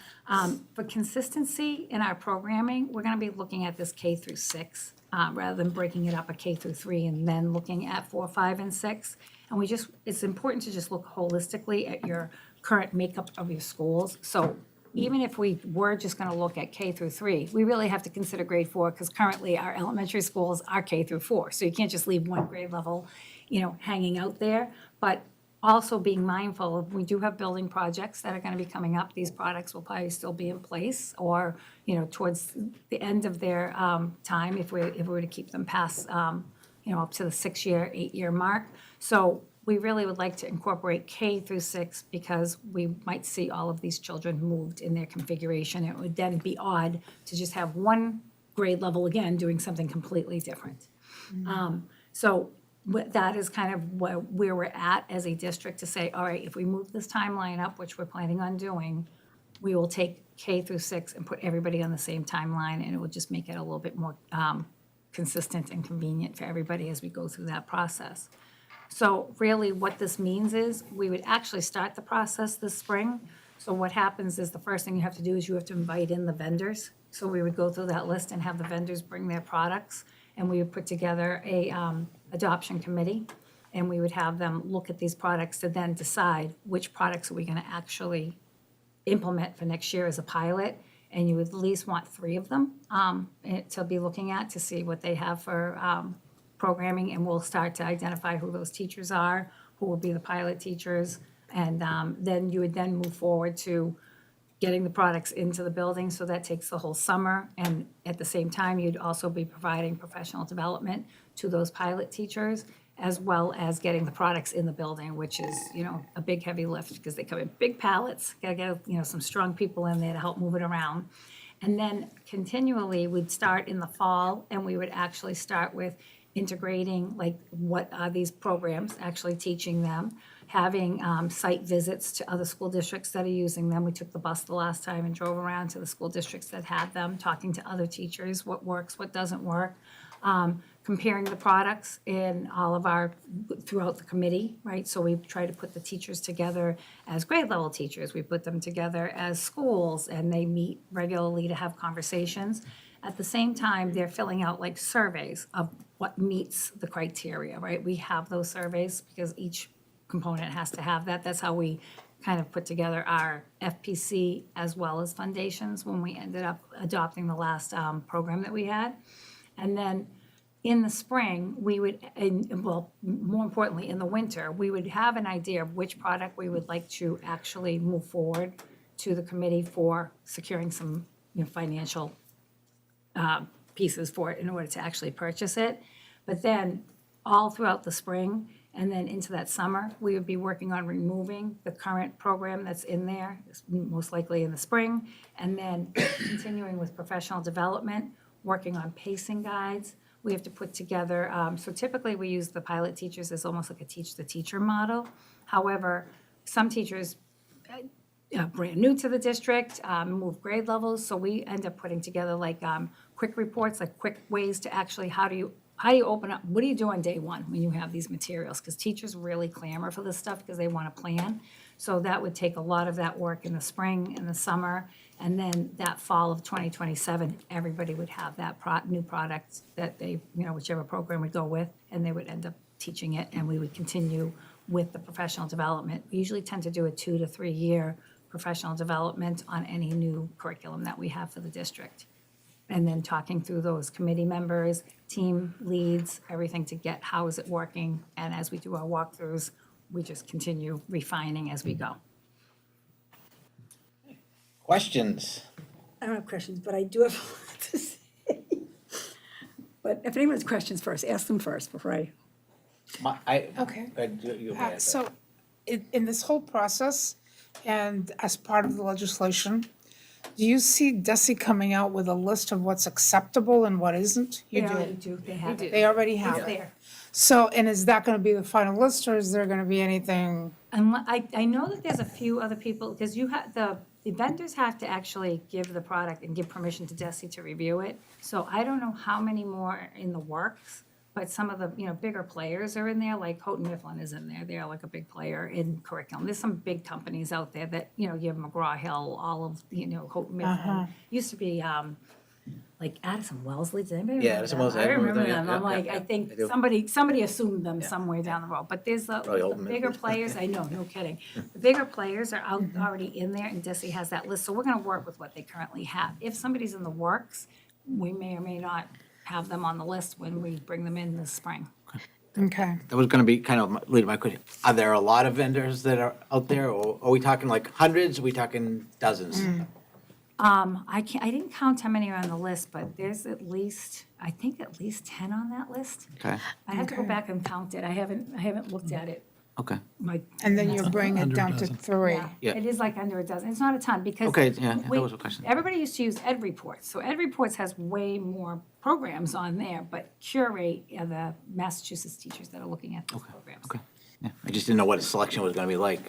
for consistency in our programming, we're going to be looking at this K through 6 rather than breaking it up a K through 3 and then looking at 4, 5, and 6. And it's important to just look holistically at your current makeup of your schools. So even if we were just going to look at K through 3, we really have to consider grade 4 because currently our elementary schools are K through 4. So you can't just leave one grade level, hanging out there. But also being mindful of, we do have building projects that are going to be coming up. These products will probably still be in place or, towards the end of their time if we were to keep them past, up to the 6-year, 8-year mark. So we really would like to incorporate K through 6 because we might see all of these children moved in their configuration. It would then be odd to just have one grade level again doing something completely different. So that is kind of where we're at as a district to say, all right, if we move this timeline up, which we're planning on doing, we will take K through 6 and put everybody on the same timeline, and it will just make it a little bit more consistent and convenient for everybody as we go through that process. So really what this means is we would actually start the process this spring. So what happens is the first thing you have to do is you have to invite in the vendors. So we would go through that list and have the vendors bring their products, and we would put together a adoption committee, and we would have them look at these products to then decide which products are we going to actually implement for next year as a pilot. And you would at least want 3 of them to be looking at to see what they have for programming, and we'll start to identify who those teachers are, who will be the pilot teachers, and then you would then move forward to getting the products into the building. So that takes the whole summer, and at the same time, you'd also be providing professional development to those pilot teachers, as well as getting the products in the building, which is, a big heavy lift because they come in big pallets. Gotta get, some strong people in there to help move it around. And then continually, we'd start in the fall, and we would actually start with integrating, like, what are these programs, actually teaching them, having site visits to other school districts that are using them. We took the bus the last time and drove around to the school districts that had them, talking to other teachers, what works, what doesn't work, comparing the products in all of throughout the committee, right? So we try to put the teachers together as grade level teachers. We put them together as schools, and they meet regularly to have conversations. At the same time, they're filling out like surveys of what meets the criteria, right? We have those surveys because each component has to have that. That's how we kind of put together our FPC as well as foundations when we ended up adopting the last program that we had. And then in the spring, we would, well, more importantly, in the winter, we would have an idea of which product we would like to actually move forward to the committee for securing some financial pieces for it in order to actually purchase it. But then all throughout the spring and then into that summer, we would be working on removing the current program that's in there, most likely in the spring, and then continuing with professional development, working on pacing guides. We have to put together, so typically we use the pilot teachers as almost like a teach the teacher model. However, some teachers brand new to the district, move grade levels, so we end up putting together like quick reports, like quick ways to actually, how do you open up, what do you do on day one when you have these materials? Because teachers really clamor for this stuff because they want to plan. So that would take a lot of that work in the spring and the summer, and then that fall of 2027, everybody would have that new product that they, whichever program would go with, and they would end up teaching it, and we would continue with the professional development. We usually tend to do a 2 to 3 year professional development on any new curriculum that we have for the district. And then talking through those committee members, team leads, everything to get how is it working. And as we do our walkthroughs, we just continue refining as we go. Questions? I don't have questions, but I do have a lot to say. But if anyone has questions first, ask them first before I. Okay. You go ahead. So in this whole process and as part of the legislation, do you see DESE coming out with a list of what's acceptable and what isn't? You They do. already do, they have it. They already have It's it. there. So, and is that going to be the final list, or is there going to be anything? I know that there's a few other people, because you have, the vendors have to actually give the product and give permission to DESE to review it. So I don't know how many more are in the works, but some of the, bigger players are in there, like Houghton Mifflin is in there. They're like a big player in curriculum. There's some big companies out there that, you have McGraw-Hill, all of, Houghton Mifflin. Used to be like Addison Wellesley, does anybody Yeah, remember Addison them? Wellesley, I I remember remember them, them, I'm yeah, like, yeah, I I think do. somebody assumed them somewhere down the road, but there's Probably the Holton bigger Mifflin. players, I know, no kidding. The bigger players are out already in there, and Desi has that list, so we're gonna work with what they currently have. If somebody's in the works, we may or may not have them on the list when we bring them in this spring. Okay. That was going to be kind of lead my question. Are there a lot of vendors that are out there, or are we talking like hundreds? Are we talking dozens? I didn't count how many are on the list, but there's I think at least 10 on that list. Okay, I have to go back and count it. I haven't looked at it. okay. And then you bring it Under a down to dozen. 3. Yeah. It is like under a dozen. It's not a ton because. Okay, yeah, that was a question. Everybody used to use Ed Reports. So Ed Reports has way more programs on there, but Curate are the Massachusetts teachers that are looking at those programs. Okay, yeah. I just didn't know what a selection was going to be like.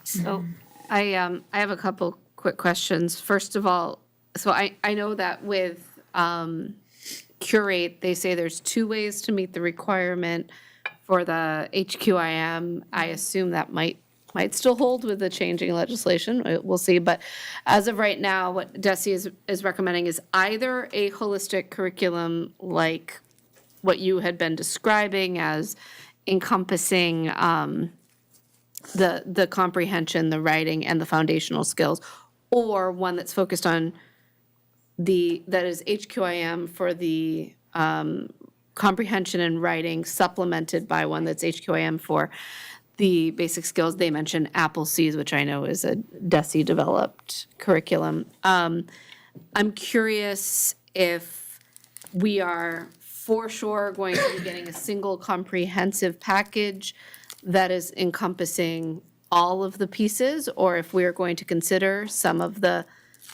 So I have a couple quick questions. First of all, so I know that with Curate, they say there's 2 ways to meet the requirement for the HQIM. I assume that might still hold with the changing legislation. We'll see. But as of right now, what Desi is recommending is either a holistic curriculum like what you had been describing as encompassing the comprehension, the writing, and the foundational skills, or one that's focused on that is HQIM for the comprehension and writing, supplemented by one that's HQIM for the basic skills. They mentioned Appleseas, which I know is a DESE developed curriculum. I'm curious if we are for sure going to be getting a single comprehensive package that is encompassing all of the pieces, or if we are going to consider some of the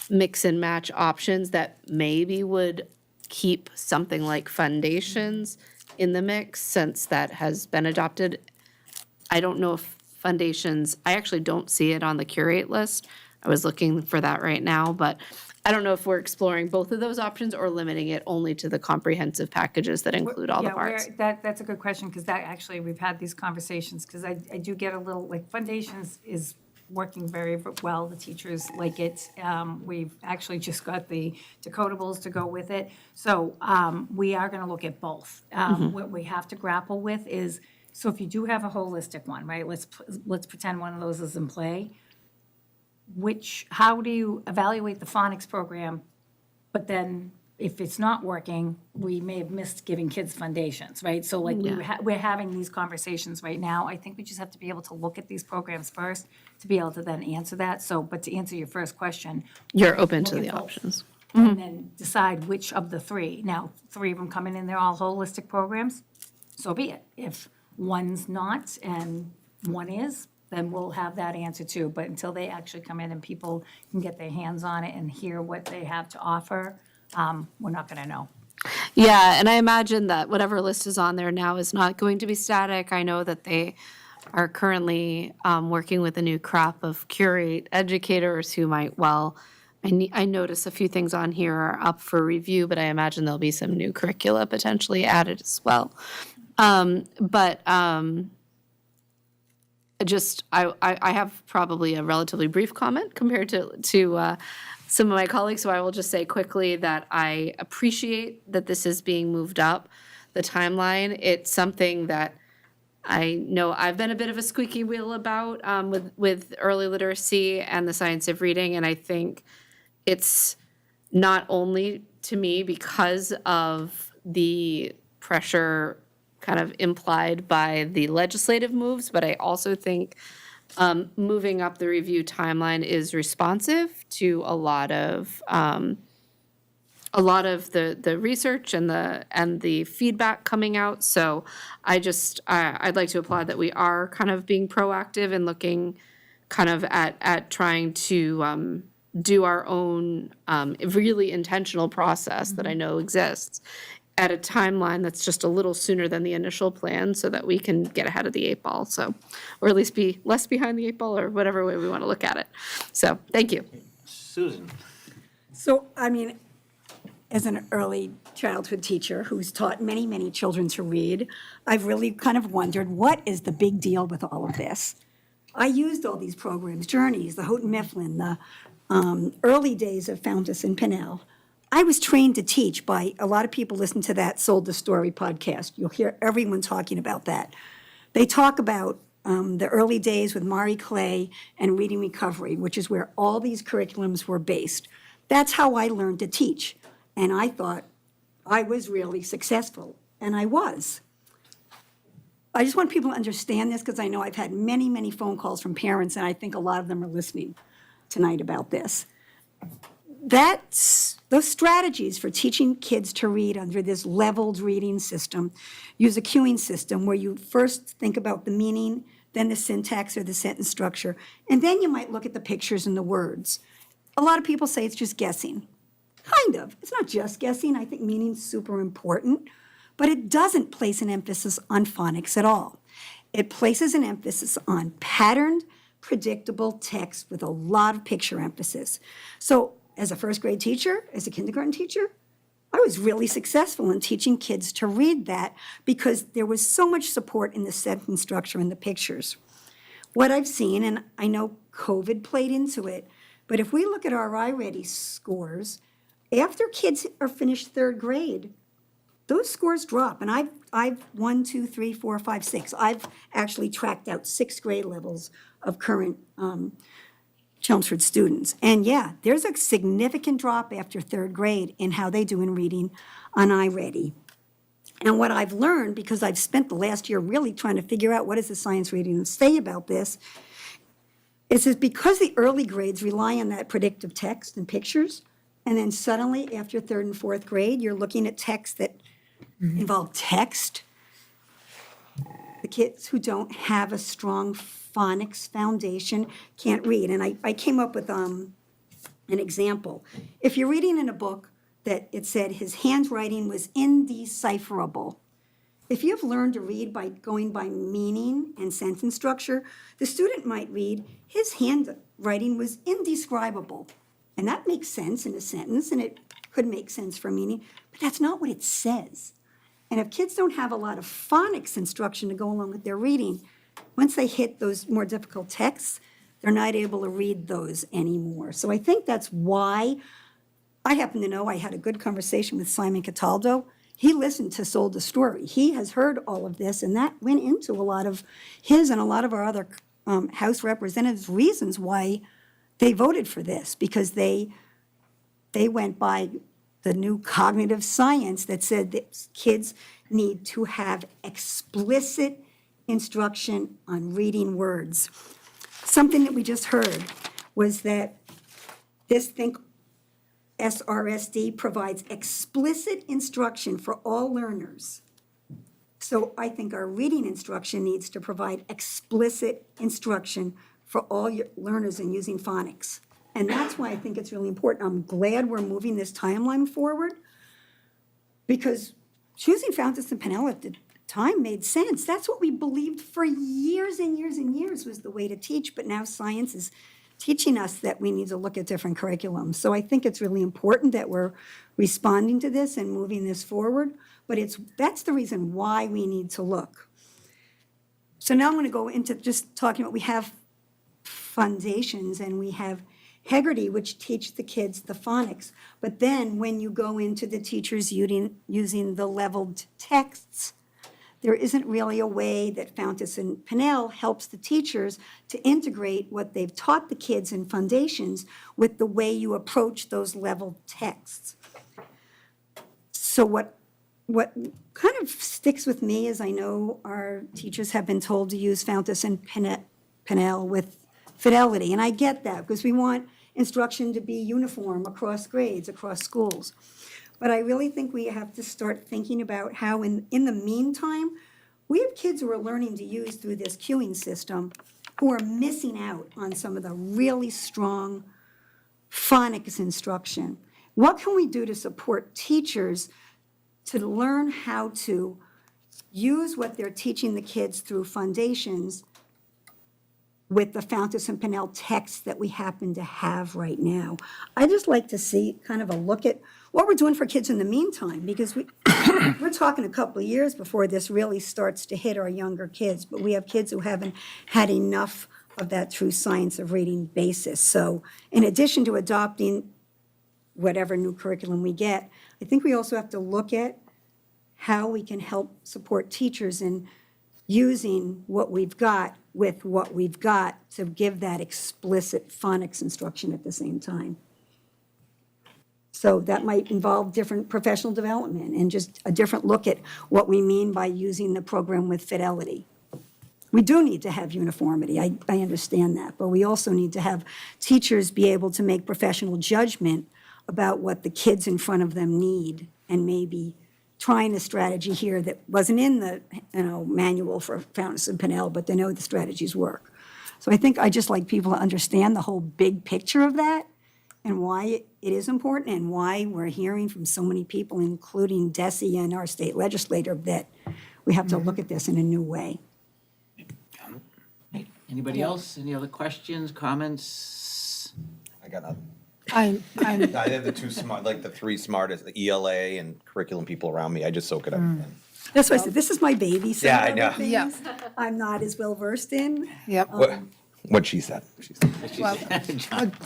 mix and match options that maybe would keep something like foundations in the mix, since that has been adopted. I don't know if foundations, I actually don't see it on the Curate list. I was looking for that right now, but I don't know if we're exploring both of those options or limiting it only to the comprehensive packages that include all the parts. That's a good question, because that actually, we've had these conversations, because I do get a little, like, foundations is working very well. The teachers like it. We've actually just got the decodables to go with it. So we are going to look at both. What we have to grapple with is, so if you do have a holistic one, right, let's pretend one of those is in play. How do you evaluate the phonics program, but then if it's not working, we may have missed giving kids foundations, right? So like we're having these conversations right now. I think we just have to be able to look at these programs first to be able to then answer that. So, but to answer your first question. You're open to look the at both options. And then decide which of the 3. Now, 3 of them coming in, they're all holistic programs, so be it. If one's not and one is, then we'll have that answer too. But until they actually come in and people can get their hands on it and hear what they have to offer, we're not going to know. Yeah, and I imagine that whatever list is on there now is not going to be static. I know that they are currently working with a new crop of Curate educators who might I notice a few things on here are up for review, but I imagine there'll be some new curricula potentially added as well. I have probably a relatively brief comment compared to some of my colleagues, so I will just say quickly that I appreciate that this is being moved up the timeline. It's something that I know I've been a bit of a squeaky wheel about with early literacy and the science of reading, and I think it's not only to me because of the pressure kind of implied by the legislative moves, but I also think moving up the review timeline is responsive to a lot of the research and the feedback coming out. So I'd like to applaud that we are kind of being proactive and looking kind of at trying to do our own really intentional process that I know exists at a timeline that's just a little sooner than the initial plan, so that we can get ahead of the 8 ball, or at least be less behind the 8 ball, or whatever way we want to look at it. So, thank you. Susan. So, I mean, as an early childhood teacher who's taught many, many children to read, I've really kind of wondered, what is the big deal with all of this? I used all these programs, Journeys, the Houghton Mifflin, the early days of Fountas and Pinnell. I was trained to teach by a lot of people listen to that Sold the Story podcast. You'll hear everyone talking about that. They talk about the early days with Mari Clay and Reading Recovery, which is where all these curriculums were based. That's how I learned to teach. And I thought I was really successful, and I was. I just want people to understand this because I know I've had many, many phone calls from parents, and I think a lot of them are listening tonight about this. Those strategies for teaching kids to read under this leveled reading system use a cueing system where you first think about the meaning, then the syntax or the sentence structure, and then you might look at the pictures and the words. A lot of people say it's just guessing. Kind of. It's not just guessing. I think meaning's super important, but it doesn't place an emphasis on phonics at all. It places an emphasis on patterned, predictable text with a lot of picture emphasis. So as a first grade teacher, as a kindergarten teacher, I was really successful in teaching kids to read that because there was so much support in the sentence structure and the pictures. What I've seen, and I know COVID played into it, but if we look at our iReady scores, after kids are finished third grade, those scores drop. And I've 1, 2, 3, 4, 5, 6. I've actually tracked out 6th grade levels of current Chelmsford students. And yeah, there's a significant drop after third grade in how they do in reading on iReady. And what I've learned, because I've spent the last year really trying to figure out what does the science reading say about this, is because the early grades rely on that predictive text and pictures, and then suddenly after 3rd and 4th grade, you're looking at texts that involve text. The kids who don't have a strong phonics foundation can't read. And I came up with an example. If you're reading in a book that it said his handwriting was indecipherable, if you've learned to read by going by meaning and sentence structure, the student might read, his handwriting was indescribable. And that makes sense in a sentence, and it could make sense for meaning, but that's not what it says. And if kids don't have a lot of phonics instruction to go along with their reading, once they hit those more difficult texts, they're not able to read those anymore. So I think that's why I happen to know I had a good conversation with Simon Cataldo. He listened to Sold the Story. He has heard all of this, and that went into a lot of his and a lot of our other House representatives' reasons why they voted for this, because they went by the new cognitive science that said that kids need to have explicit instruction on reading words. Something that we just heard was that this ThinkSRSD provides explicit instruction for all learners. So I think our reading instruction needs to provide explicit instruction for all your learners in using phonics. And that's why I think it's really important. I'm glad we're moving this timeline forward, because choosing Fountas and Pinnell at the time made sense. That's what we believed for years and years and years was the way to teach, but now science is teaching us that we need to look at different curriculums. So I think it's really important that we're responding to this and moving this forward, but that's the reason why we need to look. So now I'm going to go into just talking about, we have foundations and we have Hegarty, which teach the kids the phonics. But then when you go into the teachers using the leveled texts, there isn't really a way that Fountas and Pinnell helps the teachers to integrate what they've taught the kids in foundations with the way you approach those leveled texts. So what kind of sticks with me is I know our teachers have been told to use Fountas and Pinnell with fidelity, and I get that because we want instruction to be uniform across grades, across schools. But I really think we have to start thinking about how in the meantime, we have kids who are learning to use through this cueing system who are missing out on some of the really strong phonics instruction. What can we do to support teachers to learn how to use what they're teaching the kids through foundations with the Fountas and Pinnell texts that we happen to have right now? I just like to see kind of a look at what we're doing for kids in the meantime, because we're talking a couple of years before this really starts to hit our younger kids, but we have kids who haven't had enough of that true science of reading basis. So in addition to adopting whatever new curriculum we get. I think we also have to look at how we can help support teachers in using what we've got with what we've got to give that explicit phonics instruction at the same time. So that might involve different professional development and just a different look at what we mean by using the program with fidelity. We do need to have uniformity, I understand that, but we also need to have teachers be able to make professional judgment about what the kids in front of them need, and maybe trying a strategy here that wasn't in the manual for Fountas and Pinnell, but they know the strategies work. So I think I just like people to understand the whole big picture of that and why it is important and why we're hearing from so many people, including Desi and our state legislator, that we have to look at this in a new way. Anybody else? Any other questions, comments? I got nothing. I'm I have the two smart, like the three smartest, the ELA and curriculum people around me. I just soak it up. That's why I said, this is my baby. Some Yeah, I other know. things Yeah. I'm not as well versed in. Yep. What she said. Well,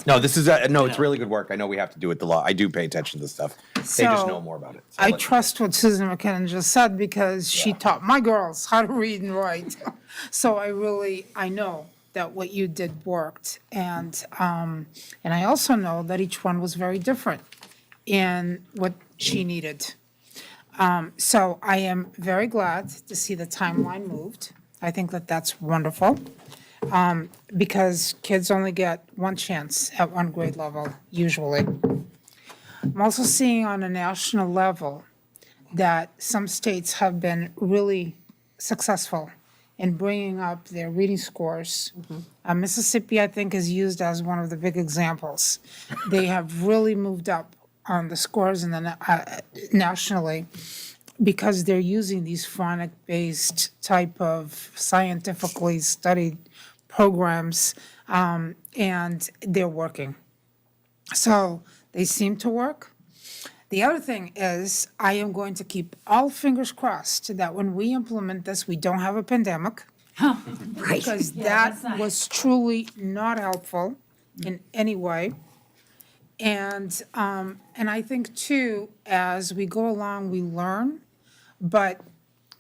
No, this is, no, it's really good work. I know we have to do it the law. I do pay attention to this stuff. They just So, know more about it. So I let's- trust what Susan McKinnon just said because she taught my girls how to read and write. So I know that what you did worked. And I also know that each one was very different in what she needed. So I am very glad to see the timeline moved. I think that that's wonderful. Because kids only get one chance at one grade level, usually. I'm also seeing on a national level that some states have been really successful in bringing up their reading scores. Mississippi, I think, is used as one of the big examples. They have really moved up on the scores in the nationally because they're using these phonic-based type of scientifically studied programs, and they're working. So they seem to work. The other thing is, I am going to keep all fingers crossed that when we implement this, we don't have a pandemic. Because that was truly not helpful in any way. And I think too, as we go along, we learn, but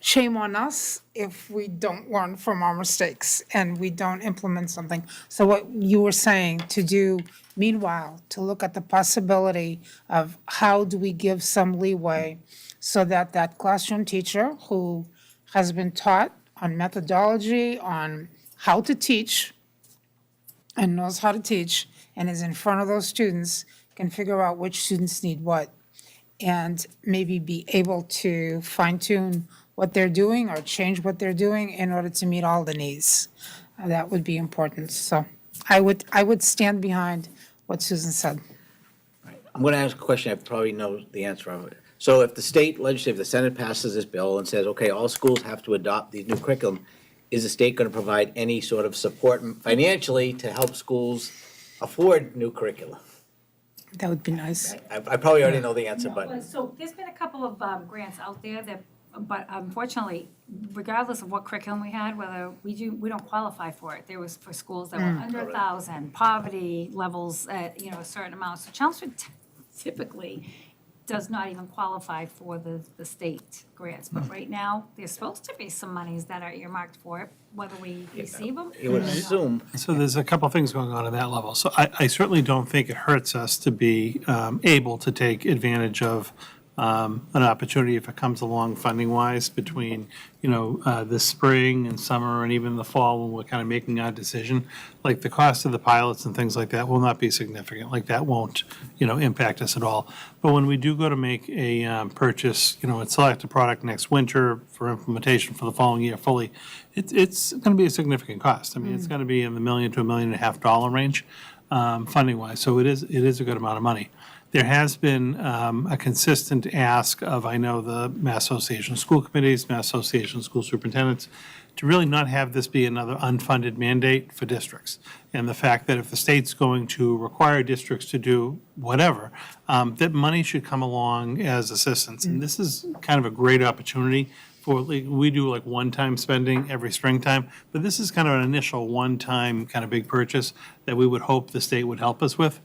shame on us if we don't learn from our mistakes and we don't implement something. So what you were saying to do, meanwhile, to look at the possibility of how do we give some leeway so that that classroom teacher who has been taught on methodology, on how to teach, and knows how to teach, and is in front of those students, can figure out which students need what, and maybe be able to fine-tune what they're doing or change what they're doing in order to meet all the needs. That would be important. So I would stand behind what Susan said. I'm going to ask a question I probably know the answer of it. So if the state legislature, the Senate passes this bill and says, okay, all schools have to adopt these new curriculum, is the state going to provide any sort of support financially to help schools afford new curriculum? That would be nice. I probably already know the answer, but So there's been a couple of grants out there that, but unfortunately, regardless of what curriculum we had, whether we don't qualify for it. There was for schools that were under 1,000, poverty levels at, a certain amount. So Chelmsford typically does not even qualify for the state grants. But right now, there's supposed to be some monies that are earmarked for it, whether we receive them. you would assume. So there's a couple of things going on at that level. So I certainly don't think it hurts us to be able to take advantage of an opportunity if it comes along funding-wise between, this spring and summer and even the fall when we're kind of making our decision. Like the cost of the pilots and things like that will not be significant. Like that won't, impact us at all. But when we do go to make a purchase, and select a product next winter for implementation for the following year fully, it's going to be a significant cost. I mean, it's going to be in the $1 million to $1.5 million range, funding-wise. So it is a good amount of money. There has been a consistent ask of, I know, the Mass Association of School Committees, Mass Association of School Superintendents, to really not have this be another unfunded mandate for districts. And the fact that if the state's going to require districts to do whatever, that money should come along as assistance. And this is kind of a great opportunity for, we do like one-time spending every springtime, but this is kind of an initial one-time kind of big purchase that we would hope the state would help us with.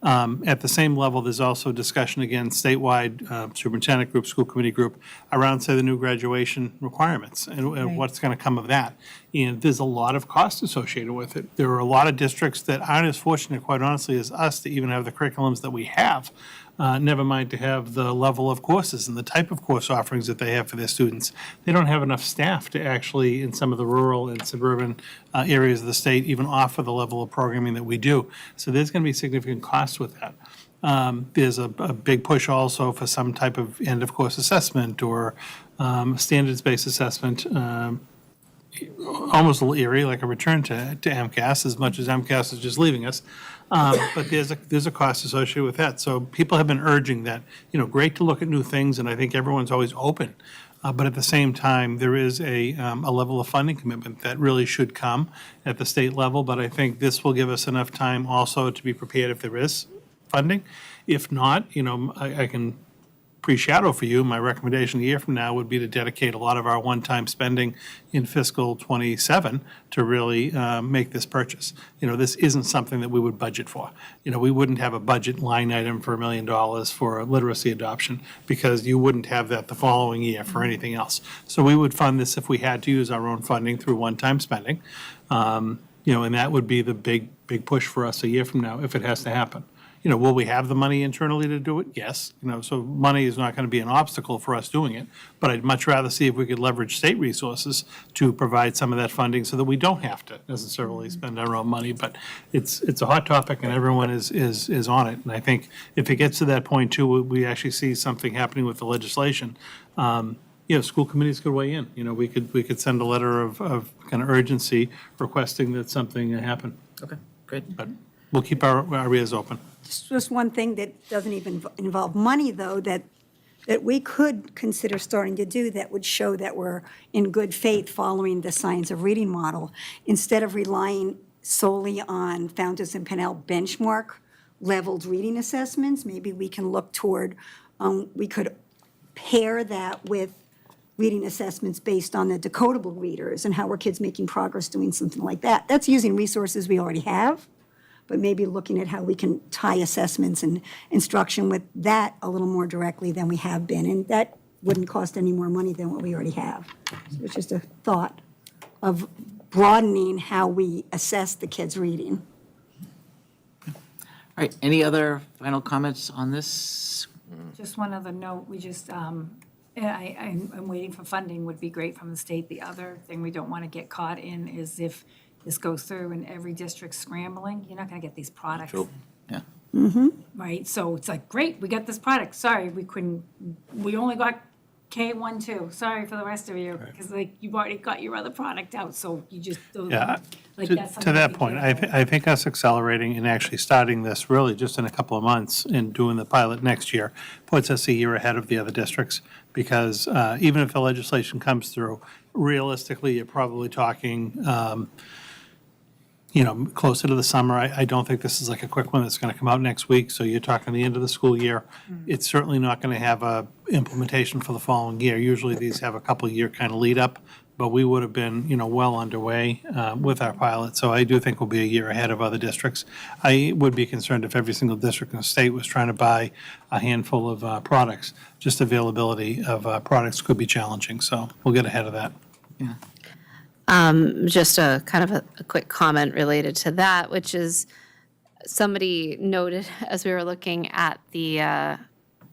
At the same level, there's also discussion again statewide, superintendent group, school committee group, around, say, the new graduation requirements and what's going to come of that. And there's a lot of cost associated with it. There are a lot of districts that aren't as fortunate, quite honestly, as us to even have the curriculums that we have. Never mind to have the level of courses and the type of course offerings that they have for their students. They don't have enough staff to actually, in some of the rural and suburban areas of the state, even offer the level of programming that we do. So there's going to be significant costs with that. There's a big push also for some type of end-of-course assessment or standards-based assessment, almost a little eerie, like a return to MCAS, as much as MCAS is just leaving us. But there's a cost associated with that. So people have been urging that, great to look at new things, and I think everyone's always open. But at the same time, there is a level of funding commitment that really should come at the state level. But I think this will give us enough time also to be prepared if there is funding. If not, I can pre-shadow for you, my recommendation a year from now would be to dedicate a lot of our one-time spending in fiscal '27 to really make this purchase. This isn't something that we would budget for. We wouldn't have a budget line item for $1 million for literacy adoption because you wouldn't have that the following year for anything else. So we would fund this if we had to use our own funding through one-time spending. And that would be the big push for us a year from now if it has to happen. Will we have the money internally to do it? Yes. So money is not going to be an obstacle for us doing it. But I'd much rather see if we could leverage state resources to provide some of that funding so that we don't have to necessarily spend our own money. But it's a hot topic and everyone is on it. And I think if it gets to that point too, we actually see something happening with the legislation. School committees could weigh in. We could send a letter of kind of urgency requesting that something happen. Okay, great. But we'll keep our ears open. Just one thing that doesn't even involve money, though, that we could consider starting to do that would show that we're in good faith following the science of reading model. Instead of relying solely on Fountas and Pinnell benchmark leveled reading assessments, maybe we can look toward, we could pair that with reading assessments based on the decodable readers and how are kids making progress doing something like that. That's using resources we already have, but maybe looking at how we can tie assessments and instruction with that a little more directly than we have been. And that wouldn't cost any more money than what we already have. So it's just a thought of broadening how we assess the kids' reading. All right, any other final comments on this? Just one other note, we just, I'm waiting for funding would be great from the state. The other thing we don't want to get caught in is if this goes through and every district's scrambling, you're not going to get these products. Sure. Yeah. Right? So it's like, great, we got this product. Sorry, we only got K1, 2. Sorry for the rest of you, because you've already got your other product out, so you just, Yeah, that's to something that to be point, careful. I think us accelerating and actually starting this really just in a couple of months and doing the pilot next year puts us a year ahead of the other districts, because even if the legislation comes through, realistically, you're probably talking, closer to the summer. I don't think this is like a quick one that's going to come out next week, so you're talking the end of the school year. It's certainly not going to have a implementation for the following year. Usually these have a couple-year kind of lead up, but we would have been, well underway with our pilot. So I do think we'll be a year ahead of other districts. I would be concerned if every single district in the state was trying to buy a handful of products. Just availability of products could be challenging, so we'll get ahead of that. Yeah. Just a kind of a quick comment related to that, which is somebody noted as we were looking at the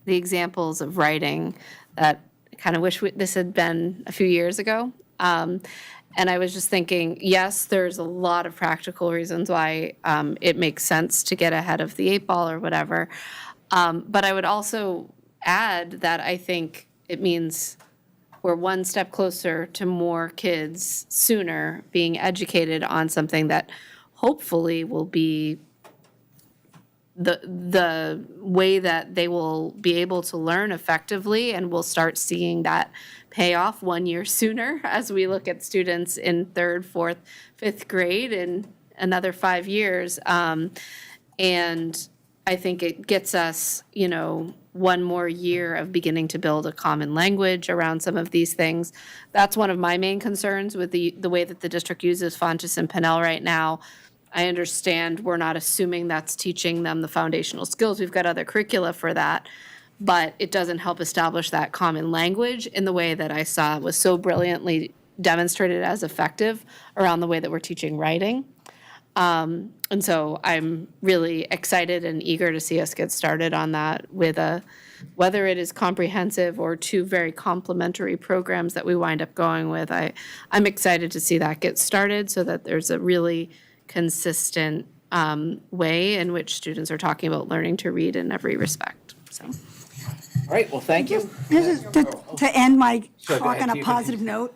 examples of writing that I kind of wish this had been a few years ago. And I was just thinking, yes, there's a lot of practical reasons why it makes sense to get ahead of the 8-ball or whatever. But I would also add that I think it means we're one step closer to more kids sooner being educated on something that hopefully will be the way that they will be able to learn effectively, and we'll start seeing that pay off 1 year sooner as we look at students in 3rd, 4th, 5th grade in another 5 years. And I think it gets us, one more year of beginning to build a common language around some of these things. That's one of my main concerns with the way that the district uses Fountas and Pinnell right now. I understand we're not assuming that's teaching them the foundational skills. We've got other curricula for that, but it doesn't help establish that common language in the way that I saw was so brilliantly demonstrated as effective around the way that we're teaching writing. And so I'm really excited and eager to see us get started on that with whether it is comprehensive or two very complementary programs that we wind up going with. I'm excited to see that get started so that there's a really consistent way in which students are talking about learning to read in every respect. So. All right, well, thank you. This is to end my Sure, go talk ahead. on You a can- positive note.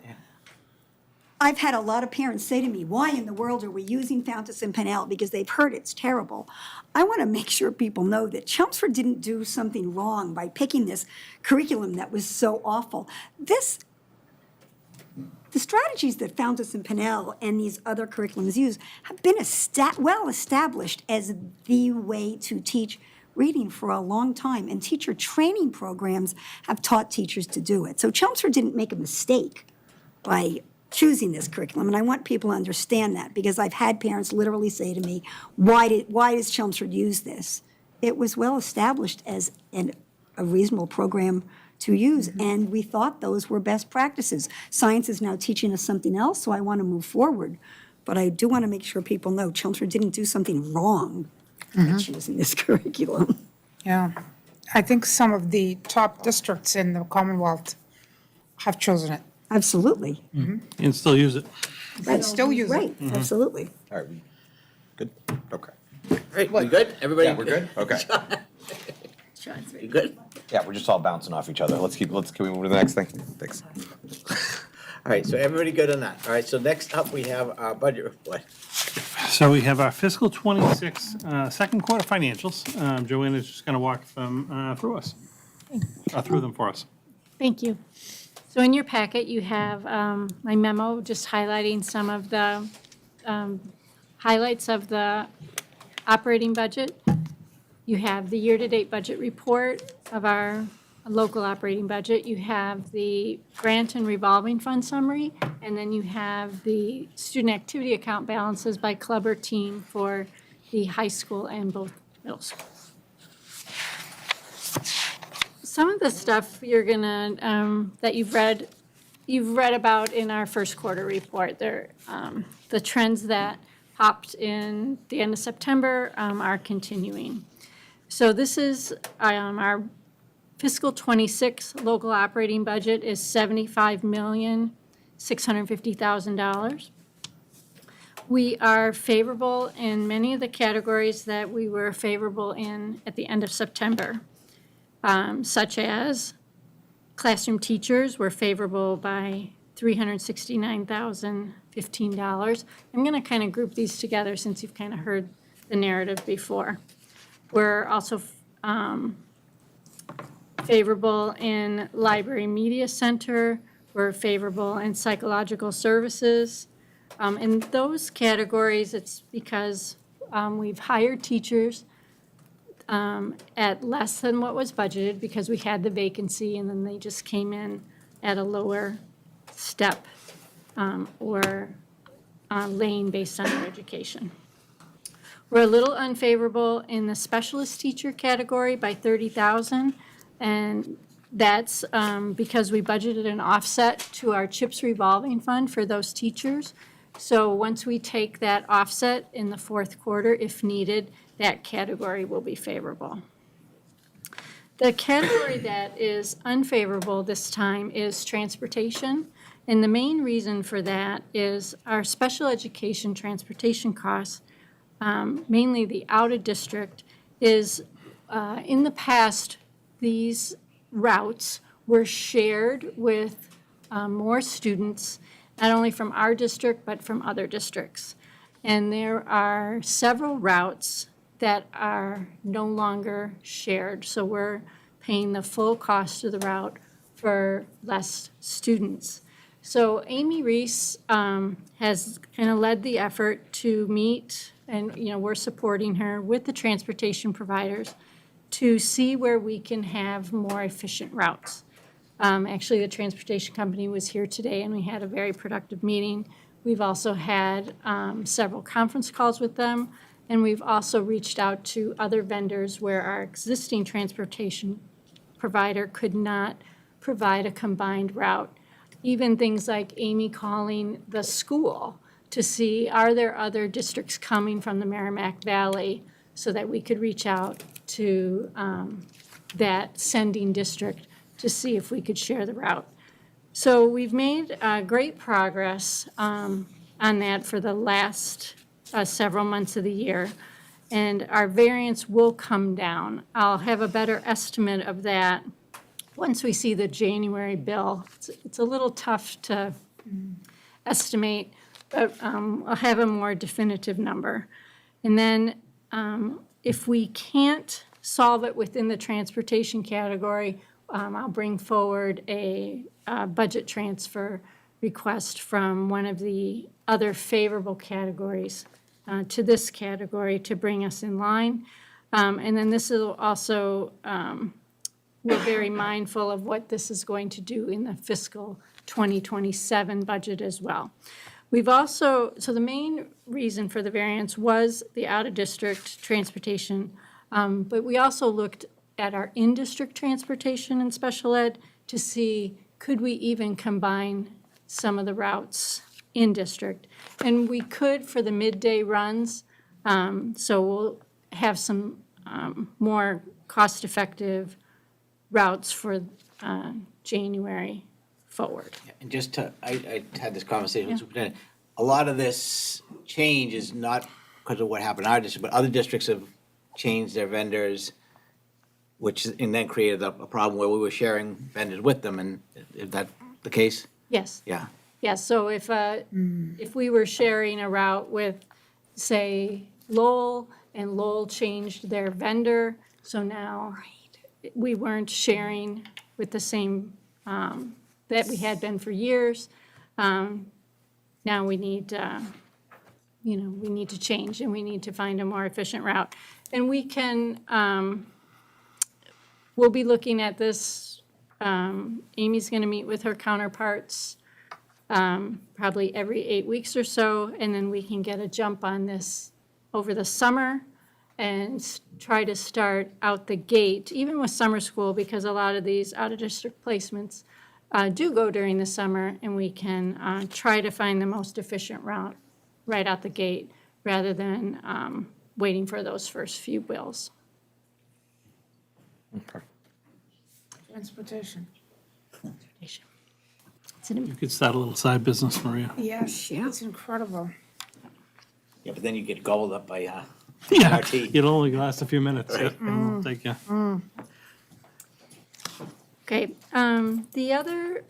I've had a lot of parents say to me, why in the world are we using Fountas and Pinnell? Because they've heard it's terrible. I want to make sure people know that Chelmsford didn't do something wrong by picking this curriculum that was so awful. The strategies that Fountas and Pinnell and these other curriculums use have been well established as the way to teach reading for a long time, and teacher training programs have taught teachers to do it. So Chelmsford didn't make a mistake by choosing this curriculum, and I want people to understand that, because I've had parents literally say to me, why does Chelmsford use this? It was well established as a reasonable program to use, and we thought those were best practices. Science is now teaching us something else, so I want to move forward, but I do want to make sure people know Chelmsford didn't do something wrong by choosing this curriculum. Yeah. I think some of the top districts in the Commonwealth have chosen it. Absolutely. And still use it. And still use it. Right, absolutely. All right, we good? Okay. All right, we good? Everybody? Yeah, we're good? Okay. You good? Yeah, we're just all bouncing off each other. Can we move to the next thing? Thanks. All right, so everybody good on that? All right, so next up, we have our budget report. So we have our fiscal 26 second quarter financials. Joanne is just going to walk them through them for us. Thank you. So in your packet, you have my memo just highlighting some of the highlights of the operating budget. You have the year-to-date budget report of our local operating budget. You have the grant and revolving fund summary, and then you have the student activity account balances by club or team for the high school and both middle schools. Some of the stuff you're gonna, that you've read about in our first quarter report. The trends that popped in the end of September are continuing. So this is our fiscal 26 local operating budget is $75,650,000. We are favorable in many of the categories that we were favorable in at the end of September. Such as classroom teachers were favorable by $369,015. I'm going to kind of group these together since you've kind of heard the narrative before. We're also favorable in library media center. We're favorable in psychological services. In those categories, it's because we've hired teachers at less than what was budgeted because we had the vacancy and then they just came in at a lower step or lane based on their education. We're a little unfavorable in the specialist teacher category by $30,000, and that's because we budgeted an offset to our CHIPS revolving fund for those teachers. So once we take that offset in the fourth quarter, if needed, that category will be favorable. The category that is unfavorable this time is transportation. And the main reason for that is our special education transportation costs, mainly the out of district, is in the past, these routes were shared with more students, not only from our district, but from other districts. And there are several routes that are no longer shared. So we're paying the full cost of the route for less students. So Amy Reese has kind of led the effort to meet, and we're supporting her with the transportation providers to see where we can have more efficient routes. Actually, the transportation company was here today and we had a very productive meeting We've also had several conference calls with them, and we've also reached out to other vendors where our existing transportation provider could not provide a combined route. Even things like Amy calling the school to see, are there other districts coming from the Merrimack Valley, so that we could reach out to that sending district to see if we could share the route. So we've made great progress on that for the last several months of the year, and our variance will come down. I'll have a better estimate of that once we see the January bill. It's a little tough to estimate, but I'll have a more definitive number. And then if we can't solve it within the transportation category, I'll bring forward a budget transfer request from one of the other favorable categories to this category to bring us in line. And then this is also, we're very mindful of what this is going to do in the fiscal 2027 budget as well. We've also, so the main reason for the variance was the out-of-district transportation, but we also looked at our in-district transportation and special ed to see, could we even combine some of the routes in district? And we could for the midday runs, so we'll have some more cost-effective routes for January forward. And just to, I had this conversation with the superintendent, a lot of this change is not because of what happened in our district, but other districts have changed their vendors, which, and then created a problem where we were sharing vendors with them, and is that the case? Yes. Yeah. Yeah, so if we were sharing a route with, say, Lowell, and Lowell changed their vendor, so now we weren't sharing with the same, that we had been for years. Now we need, we need to change, and we need to find a more efficient route. And we can, we'll be looking at this. Amy's going to meet with her counterparts probably every 8 weeks or so, and then we can get a jump on this over the summer and try to start out the gate, even with summer school, because a lot of these out-of-district placements do go during the summer, and we can try to find the most efficient route right out the gate rather than waiting for those first few bills. Transportation. You could start a little side business, Maria. Yes, it's incredible. Yeah, but then you get gobbled up by Yeah, RT. it'll only last a few minutes. Yeah, it'll take you. Okay, the other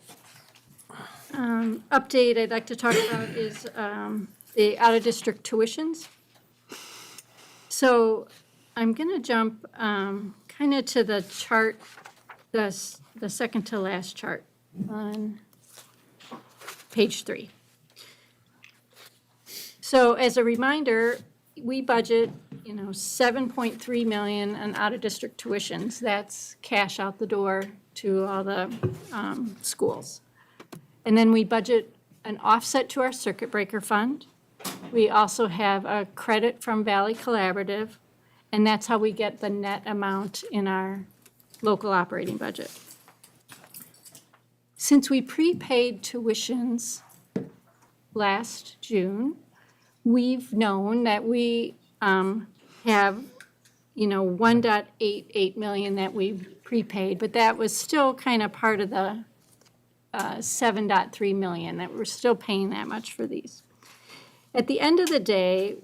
update I'd like to talk about is the out-of-district tuitions. So I'm going to jump kind of to the chart, the second to last chart on page 3. So as a reminder, we budget, $7.3 million in out-of-district tuitions. That's cash out the door to all the schools. And then we budget an offset to our circuit breaker fund. We also have a credit from Valley Collaborative, and that's how we get the net amount in our local operating budget. Since we prepaid tuitions last June, we've known that we have, 1.88 million that we prepaid, but that was still kind of part of the 7.3 million, that we're still paying that much for these. At the end of the day,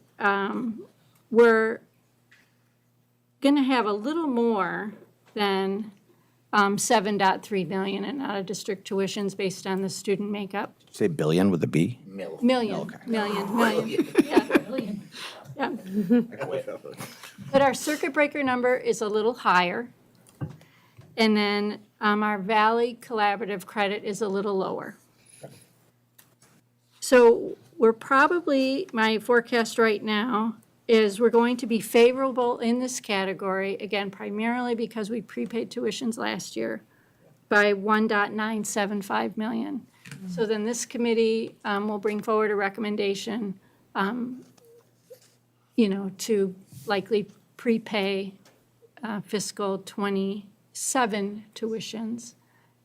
we're going to have a little more than 7.3 million in out-of-district tuitions based on the student makeup. Say billion with a B? Million. Yeah, billion. Yeah. But our circuit breaker number is a little higher. And then our Valley Collaborative credit is a little lower. So we're probably, my forecast right now is we're going to be favorable in this category, again, primarily because we prepaid tuitions last year by 1.975 million. So then this committee will bring forward a recommendation, to likely prepay fiscal '27 tuitions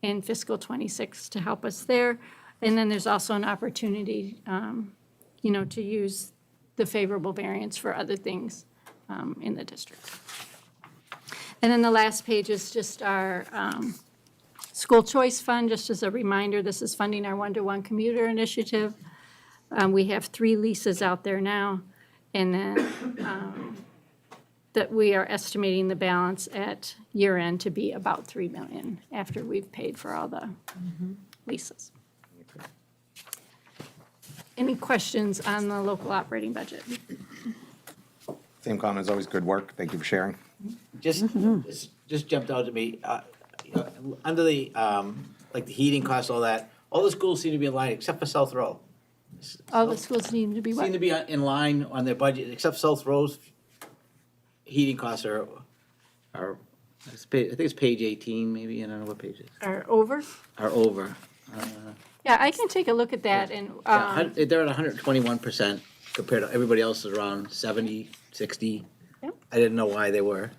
and fiscal '26 to help us there. And then there's also an opportunity, to use the favorable variance for other things in the district. And then the last page is just our school choice fund. Just as a reminder, this is funding our one-to-one commuter initiative. We have 3 leases out there now, and then that we are estimating the balance at year end to be about $3 million after we've paid for all the leases. Any questions on the local operating budget? Same comment, as always, good work. Thank you for sharing. Just jumped out to me, under the, like the heating costs, all that, all the schools seem to be in line except for South Row. All the schools need to be what? Seem to be in line on their budget, except South Row's heating costs are, I think it's page 18, maybe, I don't know what page it is, Are over? are over. Yeah, I can take a look at that and, They're at 121% compared to everybody else is around 70, 60. Yep. I didn't know why they were.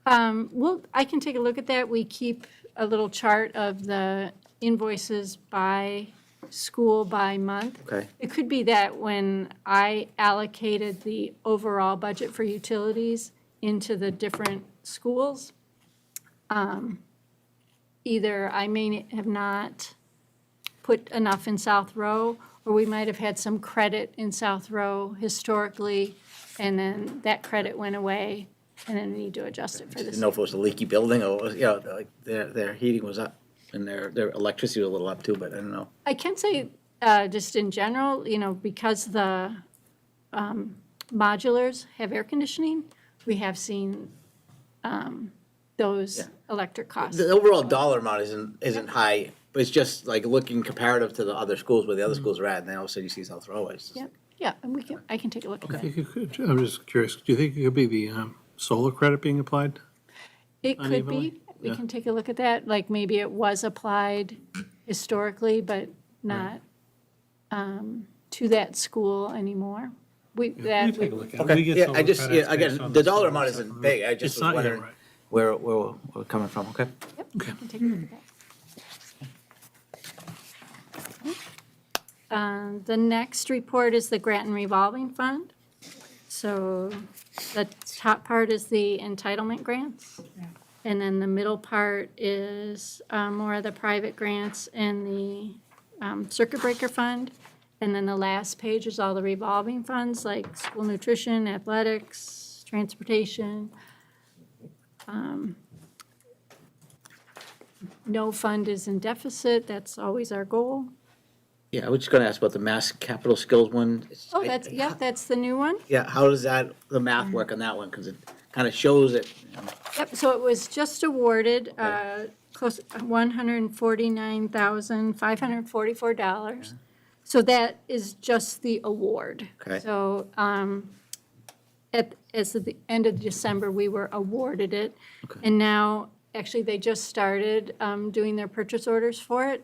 well, I can take a look at that. We keep a little chart of the invoices by school by month. Okay. It could be that when I allocated the overall budget for utilities into the different schools, either I may have not put enough in South Row, or we might have had some credit in South Row historically, and then that credit went away, and then we need to adjust it for this. Didn't know if it was a leaky building or, like their heating was up and their electricity was a little up too, but I don't know. I can say, just in general, because the modulars have air conditioning, we have seen those electric costs. The overall dollar amount isn't high, but it's just like looking comparative to the other schools where the other schools are at, and then all of a sudden you see South Row. It's just- Yeah, and I can take a look at I that. think it could, I'm just curious, do you think it could be the solar credit being applied? It could unevenly? be, we Yeah. can take a look at that, like maybe it was applied historically, but not to that school anymore. We We take a look at it. We Okay, get yeah, solar I just, credits yeah, based again, on the the dollar solar amount stuff. isn't big, I just It's was not, yeah, wondering right. where we're coming from, okay? Yep, we can take a look at that. The next report is the grant and revolving fund. So the top part is the entitlement grants. And then the middle part is more of the private grants and the circuit breaker fund. And then the last page is all the revolving funds like school nutrition, athletics, transportation. No fund is in deficit, that's always our goal. Yeah, I was just gonna ask about the Mass Capital Skills one. Oh, that's the new one. Yeah, how does the math work on that one? Because it kind of shows it. Yep, so it was just awarded, close, $149,544. So that is just the award. Okay. So, as of the end of December, we were awarded it. Okay. And now, actually, they just started, doing their purchase orders for it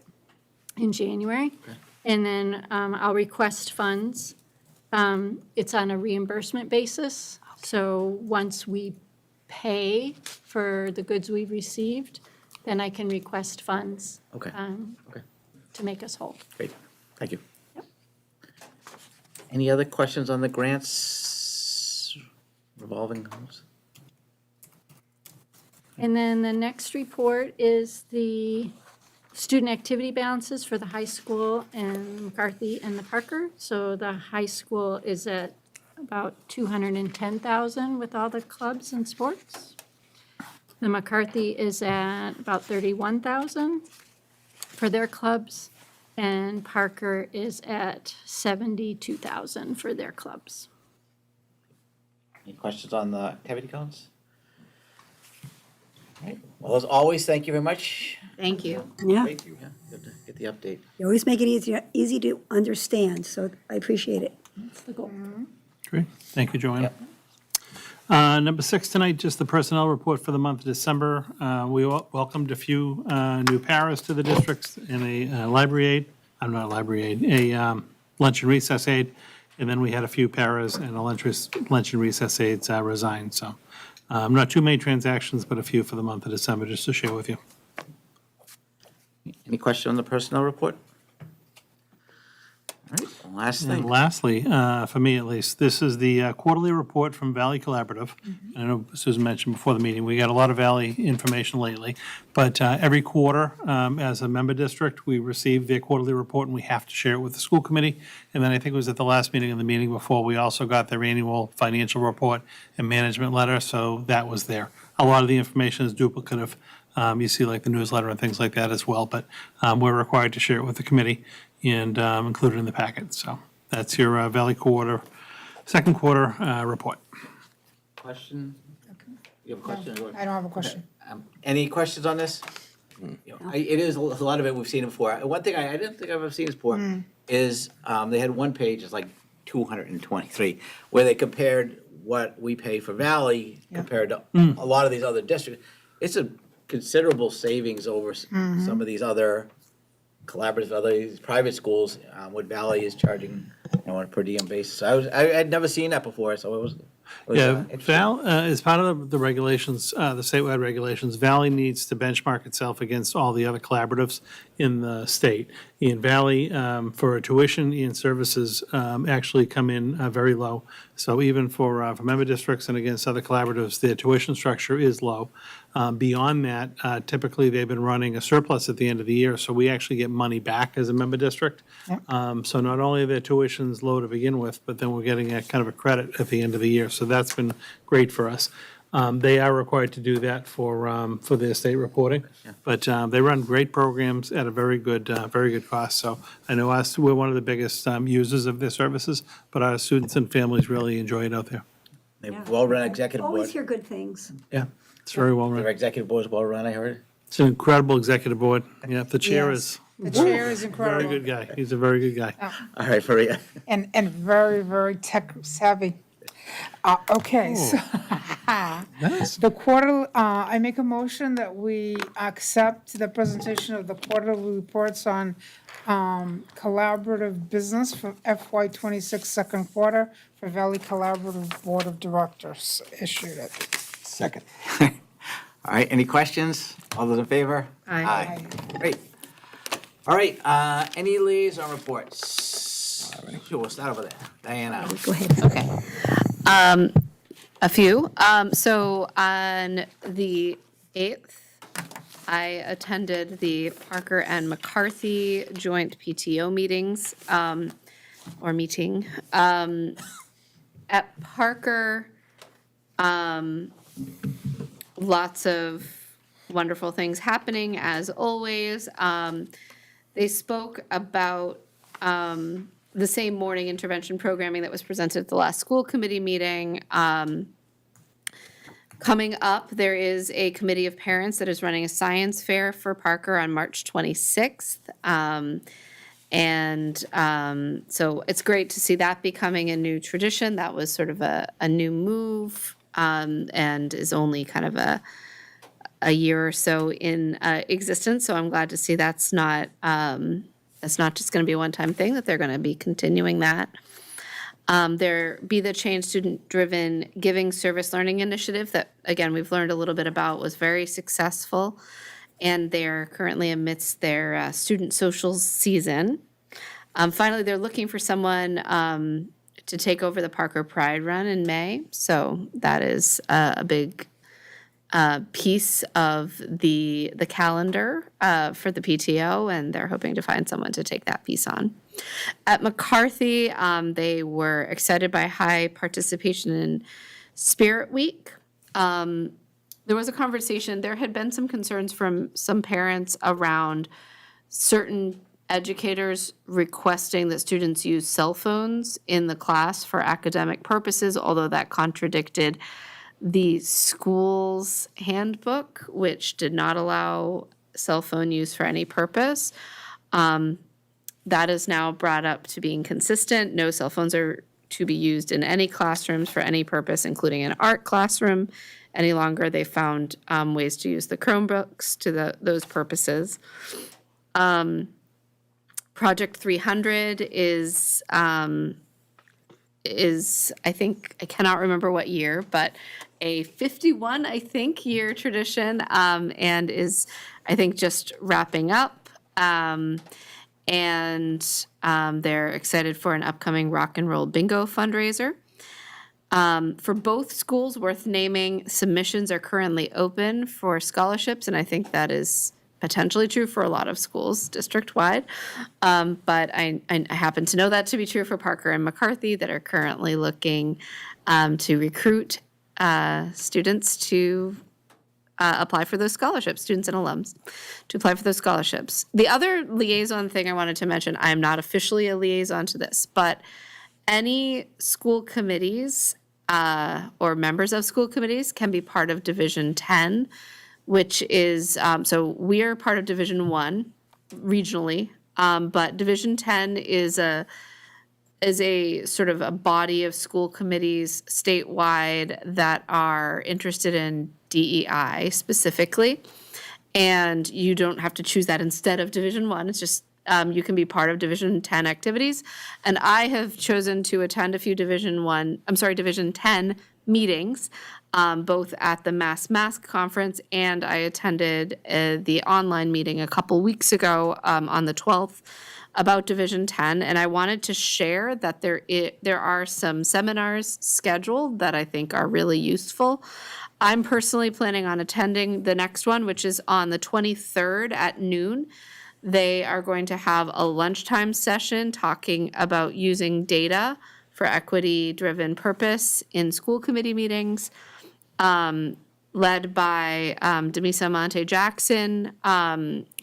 in January. Okay. And then, I'll request funds. It's on a reimbursement basis. So once we pay for the goods we've received, then I can request funds. Okay. Okay. To make us whole. Great, thank you. Yep. Any other questions on the grants revolving funds? And then the next report is the student activity balances for the high school and McCarthy and the Parker. So the high school is at about 210,000 with all the clubs and sports. The McCarthy is at about 31,000 for their clubs, and Parker is at 72,000 for their clubs. Any questions on the activity counts? All right. Well, as always, thank you very much. Thank you. Yeah, Thank you. Yeah, good to get the update. you always make it easy to understand, so I appreciate it. That's the goal. Great, thank you, Joanna. Number 6 tonight, just the personnel report for the month of December. We welcomed a few new paras to the districts and a library aide. I'm not a library aide, a lunch and recess aide. And then we had a few paras and a lunch and recess aides resign. So not too many transactions, but a few for the month of December, just to share with you. Any question on the personnel report? All right, last And thing. lastly, for me at least, this is the quarterly report from Valley Collaborative. I know Susan mentioned before the meeting, we got a lot of Valley information lately, but every quarter, as a member district, we receive their quarterly report and we have to share it with the school committee. And then I think it was at the last meeting and the meeting before, we also got their annual financial report and management letter, so that was there. A lot of the information is duplicative. You see like the newsletter and things like that as well, but we're required to share it with the committee and include it in the packet. So that's your Valley second quarter report. Question? You have a question? I don't have a question. Any questions on this? It is, a lot of it we've seen before. One thing I didn't think I've ever seen this before is they had one page, it's like 223, where they compared what we pay for Valley compared to a lot of these other districts. It's a considerable savings over some of these other collaborative, other these private schools, what Valley is charging, on a per diem basis. So I'd never seen that before, so it was interesting. Val, as part of the regulations, the statewide regulations, Valley needs to benchmark itself against all the other collaboratives in the state. And Valley, for tuition and services, actually come in very low. So even for member districts and against other collaboratives, their tuition structure is low. Beyond that, typically they've been running a surplus at the end of the year, so we actually get money back as a member district. So not only are their tuitions low to begin with, but then we're getting a kind of a credit at the end of the year. So that's been great for us. They are required to do that for their state reporting, but they run great programs at a very good cost. So I know we're one of the biggest users of their services, but our students and families really enjoy it out there. They have well-run executive board. Always hear good things. Yeah, it's very well Their run. executive board is well-run, I heard. It's an incredible executive board. Yeah, the chair Yes. is The chair is very incredible. good guy. He's a very good guy. All right, Maria. And very, very tech savvy. Okay, so the quarter, I make a motion that we accept the presentation of the quarterly reports on collaborative business for FY '26 second quarter for Valley Collaborative Board of Directors issued it. Second. All right, any questions? All those in favor? Aye. Great. All right, any liaison reports? Sure, we'll start over there. Diana. Go ahead. Okay. A few. So on the 8th, I attended the Parker and McCarthy joint PTO meetings, or meeting. At Parker, lots of wonderful things happening, as always. They spoke about the same morning intervention programming that was presented at the last school committee meeting. Coming up, there is a committee of parents that is running a science fair for Parker on March 26th. So it's great to see that becoming a new tradition. That was sort of a new move, and is only kind of a year or so in existence. So I'm glad to see that's not just going to be a one-time thing, that they're going to be continuing that. There be the Change Student-Driven Giving Service Learning Initiative that, again, we've learned a little bit about, was very successful. And they're currently amidst their student socials season. Finally, they're looking for someone to take over the Parker Pride Run in May. So that is a big piece of the calendar for the PTO, and they're hoping to find someone to take that piece on. At McCarthy, they were excited by high participation in Spirit Week. There was a conversation, there had been some concerns from some parents around certain educators requesting that students use cell phones in the class for academic purposes, although that contradicted the school's handbook, which did not allow cell phone use for any purpose. That is now brought up to being consistent. No cell phones are to be used in any classrooms for any purpose, including an art classroom. Any longer, they found ways to use the Chromebooks to those purposes. Project 300 is I think, I cannot remember what year, but a 51, I think, year tradition, and is, I think, just wrapping up. They're excited for an upcoming rock and roll bingo fundraiser. For both schools worth naming, submissions are currently open for scholarships, and I think that is potentially true for a lot of schools district-wide. But I happen to know that to be true for Parker and McCarthy, that are currently looking to recruit students to apply for those scholarships, students and alums to apply for those scholarships. The other liaison thing I wanted to mention, I am not officially a liaison to this, but any school committees or members of school committees can be part of Division 10, which is, so we are part of Division 1 regionally, but Division 10 is a sort of a body of school committees statewide that are interested in DEI specifically. And you don't have to choose that instead of Division 1. It's just you can be part of Division 10 activities. And I have chosen to attend a few Division 10 meetings, both at the Mass Mask Conference, and I attended the online meeting a couple weeks ago on the 12th about Division 10, and I wanted to share that there are some seminars scheduled that I think are really useful. I'm personally planning on attending the next one, which is on the 23rd at noon. They are going to have a lunchtime session talking about using data for equity-driven purpose in school committee meetings, led by Demisa Monte-Jackson,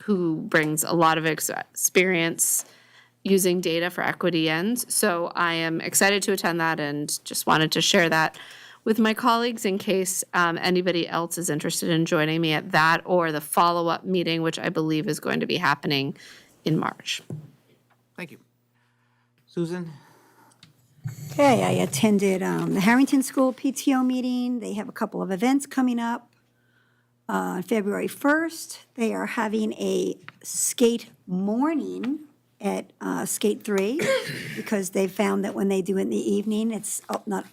who brings a lot of experience using data for equity ends. So I am excited to attend that and just wanted to share that with my colleagues in case anybody else is interested in joining me at that or the follow-up meeting, which I believe is going to be happening in March. Thank you. Susan? Okay, I attended the Harrington School PTO meeting. They have a couple of events coming up. On February 1st, they are having a skate morning at Skate 3 because they found that when they do it in the evening,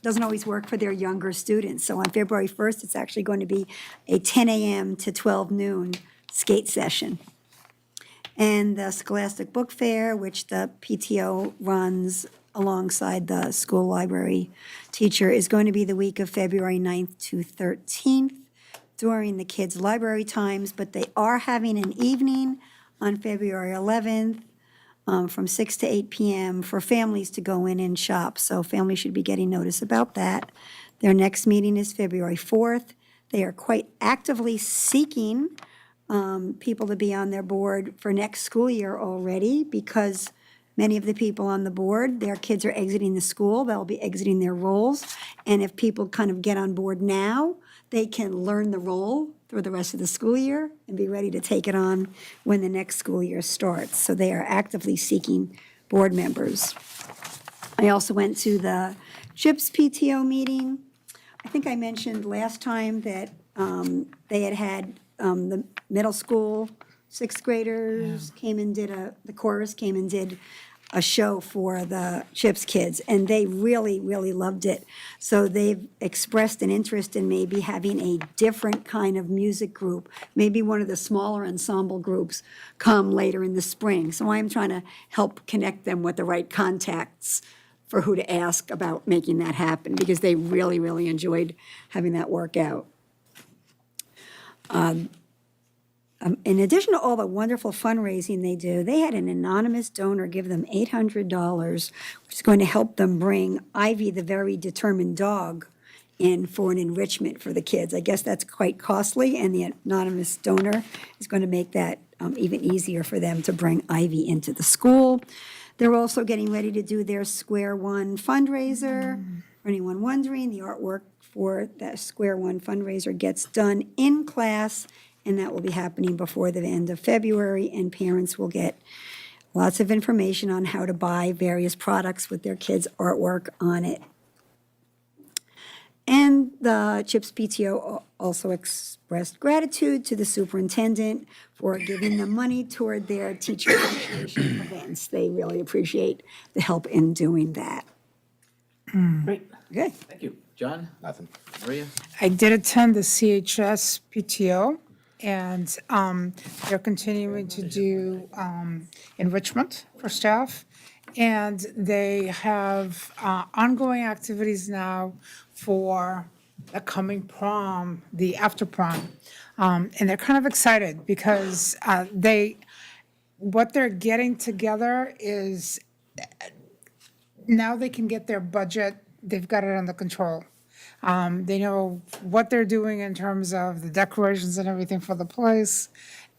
doesn't always work for their younger students. So on February 1st, it's actually going to be a 10 a.m. to 12 noon skate session. And the Scholastic Book Fair, which the PTO runs alongside the school library teacher, is going to be the week of February 9th to 13th during the kids' library times, but they are having an evening on February 11th from 6 to 8 p.m. for families to go in and shop. So families should be getting notice about that. Their next meeting is February 4th. They are quite actively seeking people to be on their board for next school year already because many of the people on the board, their kids are exiting the school. They'll be exiting their roles. And if people kind of get on board now, they can learn the role through the rest of the school year and be ready to take it on when the next school year starts. So they are actively seeking board members. I also went to the CHIPS PTO meeting. I think I mentioned last time that they had the middle school sixth graders came and did the chorus came and did a show for the CHIPS kids, and they really, really loved it. So they've expressed an interest in maybe having a different kind of music group, maybe one of the smaller ensemble groups come later in the spring. So I'm trying to help connect them with the right contacts for who to ask about making that happen, because they really, really enjoyed having that work out. In addition to all the wonderful fundraising they do, they had an anonymous donor give them $800, which is going to help them bring Ivy, the very determined dog, in for an enrichment for the kids. I guess that's quite costly, and the anonymous donor is going to make that even easier for them to bring Ivy into the school. They're also getting ready to do their Square One fundraiser. For anyone wondering, the artwork for that Square One fundraiser gets done in class, and that will be happening before the end of February, and parents will get lots of information on how to buy various products with their kids' artwork on it. And the CHIPS PTO also expressed gratitude to the superintendent for giving them money toward their teacher appreciation events. They really appreciate the help in doing that. Great. Good. Thank you. John? Nothing. Maria? I did attend the CHS PTO, and they're continuing to do enrichment for staff. And they have ongoing activities now for the coming prom, the after prom. And they're kind of excited because what they're getting together is now they can get their budget, they've got it under control. They know what they're doing in terms of the decorations and everything for the place.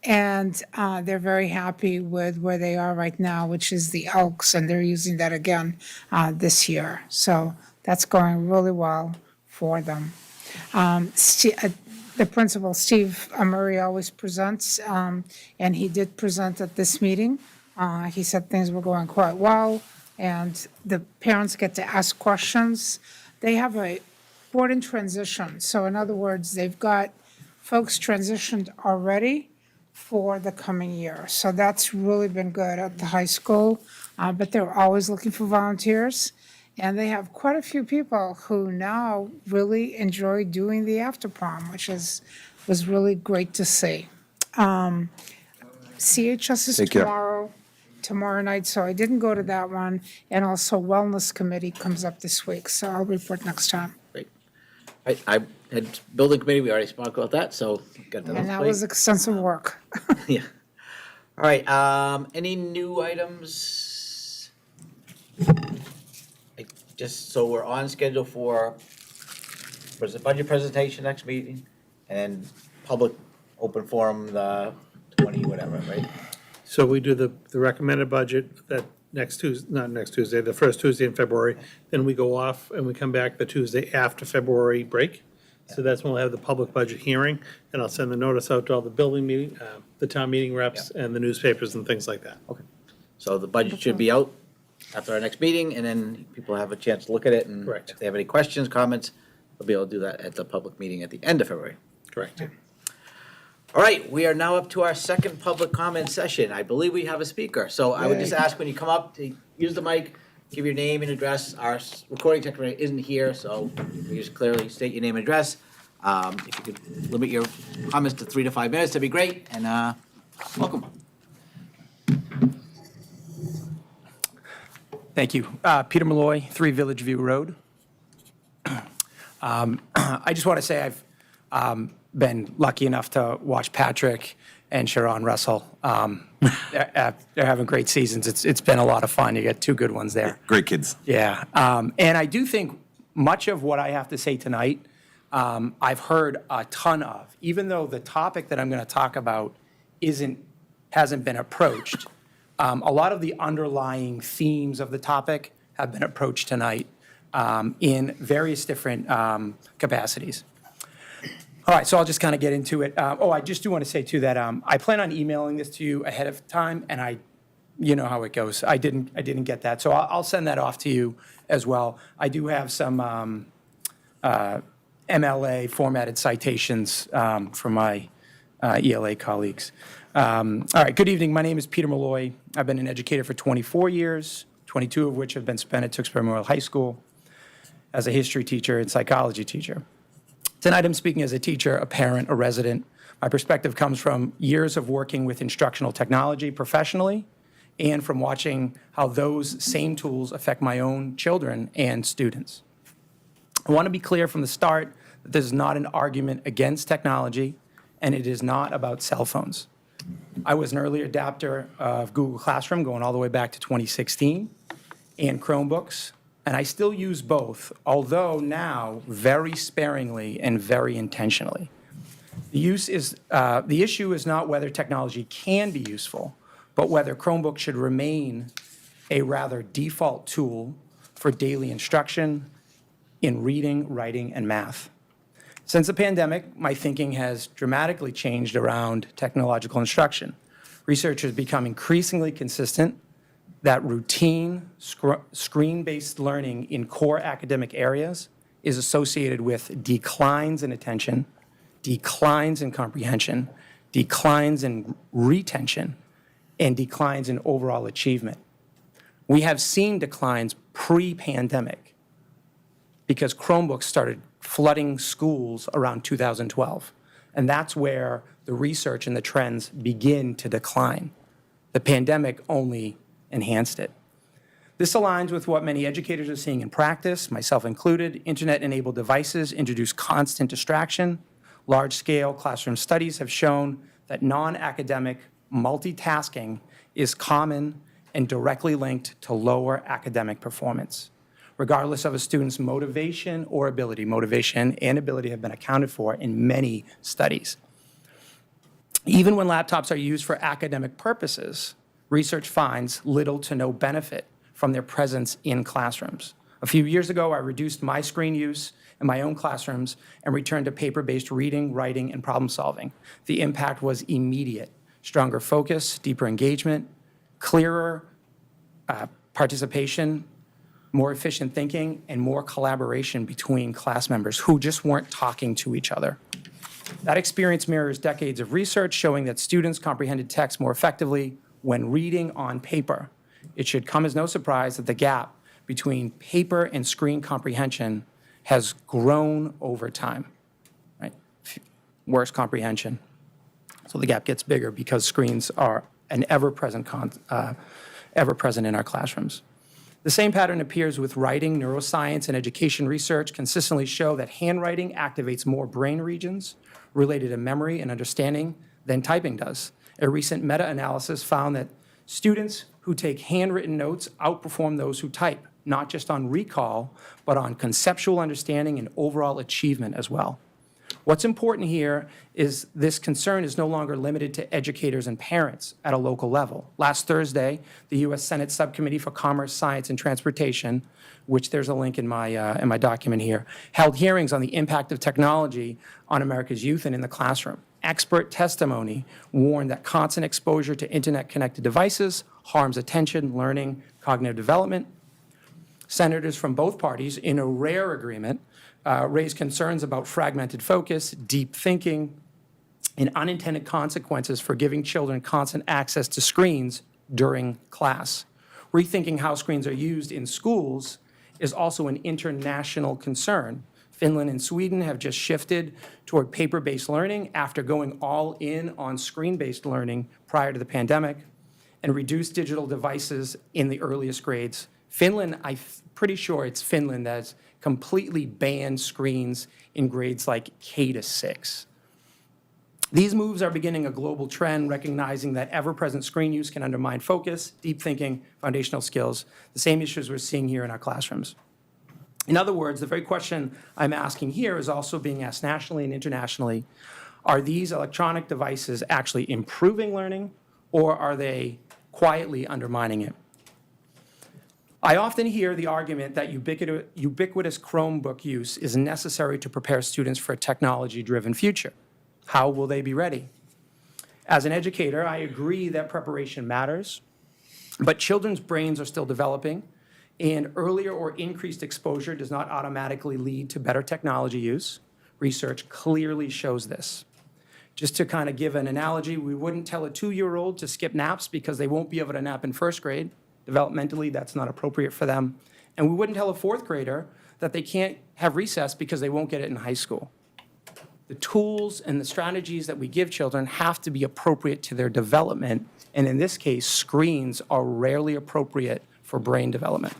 And they're very happy with where they are right now, which is the Elks, and they're using that again this year. So that's going really well for them. The principal, Steve Murray, always presents, and he did present at this meeting. He said things were going quite well, and the parents get to ask questions. They have a board in transition. So in other words, they've got folks transitioned already for the coming year. So that's really been good at the high school, but they're always looking for volunteers. And they have quite a few people who now really enjoy doing the after prom, which was really great to see. CHS is Take care. tomorrow night, so I didn't go to that one. And also Wellness Committee comes up this week, so I'll report next time. I had building committee, we already spoke about that, so got that on And the that plate. was extensive work. Yeah. All right, any new items? Just so we're on schedule for budget presentation next meeting, and public open forum the 20 whatever, right? So we do the recommended budget that next Tuesday, not next Tuesday, the first Tuesday in February. Then we go off and we come back the Tuesday after February break. So that's when we'll have the public budget hearing, and I'll send the notice out to all the building meeting, the town meeting reps and the newspapers and things like that. Okay. So the budget should be out after our next meeting, and then people have a chance to look at it, and Correct. if they have any questions, comments, they'll be able to do that at the public meeting at the end of February. Correct. All right, we are now up to our second public comment session. I believe we have a speaker, so I would just ask when you come up to use the mic, give your name and address. Our recording secretary isn't here, so you just clearly state your name and address. If you could limit your comments to 3 to 5 minutes, that'd be great, and welcome. Thank you. Peter Malloy, 3 Village View Road. I just want to say I've been lucky enough to watch Patrick and Sharon Russell. They're having great seasons. It's been a lot of fun. You get 2 good ones there. Great kids. Yeah. And I do think much of what I have to say tonight, I've heard a ton of, even though the topic that I'm going to talk about hasn't been approached. A lot of the underlying themes of the topic have been approached tonight in various different capacities. All right, so I'll just kind of get into it. I just do want to say too that I plan on emailing this to you ahead of time, and you know how it goes. I didn't get that, so I'll send that off to you as well. I do have some MLA formatted citations from my ELA colleagues. All right, good evening. My name is Peter Malloy. I've been an educator for 24 years, 22 of which have been spent at Tewksbury Memorial High School as a history teacher and psychology teacher. Tonight I'm speaking as a teacher, a parent, a resident. My perspective comes from years of working with instructional technology professionally and from watching how those same tools affect my own children and students. I want to be clear from the start that this is not an argument against technology, and it is not about cell phones. I was an early adopter of Google Classroom going all the way back to 2016 and Chromebooks, and I still use both, although now very sparingly and very intentionally. The issue is not whether technology can be useful, but whether Chromebook should remain a rather default tool for daily instruction in reading, writing, and math. Since the pandemic, my thinking has dramatically changed around technological instruction. Research has become increasingly consistent that routine, screen-based learning in core academic areas is associated with declines in attention, declines in comprehension, declines in retention, and declines in overall achievement. We have seen declines pre-pandemic because Chromebooks started flooding schools around 2012. And that's where the research and the trends begin to decline. The pandemic only enhanced it. This aligns with what many educators are seeing in practice, myself included. Internet-enabled devices introduce constant distraction. Large-scale classroom studies have shown that non-academic multitasking is common and directly linked to lower academic performance, regardless of a student's motivation or ability. Motivation and ability have been accounted for in many studies. Even when laptops are used for academic purposes, research finds little to no benefit from their presence in classrooms. A few years ago, I reduced my screen use in my own classrooms and returned to paper-based reading, writing, and problem solving. The impact was immediate. Stronger focus, deeper engagement, clearer participation, more efficient thinking, and more collaboration between class members who just weren't talking to each other. That experience mirrors decades of research showing that students comprehended text more effectively when reading on paper. It should come as no surprise that the gap between paper and screen comprehension has grown over time, right? Worse comprehension. So the gap gets bigger because screens are an ever-present in our classrooms. The same pattern appears with writing. Neuroscience and education research consistently show that handwriting activates more brain regions related to memory and understanding than typing does. A recent meta-analysis found that students who take handwritten notes outperform those who type, not just on recall, but on conceptual understanding and overall achievement as well. What's important here is this concern is no longer limited to educators and parents at a local level. Last Thursday, the U.S. Senate Subcommittee for Commerce, Science, and Transportation, which there's a link in my document here, held hearings on the impact of technology on America's youth and in the classroom. Expert testimony warned that constant exposure to internet-connected devices harms attention, learning, cognitive development. Senators from both parties, in a rare agreement, raised concerns about fragmented focus, deep thinking, and unintended consequences for giving children constant access to screens during class. Rethinking how screens are used in schools is also an international concern. Finland and Sweden have just shifted toward paper-based learning after going all in on screen-based learning prior to the pandemic and reduced digital devices in the earliest grades. Finland, I'm pretty sure it's Finland that's completely banned screens in grades like K to 6. These moves are beginning a global trend, recognizing that ever-present screen use can undermine focus, deep thinking, foundational skills, the same issues we're seeing here in our classrooms. In other words, the very question I'm asking here is also being asked nationally and internationally. Are these electronic devices actually improving learning, or are they quietly undermining it? I often hear the argument that ubiquitous Chromebook use is necessary to prepare students for a technology-driven future. How will they be ready? As an educator, I agree that preparation matters, but children's brains are still developing, and earlier or increased exposure does not automatically lead to better technology use. Research clearly shows this. Just to kind of give an analogy, we wouldn't tell a 2-year-old to skip naps because they won't be able to nap in first grade. Developmentally, that's not appropriate for them. And we wouldn't tell a 4th grader that they can't have recess because they won't get it in high school. The tools and the strategies that we give children have to be appropriate to their development. And in this case, screens are rarely appropriate for brain development,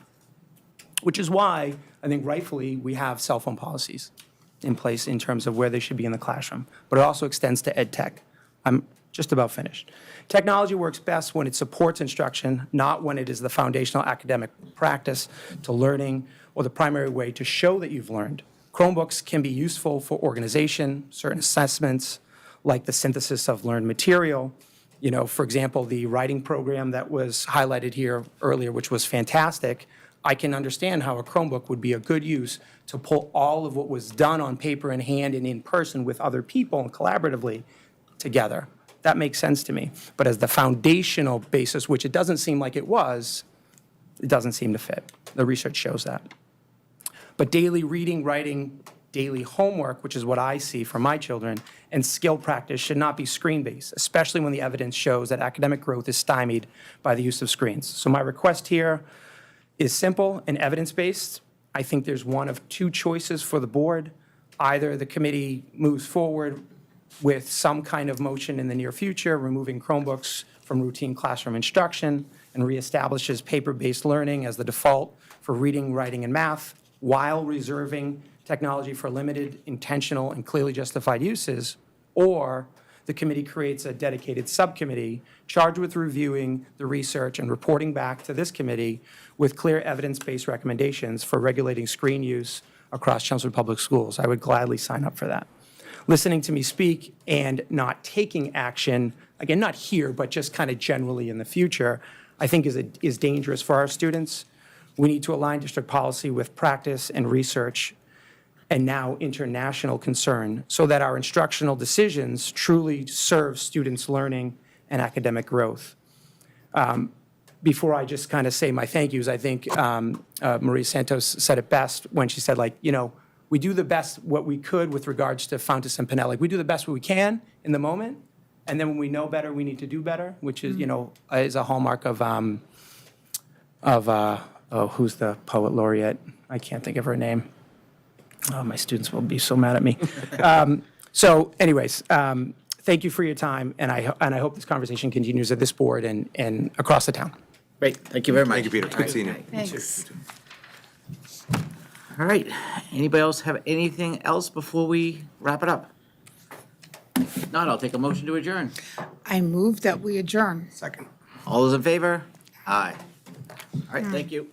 which is why I think rightfully we have cell phone policies in place in terms of where they should be in the classroom. But it also extends to ed tech. I'm just about finished. Technology works best when it supports instruction, not when it is the foundational academic practice to learning or the primary way to show that you've learned. Chromebooks can be useful for organization, certain assessments, like the synthesis of learned material. You know, for example, the writing program that was highlighted here earlier, which was fantastic. I can understand how a Chromebook would be a good use to pull all of what was done on paper and hand and in person with other people and collaboratively together. That makes sense to me. But as the foundational basis, which it doesn't seem like it was, it doesn't seem to fit. The research shows that. But daily reading, writing, daily homework, which is what I see for my children, and skill practice should not be screen-based, especially when the evidence shows that academic growth is stymied by the use of screens. So my request here is simple and evidence-based. I think there's one of two choices for the board. Either the committee moves forward with some kind of motion in the near future, removing Chromebooks from routine classroom instruction, and reestablishes paper-based learning as the default for reading, writing, and math, while reserving technology for limited, intentional, and clearly justified uses, or the committee creates a dedicated subcommittee charged with reviewing the research and reporting back to this committee with clear evidence-based recommendations for regulating screen use across Chelmsford Public Schools. I would gladly sign up for that. Listening to me speak and not taking action, again, not here, but just kind of generally in the future, I think is dangerous for our students. We need to align district policy with practice and research and now international concern so that our instructional decisions truly serve students' learning and academic growth. Before I just kind of say my thank yous, I think Maria Santos said it best when she said, like, you know, we do the best what we could with regards to Fountas and Pinelli. We do the best what we can in the moment, and then when we know better, we need to do better, which is, you know, is a hallmark of who's the poet laureate? I can't think of her name. Oh, my students will be so mad at me. So anyways, thank you for your time, and I hope this conversation continues at this board and across the town. Great, thank you very much. Thank you, Peter. It's good seeing you. Thanks. All right, anybody else have anything else before we wrap it up? If not, I'll take a motion to adjourn. I move that we adjourn. Second. All those in favor? Aye. All right, thank you.